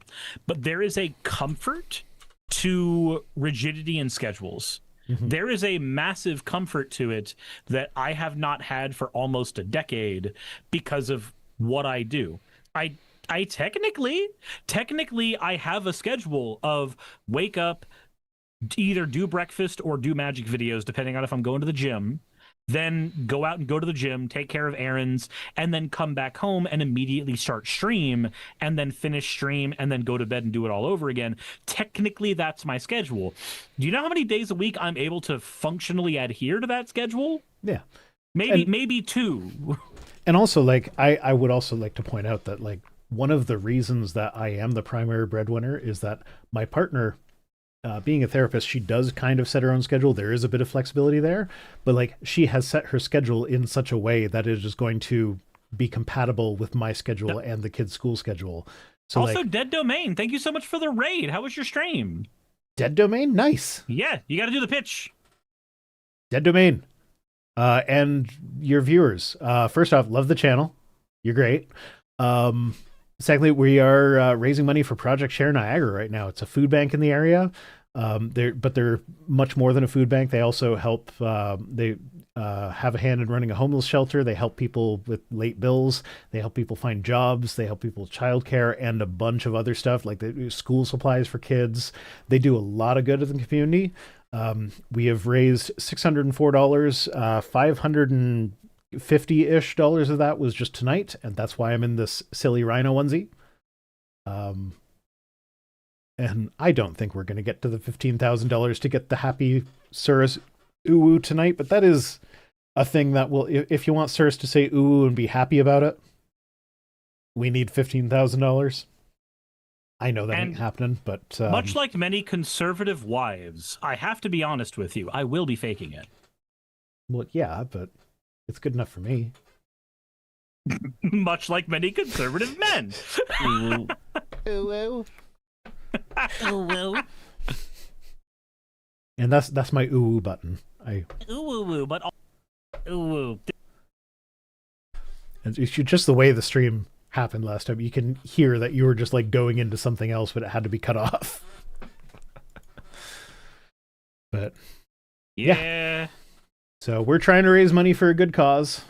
but there is a comfort to rigidity in schedules. There is a massive comfort to it that I have not had for almost a decade because of what I do. I technically I have a schedule of wake up, either do breakfast or do magic videos, depending on if I'm going to the gym, then go out and go to the gym, take care of errands, and then come back home and immediately start stream, and then finish stream, and then go to bed and do it all over again. Technically, that's my schedule. Do you know how many days a week I'm able to functionally adhere to that schedule?
Yeah.
Maybe 2.
And also, like, I would also like to point out that, like, one of the reasons that I am the primary breadwinner is that my partner, being a therapist, she does kind of set her own schedule. There is a bit of flexibility there, but, like, she has set her schedule in such a way that it is going to be compatible with my schedule and the kids' school schedule. So,
also,
like,
Dead Domain, thank you so much for the raid. How was your stream?
Dead Domain, nice.
Yeah, you got to do the pitch.
Dead Domain, and your viewers. First off, love the channel. You're great. Secondly, we are raising money for Project Share Niagara right now. It's a food bank in the area. They're much more than a food bank. They also help. They have a hand in running a homeless shelter. They help people with late bills. They help people find jobs. They help people with childcare and a bunch of other stuff, like they do school supplies for kids. They do a lot of good in the community. We have raised $604. $550-ish of that was just tonight, and that's why I'm in this silly Rhino onesie. And I don't think we're going to get to the $15,000 to get the happy Cirrus ooh tonight, but that is a thing that will, if you want Cirrus to say ooh and be happy about it, we need $15,000. I know that ain't happening, but
much like many conservative wives, I have to be honest with you, I will be faking it.
Well, yeah, but it's good enough for me.
Much like many conservative men.
Ooh. Ooh.
Ooh,
And that's my ooh button.
but ooh.
And it's just the way the stream happened last time. You can hear that you were just, like, going into something else, but it had to be cut off. But
yeah.
So we're trying to raise money for a good cause,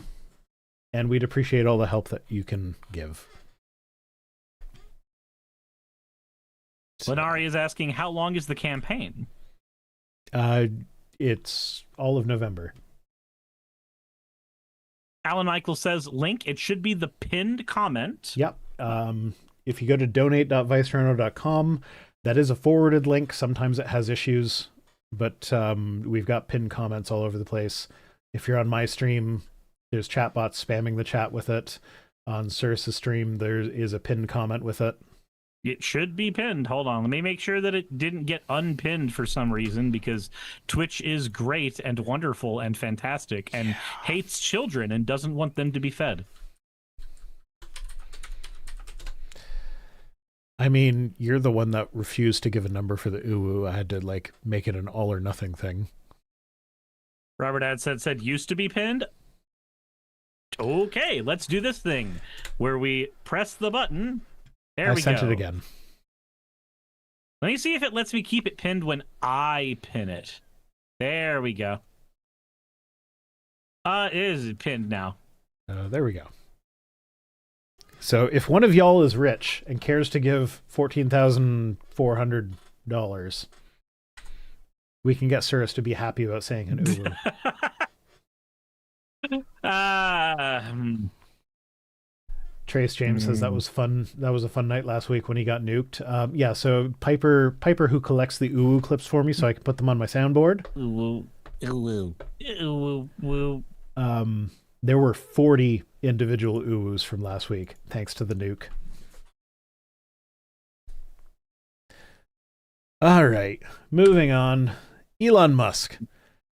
and we'd appreciate all the help that you can give.
Lenari is asking, how long is the campaign?
It's all of November.
Alan Eichel says, link, it should be the pinned comment.
Yep. If you go to donate.vicetoronto.com, that is a forwarded link. Sometimes it has issues, but we've got pinned comments all over the place. If you're on my stream, there's chatbots spamming the chat with it. On Cirrus's stream, there is a pinned comment with it.
It should be pinned. Hold on. Let me make sure that it didn't get unpinned for some reason, because Twitch is great and wonderful and fantastic and hates children and doesn't want them to be fed.
I mean, you're the one that refused to give a number for the uwu. I had to, like, make it an all or nothing thing.
Robert Ad said used to be pinned. Okay, let's do this thing where we press the button. There we go.
I sent it again.
Let me see if it lets me keep it pinned when I pin it. There we go. It is pinned now.
There we go. So if one of y'all is rich and cares to give $14,400, we can get Cirrus to be happy about saying an uwu. Trace James says that was fun. That was a fun night last week when he got nuked. Yeah, so Piper, who collects the uwu clips for me so I can put them on my soundboard. There were 40 individual uwus from last week, thanks to the nuke. All right, moving on. Elon Musk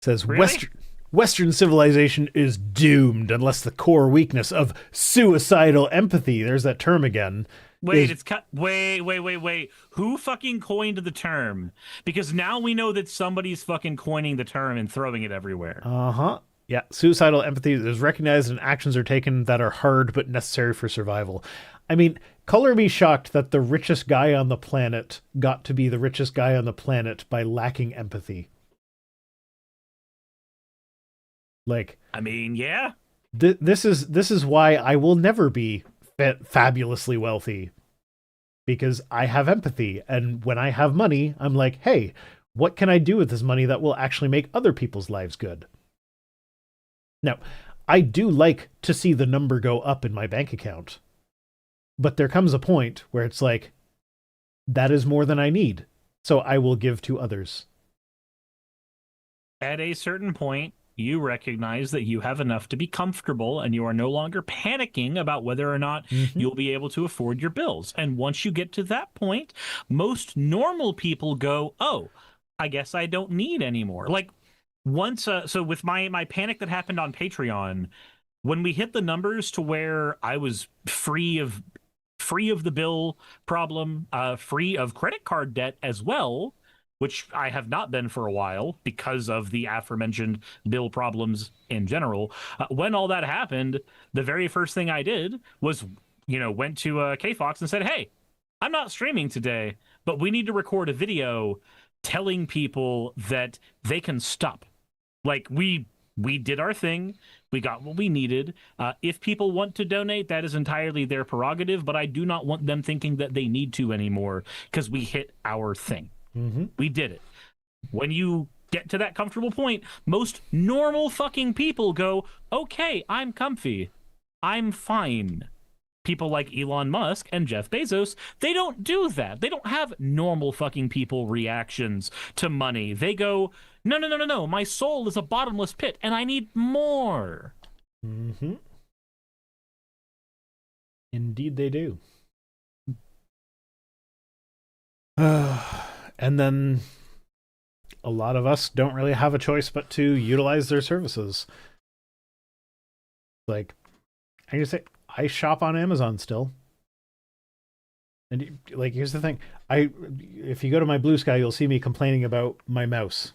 says
Really?
Western civilization is doomed unless the core weakness of suicidal empathy, there's that term again.
Wait, wait. Who fucking coined the term? Because now we know that somebody's fucking coining the term and throwing it everywhere.
Uh-huh. Yeah, suicidal empathy is recognized and actions are taken that are hard but necessary for survival. I mean, color me shocked that the richest guy on the planet got to be the richest guy on the planet by lacking empathy. Like,
I mean, yeah.
This is why I will never be fabulously wealthy, because I have empathy, and when I have money, I'm like, hey, what can I do with this money that will actually make other people's lives good? Now, I do like to see the number go up in my bank account, but there comes a point where it's like, that is more than I need, so I will give to others.
At a certain point, you recognize that you have enough to be comfortable and you are no longer panicking about whether or not you'll be able to afford your bills. And once you get to that point, most normal people go, oh, I guess I don't need anymore. Like once, so with my panic that happened on Patreon, when we hit the numbers to where I was free of the bill problem, free of credit card debt as well, which I have not been for a while because of the aforementioned bill problems in general. When all that happened, the very first thing I did was, went to KFox and said, hey, I'm not streaming today, but we need to record a video telling people that they can stop. Like, we did our thing. We got what we needed. If people want to donate, that is entirely their prerogative, but I do not want them thinking that they need to anymore because we hit our thing. We did it. When you get to that comfortable point, most normal fucking people go, okay, I'm comfy. I'm fine. People like Elon Musk and Jeff Bezos, they don't do that. They don't have normal fucking people reactions to money. They go, no. My soul is a bottomless pit and I need more.
Indeed they do. And then a lot of us don't really have a choice but to utilize their services. Like, I just say, I shop on Amazon still. And like, here's the thing. If you go to my Blue Sky, you'll see me complaining about my mouse.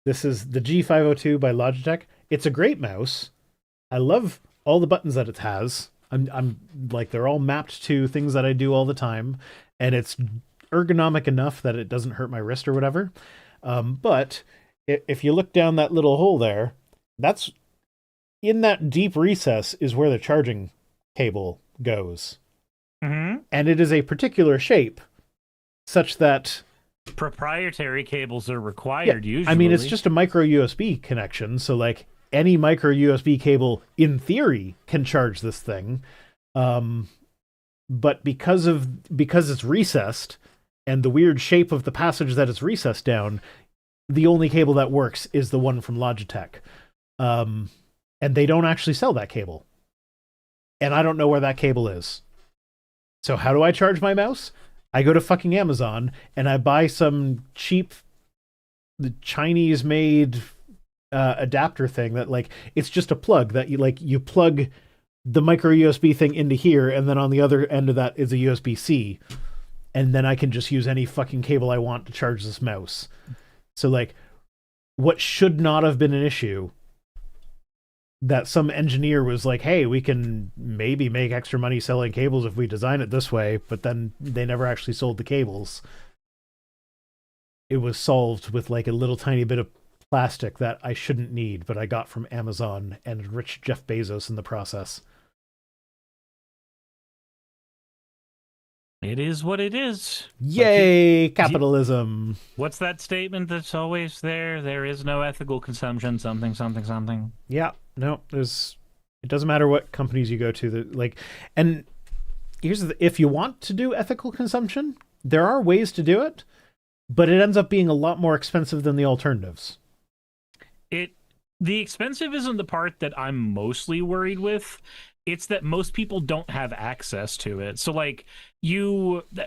This is the G502 by Logitech. It's a great mouse. I love all the buttons that it has. I'm like, they're all mapped to things that I do all the time. And it's ergonomic enough that it doesn't hurt my wrist or whatever. But if you look down that little hole there, that's in that deep recess is where the charging cable goes.
Mm-hmm.
And it is a particular shape such that
Proprietary cables are required usually.
I mean, it's just a micro USB connection, so like any micro USB cable in theory can charge this thing. But because it's recessed and the weird shape of the passage that it's recessed down, the only cable that works is the one from Logitech. And they don't actually sell that cable. And I don't know where that cable is. So how do I charge my mouse? I go to fucking Amazon and I buy some cheap Chinese-made adapter thing that like it's just a plug that you plug the micro USB thing into here, and then on the other end of that is a USB-C, and then I can just use any fucking cable I want to charge this mouse. So like, what should not have been an issue, that some engineer was like, hey, we can maybe make extra money selling cables if we design it this way, but then they never actually sold the cables. It was solved with like a little tiny bit of plastic that I shouldn't need, but I got from Amazon and enriched Jeff Bezos in the process.
It is what it is.
Yay, capitalism.
What's that statement that's always there? There is no ethical consumption, something, something, something.
Yeah, no, it doesn't matter what companies you go to, and here's if you want to do ethical consumption, there are ways to do it, but it ends up being a lot more expensive than the alternatives.
The expensive isn't the part that I'm mostly worried with. It's that most people don't have access to it. So like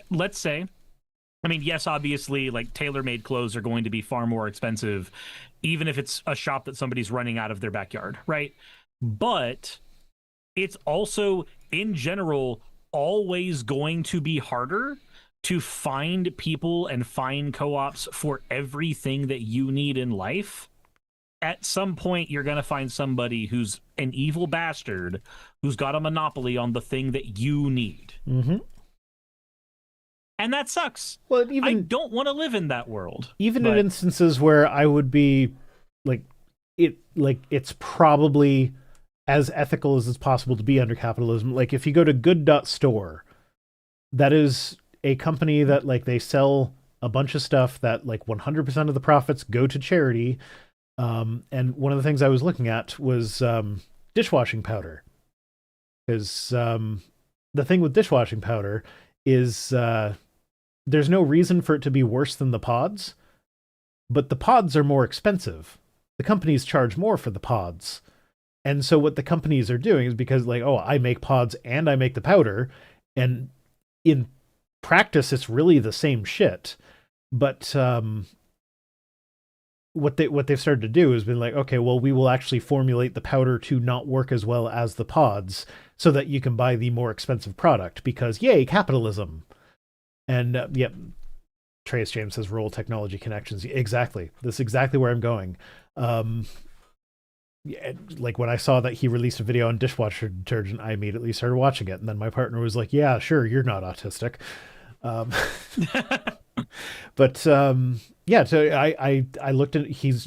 let's say, I mean, yes, obviously like tailor-made clothes are going to be far more expensive, even if it's a shop that somebody's running out of their backyard, right? But it's also in general always going to be harder to find people and find co-ops for everything that you need in life. At some point, you're going to find somebody who's an evil bastard who's got a monopoly on the thing that you need.
Mm-hmm.
And that sucks.
Well,
I don't want to live in that world.
Even in instances where I would be it's probably as ethical as it's possible to be under capitalism. Like if you go to good.store, that is a company that like they sell a bunch of stuff that like 100% of the profits go to charity. And one of the things I was looking at was dishwashing powder, because the thing with dishwashing powder is there's no reason for it to be worse than the pods, but the pods are more expensive. The companies charge more for the pods. And so what the companies are doing is because like, oh, I make pods and I make the powder, and in practice it's really the same shit. But what they've started to do is been like, okay, well, we will actually formulate the powder to not work as well as the pods so that you can buy the more expensive product, because yay, capitalism. And yep, Trace James says roll technology connections. Exactly. That's exactly where I'm going. Yeah, like when I saw that he released a video on dishwasher detergent, I immediately started watching it. And then my partner was like, yeah, sure, you're not autistic. But yeah, so I looked at he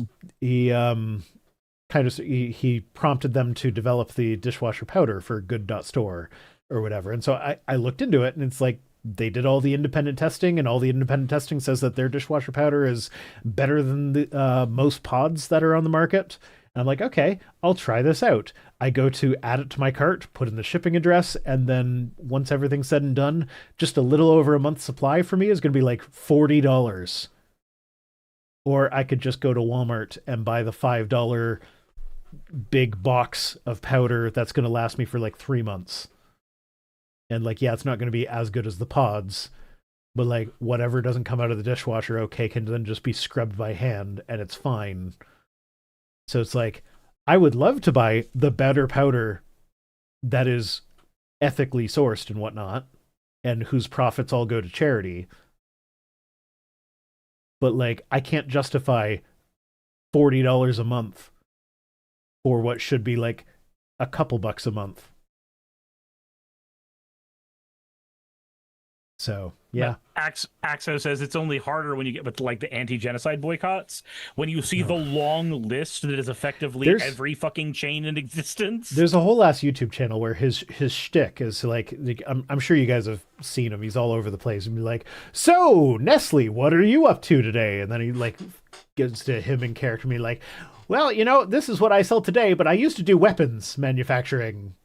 prompted them to develop the dishwasher powder for good.store or whatever. And so I looked into it, and it's like they did all the independent testing, and all the independent testing says that their dishwasher powder is better than the most pods that are on the market. And I'm like, okay, I'll try this out. I go to add it to my cart, put in the shipping address, and then once everything's said and done, just a little over a month's supply for me is going to be like $40. Or I could just go to Walmart and buy the $5 big box of powder that's going to last me for like 3 months. And like, yeah, it's not going to be as good as the pods, but like whatever doesn't come out of the dishwasher, okay, can then just be scrubbed by hand and it's fine. So it's like, I would love to buy the better powder that is ethically sourced and whatnot, and whose profits all go to charity. But like, I can't justify $40 a month for what should be like a couple bucks a month. So yeah,
Axo says it's only harder when you get with like the anti-genocide boycotts, when you see the long list that is effectively every fucking chain in existence.
There's a whole ass YouTube channel where his shtick is like I'm sure you guys have seen him. He's all over the place and be like, "So Nestle, what are you up to today?" And then he like gets to him in character, and be like, "Well, you know, this is what I sell today, but I used to do weapons manufacturing."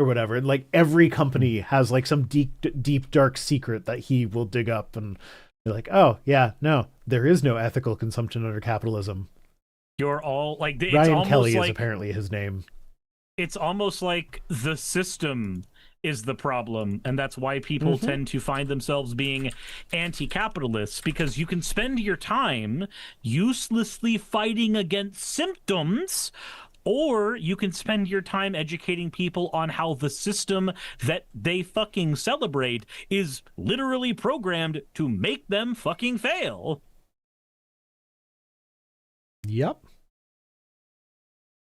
Or whatever, and like every company has like some deep dark secret that he will dig up, and you're like, oh yeah, no, there is no ethical consumption under capitalism.
You're all like, it's
Ryan Kelly
like,
is apparently his name.
It's almost like the system is the problem, and that's why people tend to find themselves being anti-capitalists, because you can spend your time uselessly fighting against symptoms, or you can spend your time educating people on how the system that they fucking celebrate is literally programmed to make them fucking fail.
Yep.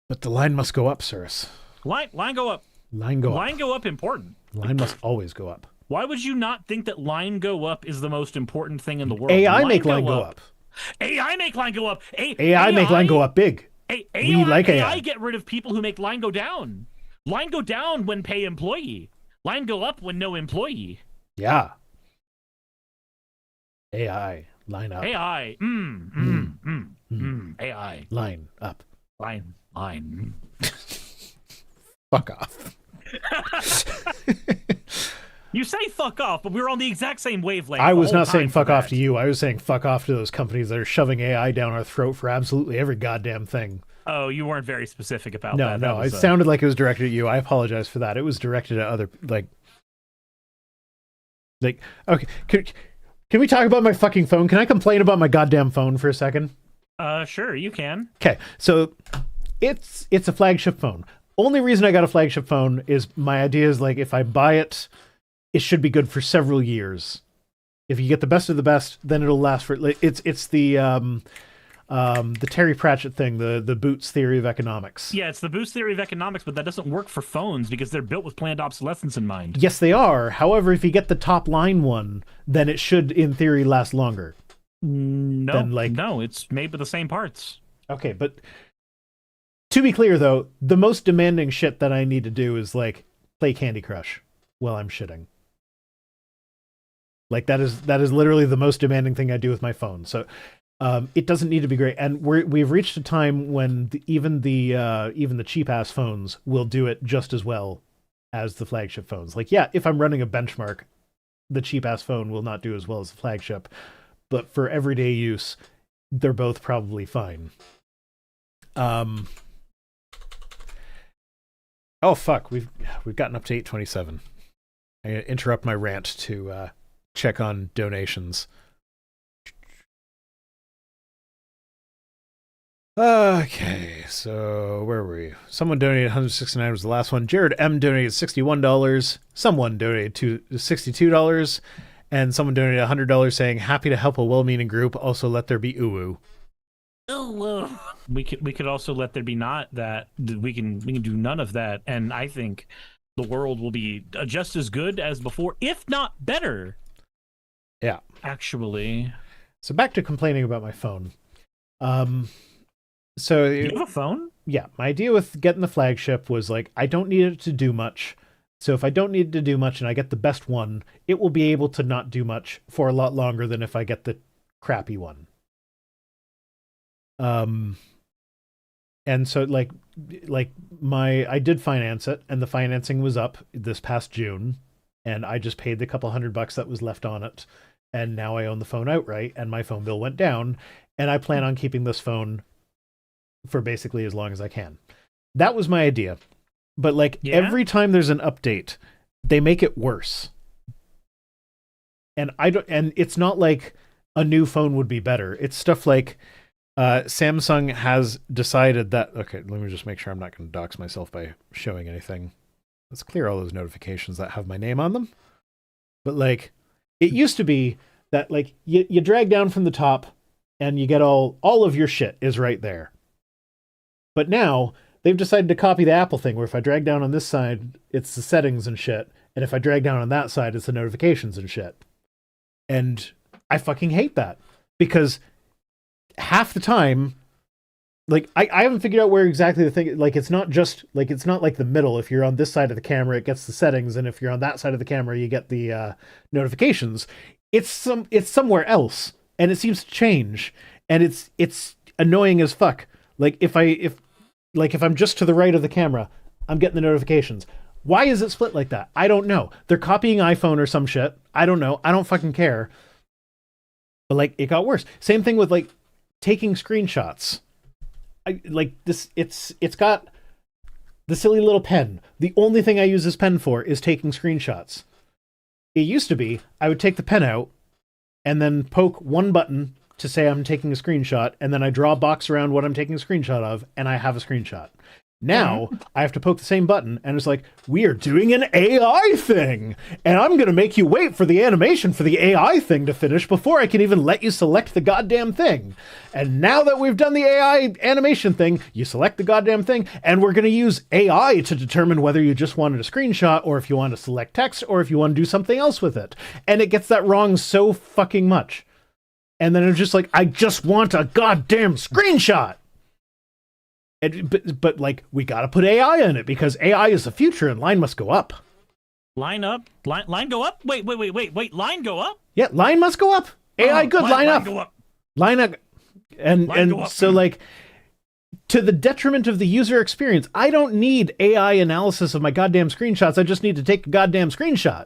But the line must go up, sirs.
Line go up.
Line go up.
Line go up important.
Line must always go up.
Why would you not think that line go up is the most important thing in the world?
AI make line go up.
AI make line go up.
AI make line go up big.
We like AI get rid of people who make line go down. Line go down when pay employee. Line go up when no employee.
Yeah. AI, line up.
AI. AI.
Line up.
Line.
Fuck off.
You say fuck off, but we're on the exact same wavelength.
I was not saying fuck off to you. I was saying fuck off to those companies that are shoving AI down our throat for absolutely every goddamn thing.
Oh, you weren't very specific about that.
No, it sounded like it was directed at you. I apologize for that. It was directed at other, like, okay. Can we talk about my fucking phone? Can I complain about my goddamn phone for a second?
Sure, you can.
Okay, so it's a flagship phone. Only reason I got a flagship phone is my idea is like if I buy it, it should be good for several years. If you get the best of the best, then it'll last for. It's the Terry Pratchett thing, the Boots theory of economics.
Yeah, it's the Boots theory of economics, but that doesn't work for phones because they're built with planned obsolescence in mind.
Yes, they are. However, if you get the top line one, then it should, in theory, last longer.
No, it's made with the same parts.
Okay, but to be clear, though, the most demanding shit that I need to do is like play Candy Crush while I'm shitting. Like that is literally the most demanding thing I do with my phone. So it doesn't need to be great, and we've reached a time when even the cheap ass phones will do it just as well as the flagship phones. Like, yeah, if I'm running a benchmark, the cheap ass phone will not do as well as the flagship, but for everyday use, they're both probably fine. Oh fuck, we've gotten up to 8:27. I'm gonna interrupt my rant to check on donations. Okay, so where were we? Someone donated $169 was the last one. Jared M donated $61. Someone donated $62, and someone donated $100 saying happy to help a well-meaning group. Also, let there be uwu.
We could also let there be not that. We can do none of that, and I think the world will be just as good as before, if not better.
Yeah,
actually.
So back to complaining about my phone. So
you have a phone?
Yeah, my idea with getting the flagship was like I don't need it to do much. So if I don't need it to do much and I get the best one, it will be able to not do much for a lot longer than if I get the crappy one. And so like I did finance it, and the financing was up this past June, and I just paid the couple $100 that was left on it, and now I own the phone outright, and my phone bill went down, and I plan on keeping this phone for basically as long as I can. That was my idea. But like every time there's an update, they make it worse. And it's not like a new phone would be better. It's stuff like Samsung has decided that, okay, let me just make sure I'm not going to dox myself by showing anything. Let's clear all those notifications that have my name on them. But like, it used to be that like you drag down from the top and you get all of your shit is right there. But now they've decided to copy the Apple thing where if I drag down on this side, it's the settings and shit. And if I drag down on that side, it's the notifications and shit. And I fucking hate that, because half the time, like, I haven't figured out where exactly the thing, like, it's not just, like, it's not like the middle. If you're on this side of the camera, it gets the settings, and if you're on that side of the camera, you get the notifications. It's somewhere else, and it seems to change, and it's annoying as fuck. Like, if I'm just to the right of the camera, I'm getting the notifications. Why is it split like that? I don't know. They're copying iPhone or some shit. I don't know. I don't fucking care. But, like, it got worse. Same thing with, like, taking screenshots. It's got the silly little pen. The only thing I use this pen for is taking screenshots. It used to be I would take the pen out and then poke one button to say I'm taking a screenshot, and then I draw a box around what I'm taking a screenshot of, and I have a screenshot. Now, I have to poke the same button, and it's like, we are doing an AI thing, and I'm going to make you wait for the animation for the AI thing to finish before I can even let you select the goddamn thing. And now that we've done the AI animation thing, you select the goddamn thing, and we're going to use AI to determine whether you just wanted a screenshot, or if you want to select text, or if you want to do something else with it. And it gets that wrong so fucking much. And then it's just like, I just want a goddamn screenshot! But like, we gotta put AI in it, because AI is the future, and line must go up.
Line up? Line go up? Wait, line go up?
Yeah, line must go up. AI good, line up.
Go up.
Line up. And so, like, to the detriment of the user experience, I don't need AI analysis of my goddamn screenshots. I just need to take a goddamn screenshot.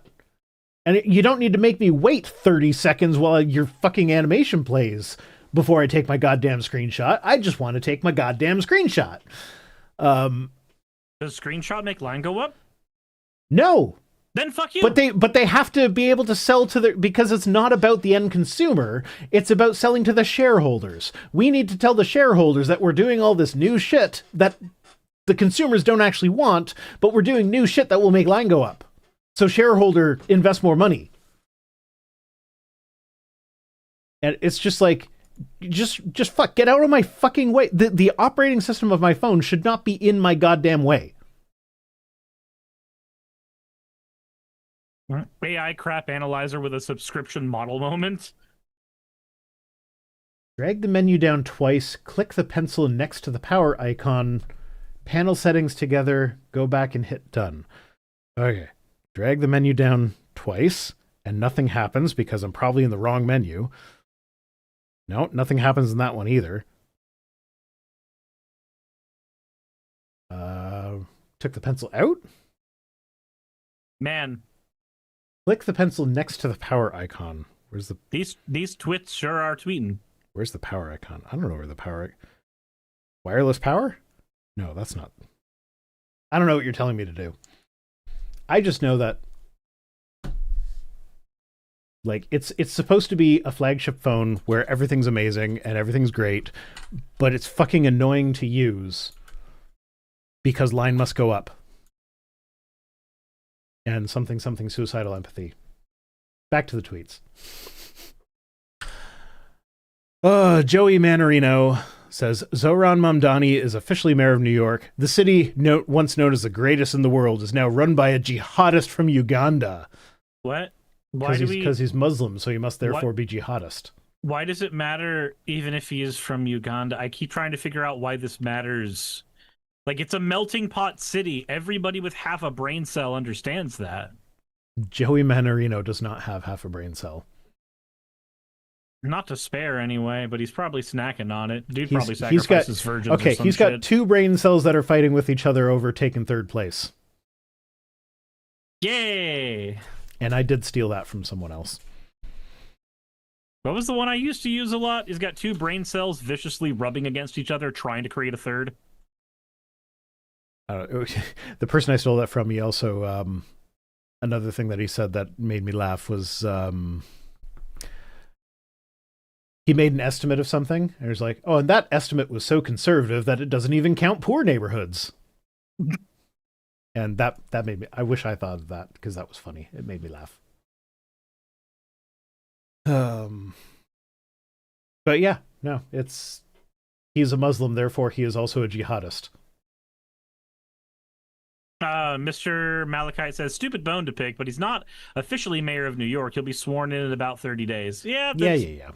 And you don't need to make me wait 30 seconds while your fucking animation plays before I take my goddamn screenshot. I just want to take my goddamn screenshot.
Does screenshot make line go up?
No.
Then fuck you.
But they have to be able to sell to the, because it's not about the end consumer. It's about selling to the shareholders. We need to tell the shareholders that we're doing all this new shit that the consumers don't actually want, but we're doing new shit that will make line go up. So shareholder invest more money. And it's just like, just fuck, get out of my fucking way. The operating system of my phone should not be in my goddamn way.
AI crap analyzer with a subscription model moment.
Drag the menu down twice, click the pencil next to the power icon, panel settings together, go back and hit done. Okay. Drag the menu down twice, and nothing happens because I'm probably in the wrong menu. No, nothing happens in that one either. Took the pencil out.
Man.
Click the pencil next to the power icon. Where's the...
These twits sure are tweeting.
Where's the power icon? I don't know where the power... Wireless power? No, that's not... I don't know what you're telling me to do. I just know that, like, it's supposed to be a flagship phone where everything's amazing and everything's great, but it's fucking annoying to use because line must go up. And something suicidal empathy. Back to the tweets. Joey Manorino says, Zohran Mamdani is officially mayor of New York. The city, once known as the greatest in the world, is now run by a jihadist from Uganda.
What?
Because he's Muslim, so he must therefore be jihadist.
Why does it matter even if he is from Uganda? I keep trying to figure out why this matters. Like, it's a melting pot city. Everybody with half a brain cell understands that.
Joey Manorino does not have half a brain cell.
Not to spare, anyway, but he's probably snacking on it. Dude probably sacrifices virgins.
Okay, he's got 2 brain cells that are fighting with each other over taking 3rd place.
Yay!
And I did steal that from someone else.
What was the one I used to use a lot? He's got 2 brain cells viciously rubbing against each other, trying to create a 3rd.
The person I stole that from, he also... another thing that he said that made me laugh was... he made an estimate of something, and he was like, oh, and that estimate was so conservative that it doesn't even count poor neighborhoods. And that made me... I wish I thought of that, because that was funny. It made me laugh. But yeah, no, it's... He's a Muslim, therefore he is also a jihadist.
Mr. Malachite says, stupid bone to pick, but he's not officially mayor of New York. He'll be sworn in about 30 days. Yeah,
Yeah.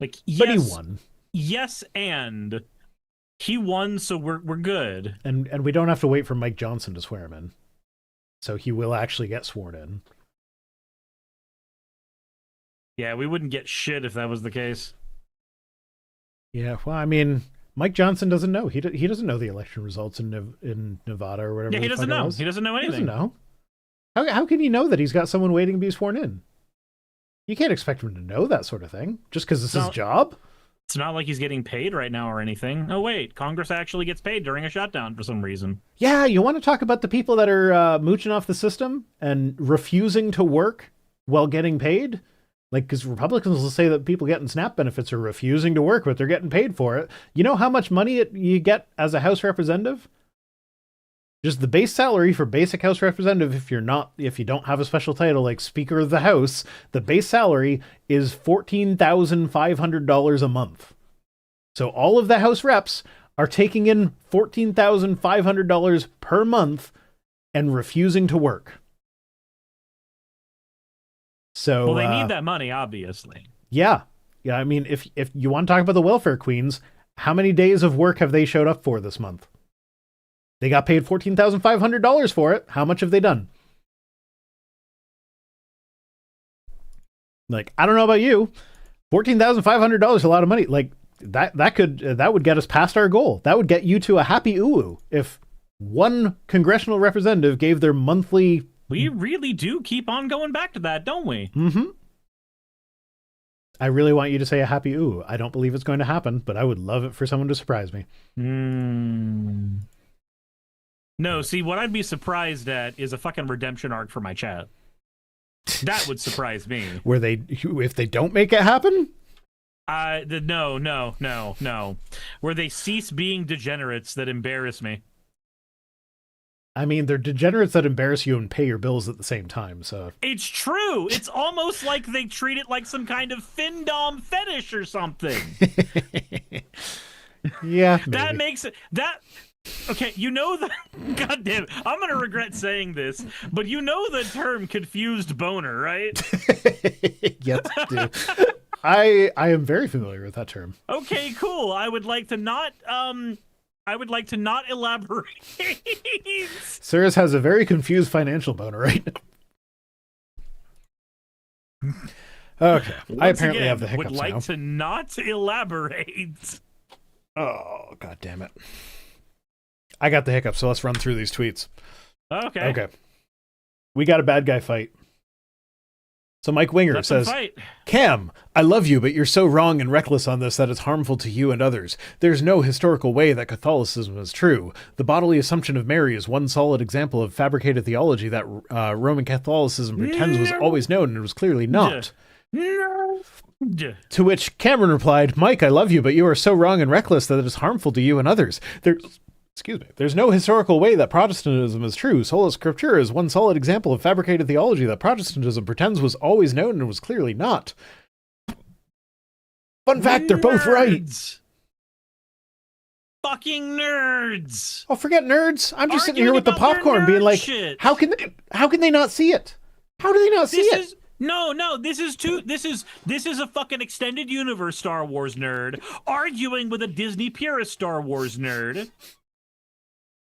Like,
But
yes,
he won.
Yes, and he won, so we're good.
And we don't have to wait for Mike Johnson to swear him in. So he will actually get sworn in.
Yeah, we wouldn't get shit if that was the case.
Yeah, well, I mean, Mike Johnson doesn't know. He doesn't know the election results in Nevada or whatever.
Yeah, he doesn't know. He doesn't know anything.
He doesn't know. How can he know that he's got someone waiting to be sworn in? You can't expect him to know that sort of thing just because it's his job.
It's not like he's getting paid right now or anything. Oh, wait, Congress actually gets paid during a shutdown for some reason.
Yeah, you want to talk about the people that are mooching off the system and refusing to work while getting paid? Like, because Republicans will say that people getting SNAP benefits are refusing to work, but they're getting paid for it. You know how much money you get as a House representative? Just the base salary for basic House representative, if you don't have a special title like Speaker of the House, the base salary is $14,500 a month. So all of the House reps are taking in $14,500 per month and refusing to work. So,
well, they need that money, obviously.
Yeah. I mean, if you want to talk about the welfare queens, how many days of work have they showed up for this month? They got paid $14,500 for it. How much have they done? Like, I don't know about you. $14,500 is a lot of money. Like, that would get us past our goal. That would get you to a happy ooh if one congressional representative gave their monthly.
We really do keep on going back to that, don't we?
Mm-hmm. I really want you to say a happy ooh. I don't believe it's going to happen, but I would love it for someone to surprise me.
No, see, what I'd be surprised at is a fucking redemption arc for my chat. That would surprise me.
If they don't make it happen?
No. Where they cease being degenerates that embarrass me.
I mean, they're degenerates that embarrass you and pay your bills at the same time, so...
It's true! It's almost like they treat it like some kind of findom fetish or something.
Yeah, maybe.
That makes it... Okay, you know the... God damn it. I'm gonna regret saying this, but you know the term confused boner, right?
Yes, dude. I am very familiar with that term.
Okay, cool. I would like to not elaborate.
Cyrus has a very confused financial boner right now. Okay. I apparently have the hiccups
would like
now.
to not elaborate.
Oh, god damn it. I got the hiccups, so let's run through these tweets. Okay. We got a bad guy fight. So Mike Winger says, Cam, I love you, but you're so wrong and reckless on this that it's harmful to you and others. There's no historical way that Catholicism is true. The bodily assumption of Mary is one solid example of fabricated theology that Roman Catholicism pretends was always known and was clearly not. To which Cameron replied, Mike, I love you, but you are so wrong and reckless that it is harmful to you and others. There's no historical way that Protestantism is true. Sola Scriptura is one solid example of fabricated theology that Protestantism pretends was always known and was clearly not. Fun fact, they're both right.
Fucking nerds.
Oh, forget nerds. I'm just sitting here with the popcorn being like,
shit.
how can they not see it? How do they not see it?
No, this is a fucking extended universe Star Wars nerd arguing with a Disney purist Star Wars nerd.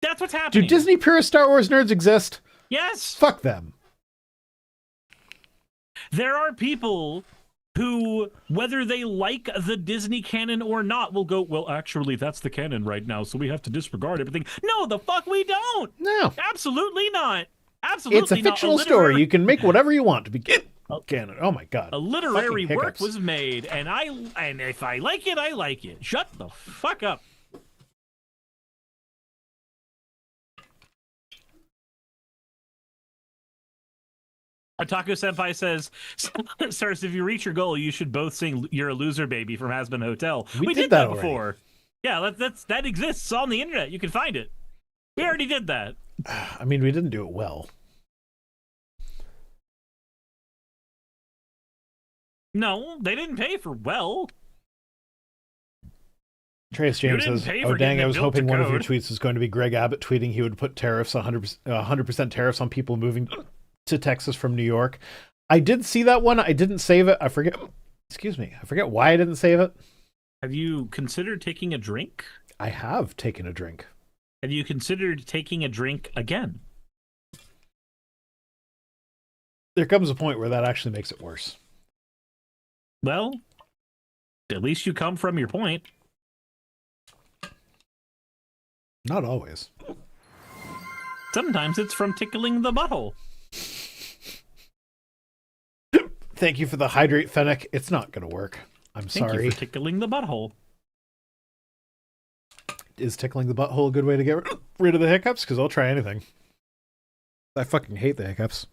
That's what's happening.
Do Disney purist Star Wars nerds exist?
Yes.
Fuck them.
There are people who, whether they like the Disney canon or not, will go, well, actually, that's the canon right now, so we have to disregard everything. No, the fuck we don't.
No.
Absolutely not. Absolutely not.
It's a fictional story. You can make whatever you want to be canon. Oh my god.
A literary work was made, and if I like it, I like it. Shut the fuck up. Taco Senpai says, Sirs, if you reach your goal, you should both sing You're a Loser Baby from Has Been Hotel. We did that before. Yeah, that exists on the internet. You can find it. We already did that.
I mean, we didn't do it well.
No, they didn't pay for well.
Trace James
didn't
says,
pay
"Oh
for
dang,
getting
I
it
was
built to
hoping one of your
code."
tweets was going to be Greg Abbott tweeting he would put tariffs 100% tariffs on people moving to Texas from New York." I did see that one. I didn't save it. I forget. Excuse me. I forget why I didn't save it.
Have you considered taking a drink?
I have taken a drink.
Have you considered taking a drink again?
There comes a point where that actually makes it worse.
Well, at least you come from your point.
Not always.
Sometimes it's from tickling the butthole.
Thank you for the hydrate, Fennec. It's not going to work. I'm
Thank
sorry.
you for tickling the butthole.
Is tickling the butthole a good way to get rid of the hiccups? Because I'll try anything. I fucking hate the hiccups.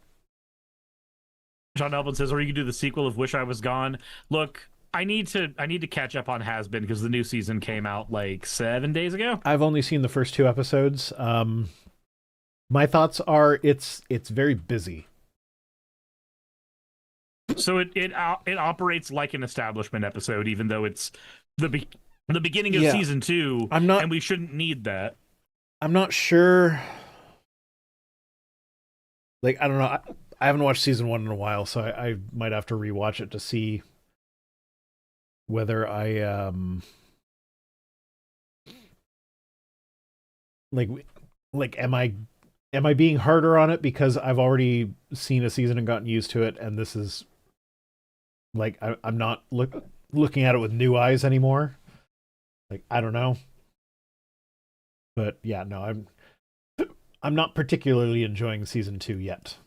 John Elvin says, or you could do the sequel of Wish I Was Gone. Look, I need to catch up on Has Been because the new season came out like 7 days ago.
I've only seen the first 2 episodes. My thoughts are it's very busy.
So it operates like an establishment episode, even though it's the beginning of season 2. And we shouldn't need that.
I'm not sure. Like, I don't know. I haven't watched season 1 in a while, so I might have to rewatch it to see whether I like am I being harder on it because I've already seen a season and gotten used to it, and this is like I'm not looking at it with new eyes anymore. Like, I don't know. But yeah, no, I'm not particularly enjoying season 2 yet.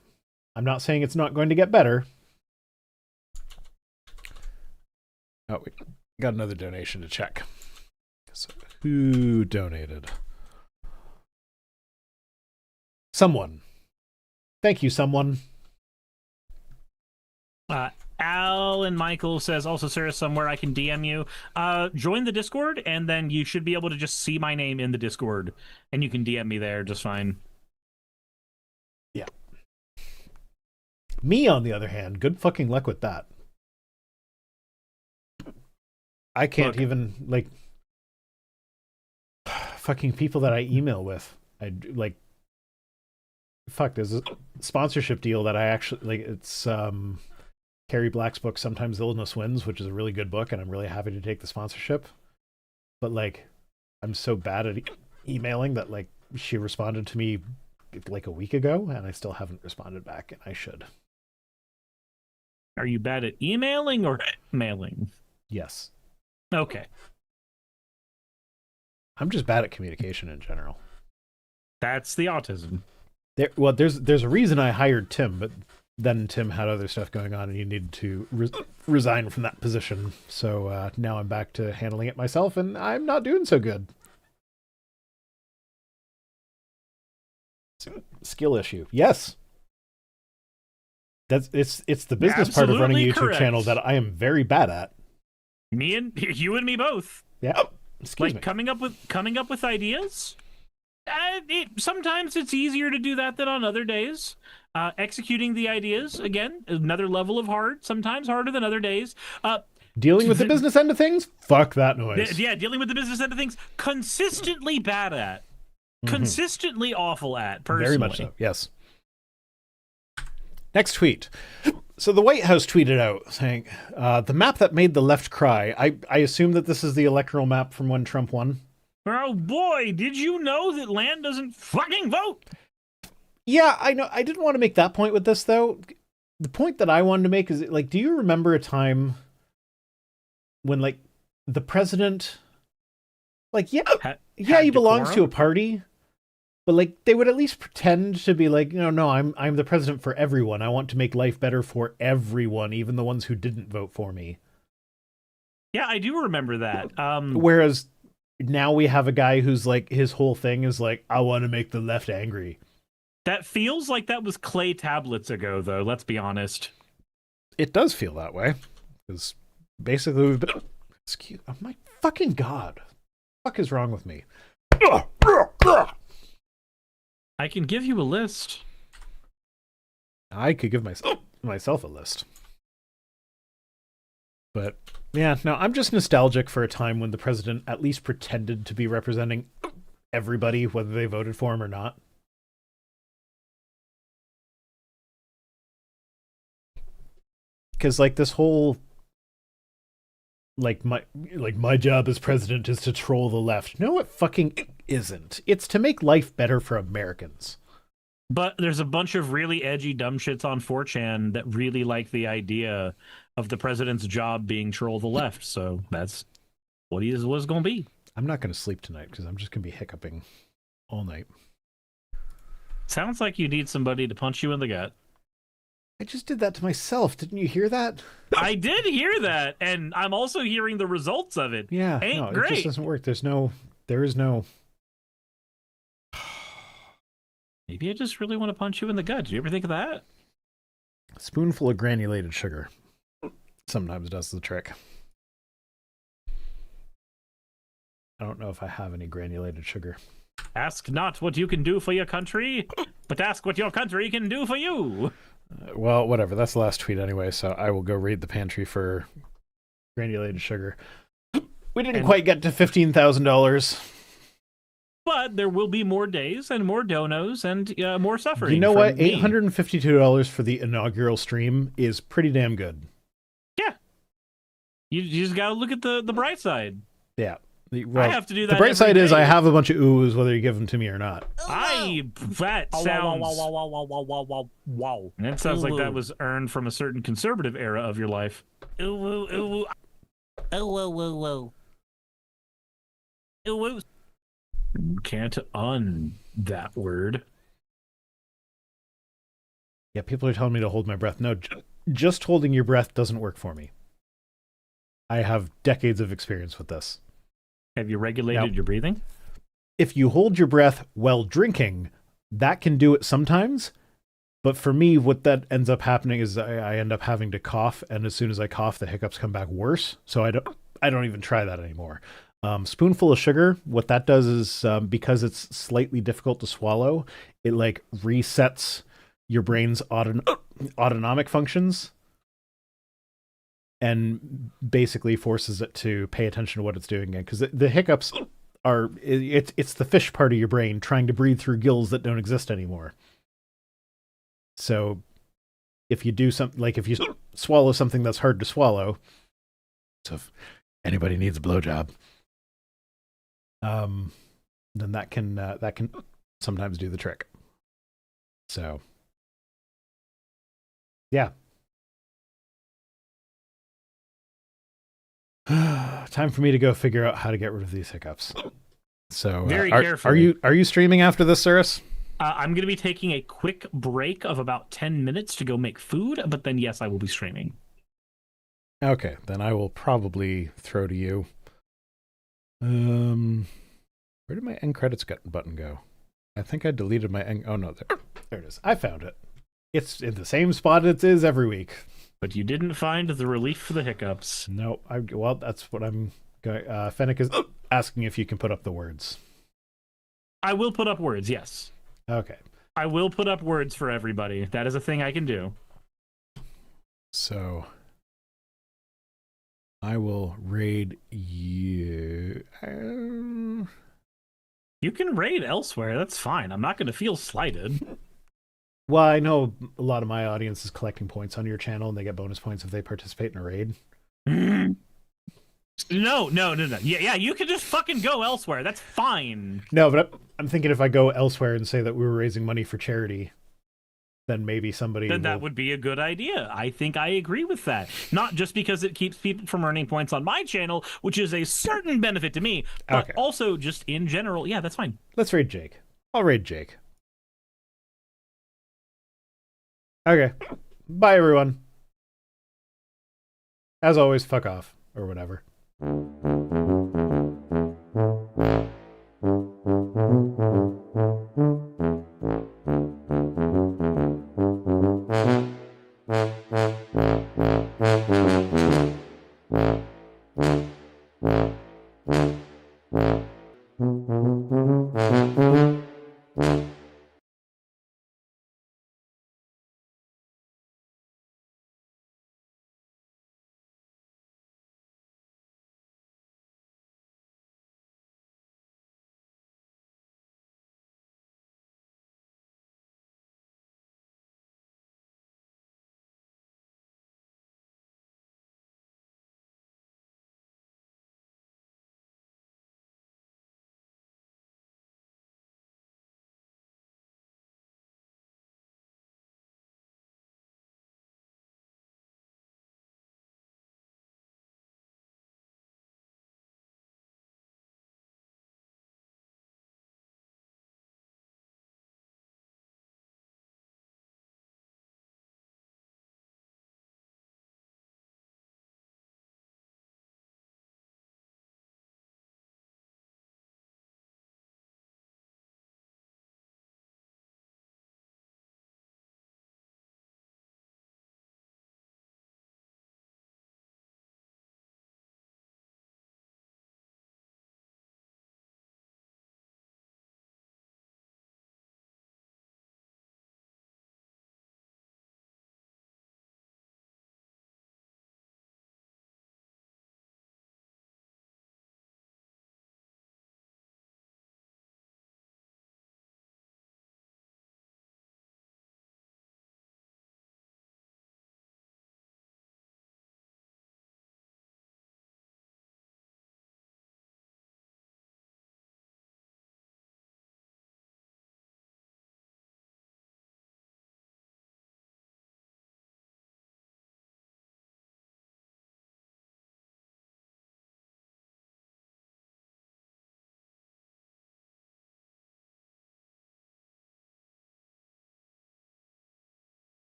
I'm not saying it's not going to get better. Oh, we got another donation to check. So, who donated? Someone. Thank you, someone.
Alan Michael says, also, Sarah, somewhere I can DM you. Join the Discord, and then you should be able to just see my name in the Discord, and you can DM me there just fine.
Yeah. Me, on the other hand, good fucking luck with that. I can't even, like, fucking people that I email with. There's a sponsorship deal that I actually, like, it's Carrie Black's book, Sometimes Illness Wins, which is a really good book, and I'm really happy to take the sponsorship. But, like, I'm so bad at emailing that, like, she responded to me, like, a week ago, and I still haven't responded back, and I should.
Are you bad at emailing or mailing?
Yes.
Okay.
I'm just bad at communication in general.
That's the autism.
There's a reason I hired Tim, but then Tim had other stuff going on and he needed to resign from that position. So now I'm back to handling it myself, and I'm not doing so good. Skill issue. Yes. It's the business part of running a YouTube channel that I am very bad at.
You and me both.
Yeah. Excuse me.
Coming up with ideas. Sometimes it's easier to do that than on other days. Executing the ideas, again, another level of hard. Sometimes harder than other days.
Dealing with the business end of things? Fuck that noise.
Yeah, dealing with the business end of things. Consistently bad at. Consistently awful at, personally.
Very much so, yes. Next tweet. So the White House tweeted out saying, the map that made the left cry. I assume that this is the electoral map from when Trump won.
Oh boy, did you know that land doesn't fucking vote?
Yeah, I know. I didn't want to make that point with this, though. The point that I wanted to make is, like, do you remember a time when, like, the president, like, he belongs to a party, but, like, they would at least pretend to be like, no, I'm the president for everyone. I want to make life better for everyone, even the ones who didn't vote for me.
Yeah, I do remember that.
Whereas now we have a guy who's like, his whole thing is like, I want to make the left angry.
That feels like that was clay tablets ago, though. Let's be honest.
It does feel that way, because basically we've been. Excuse. Oh my fucking god! What the fuck is wrong with me?
I can give you a list.
I could give myself a list. But yeah, no, I'm just nostalgic for a time when the president at least pretended to be representing everybody, whether they voted for him or not. Because like this whole my job as president is to troll the left. No, it fucking isn't. It's to make life better for Americans.
But there's a bunch of really edgy dumb shits on 4chan that really like the idea of the president's job being troll the left. So that's what it's going to be.
I'm not going to sleep tonight because I'm just going to be hiccuping all night.
Sounds like you need somebody to punch you in the gut.
I just did that to myself. Didn't you hear that?
I did hear that, and I'm also hearing the results of it.
Yeah,
Ain't
no,
great.
it just doesn't work. There is no.
Maybe I just really want to punch you in the gut. Did you ever think of that?
A spoonful of granulated sugar sometimes does the trick. I don't know if I have any granulated sugar.
Ask not what you can do for your country, but ask what your country can do for you.
Well, whatever. That's the last tweet anyway, so I will go raid the pantry for granulated sugar. We didn't quite get to $15,000.
But there will be more days and more donos and more suffering.
You know what?
Me.
$852 for the inaugural stream is pretty damn good.
Yeah. You just got to look at the bright side.
Yeah. Well,
I have to do that.
The bright side
day.
is I have a bunch of oohs whether you give them to me or not.
That sounds... Wow. That sounds like that was earned from a certain conservative era of your life. Can't that word.
Yeah, people are telling me to hold my breath. No, just holding your breath doesn't work for me. I have decades of experience with this.
Have you regulated your breathing?
If you hold your breath while drinking, that can do it sometimes. But for me, what that ends up happening is I end up having to cough, and as soon as I cough, the hiccups come back worse. So I don't even try that anymore. Spoonful of sugar, what that does is because it's slightly difficult to swallow, it like resets your brain's autonomic functions and basically forces it to pay attention to what it's doing again. Because the hiccups are it's the fish part of your brain trying to breathe through gills that don't exist anymore. So if you do something like if you swallow something that's hard to swallow, so if anybody needs a blowjob, then that can sometimes do the trick. So yeah. Time for me to go figure out how to get rid of these hiccups. So
very carefully.
Are you streaming after this, Cirrus?
I'm going to be taking a quick break of about 10 minutes to go make food, but then yes, I will be streaming.
Okay, then I will probably throw to you. Where did my end credits button go? I think I deleted my end. Oh no, there it is. I found it. It's in the same spot it is every week.
But you didn't find the relief for the hiccups.
No, well, that's what I'm going. Fennec is asking if you can put up the words.
I will put up words, yes.
Okay.
I will put up words for everybody. That is a thing I can do.
So I will raid you.
You can raid elsewhere. That's fine. I'm not going to feel slighted.
Well, I know a lot of my audience is collecting points on your channel, and they get bonus points if they participate in a raid.
No. Yeah, you can just fucking go elsewhere. That's fine.
No, but I'm thinking if I go elsewhere and say that we were raising money for charity, then maybe somebody
that would be a good idea. I think I agree with that. Not just because it keeps people from earning points on my channel, which is a certain benefit to me, but also just in general. Yeah, that's fine.
Let's raid Jake. I'll raid Jake. Okay. Bye, everyone. As always, fuck off. Or whatever.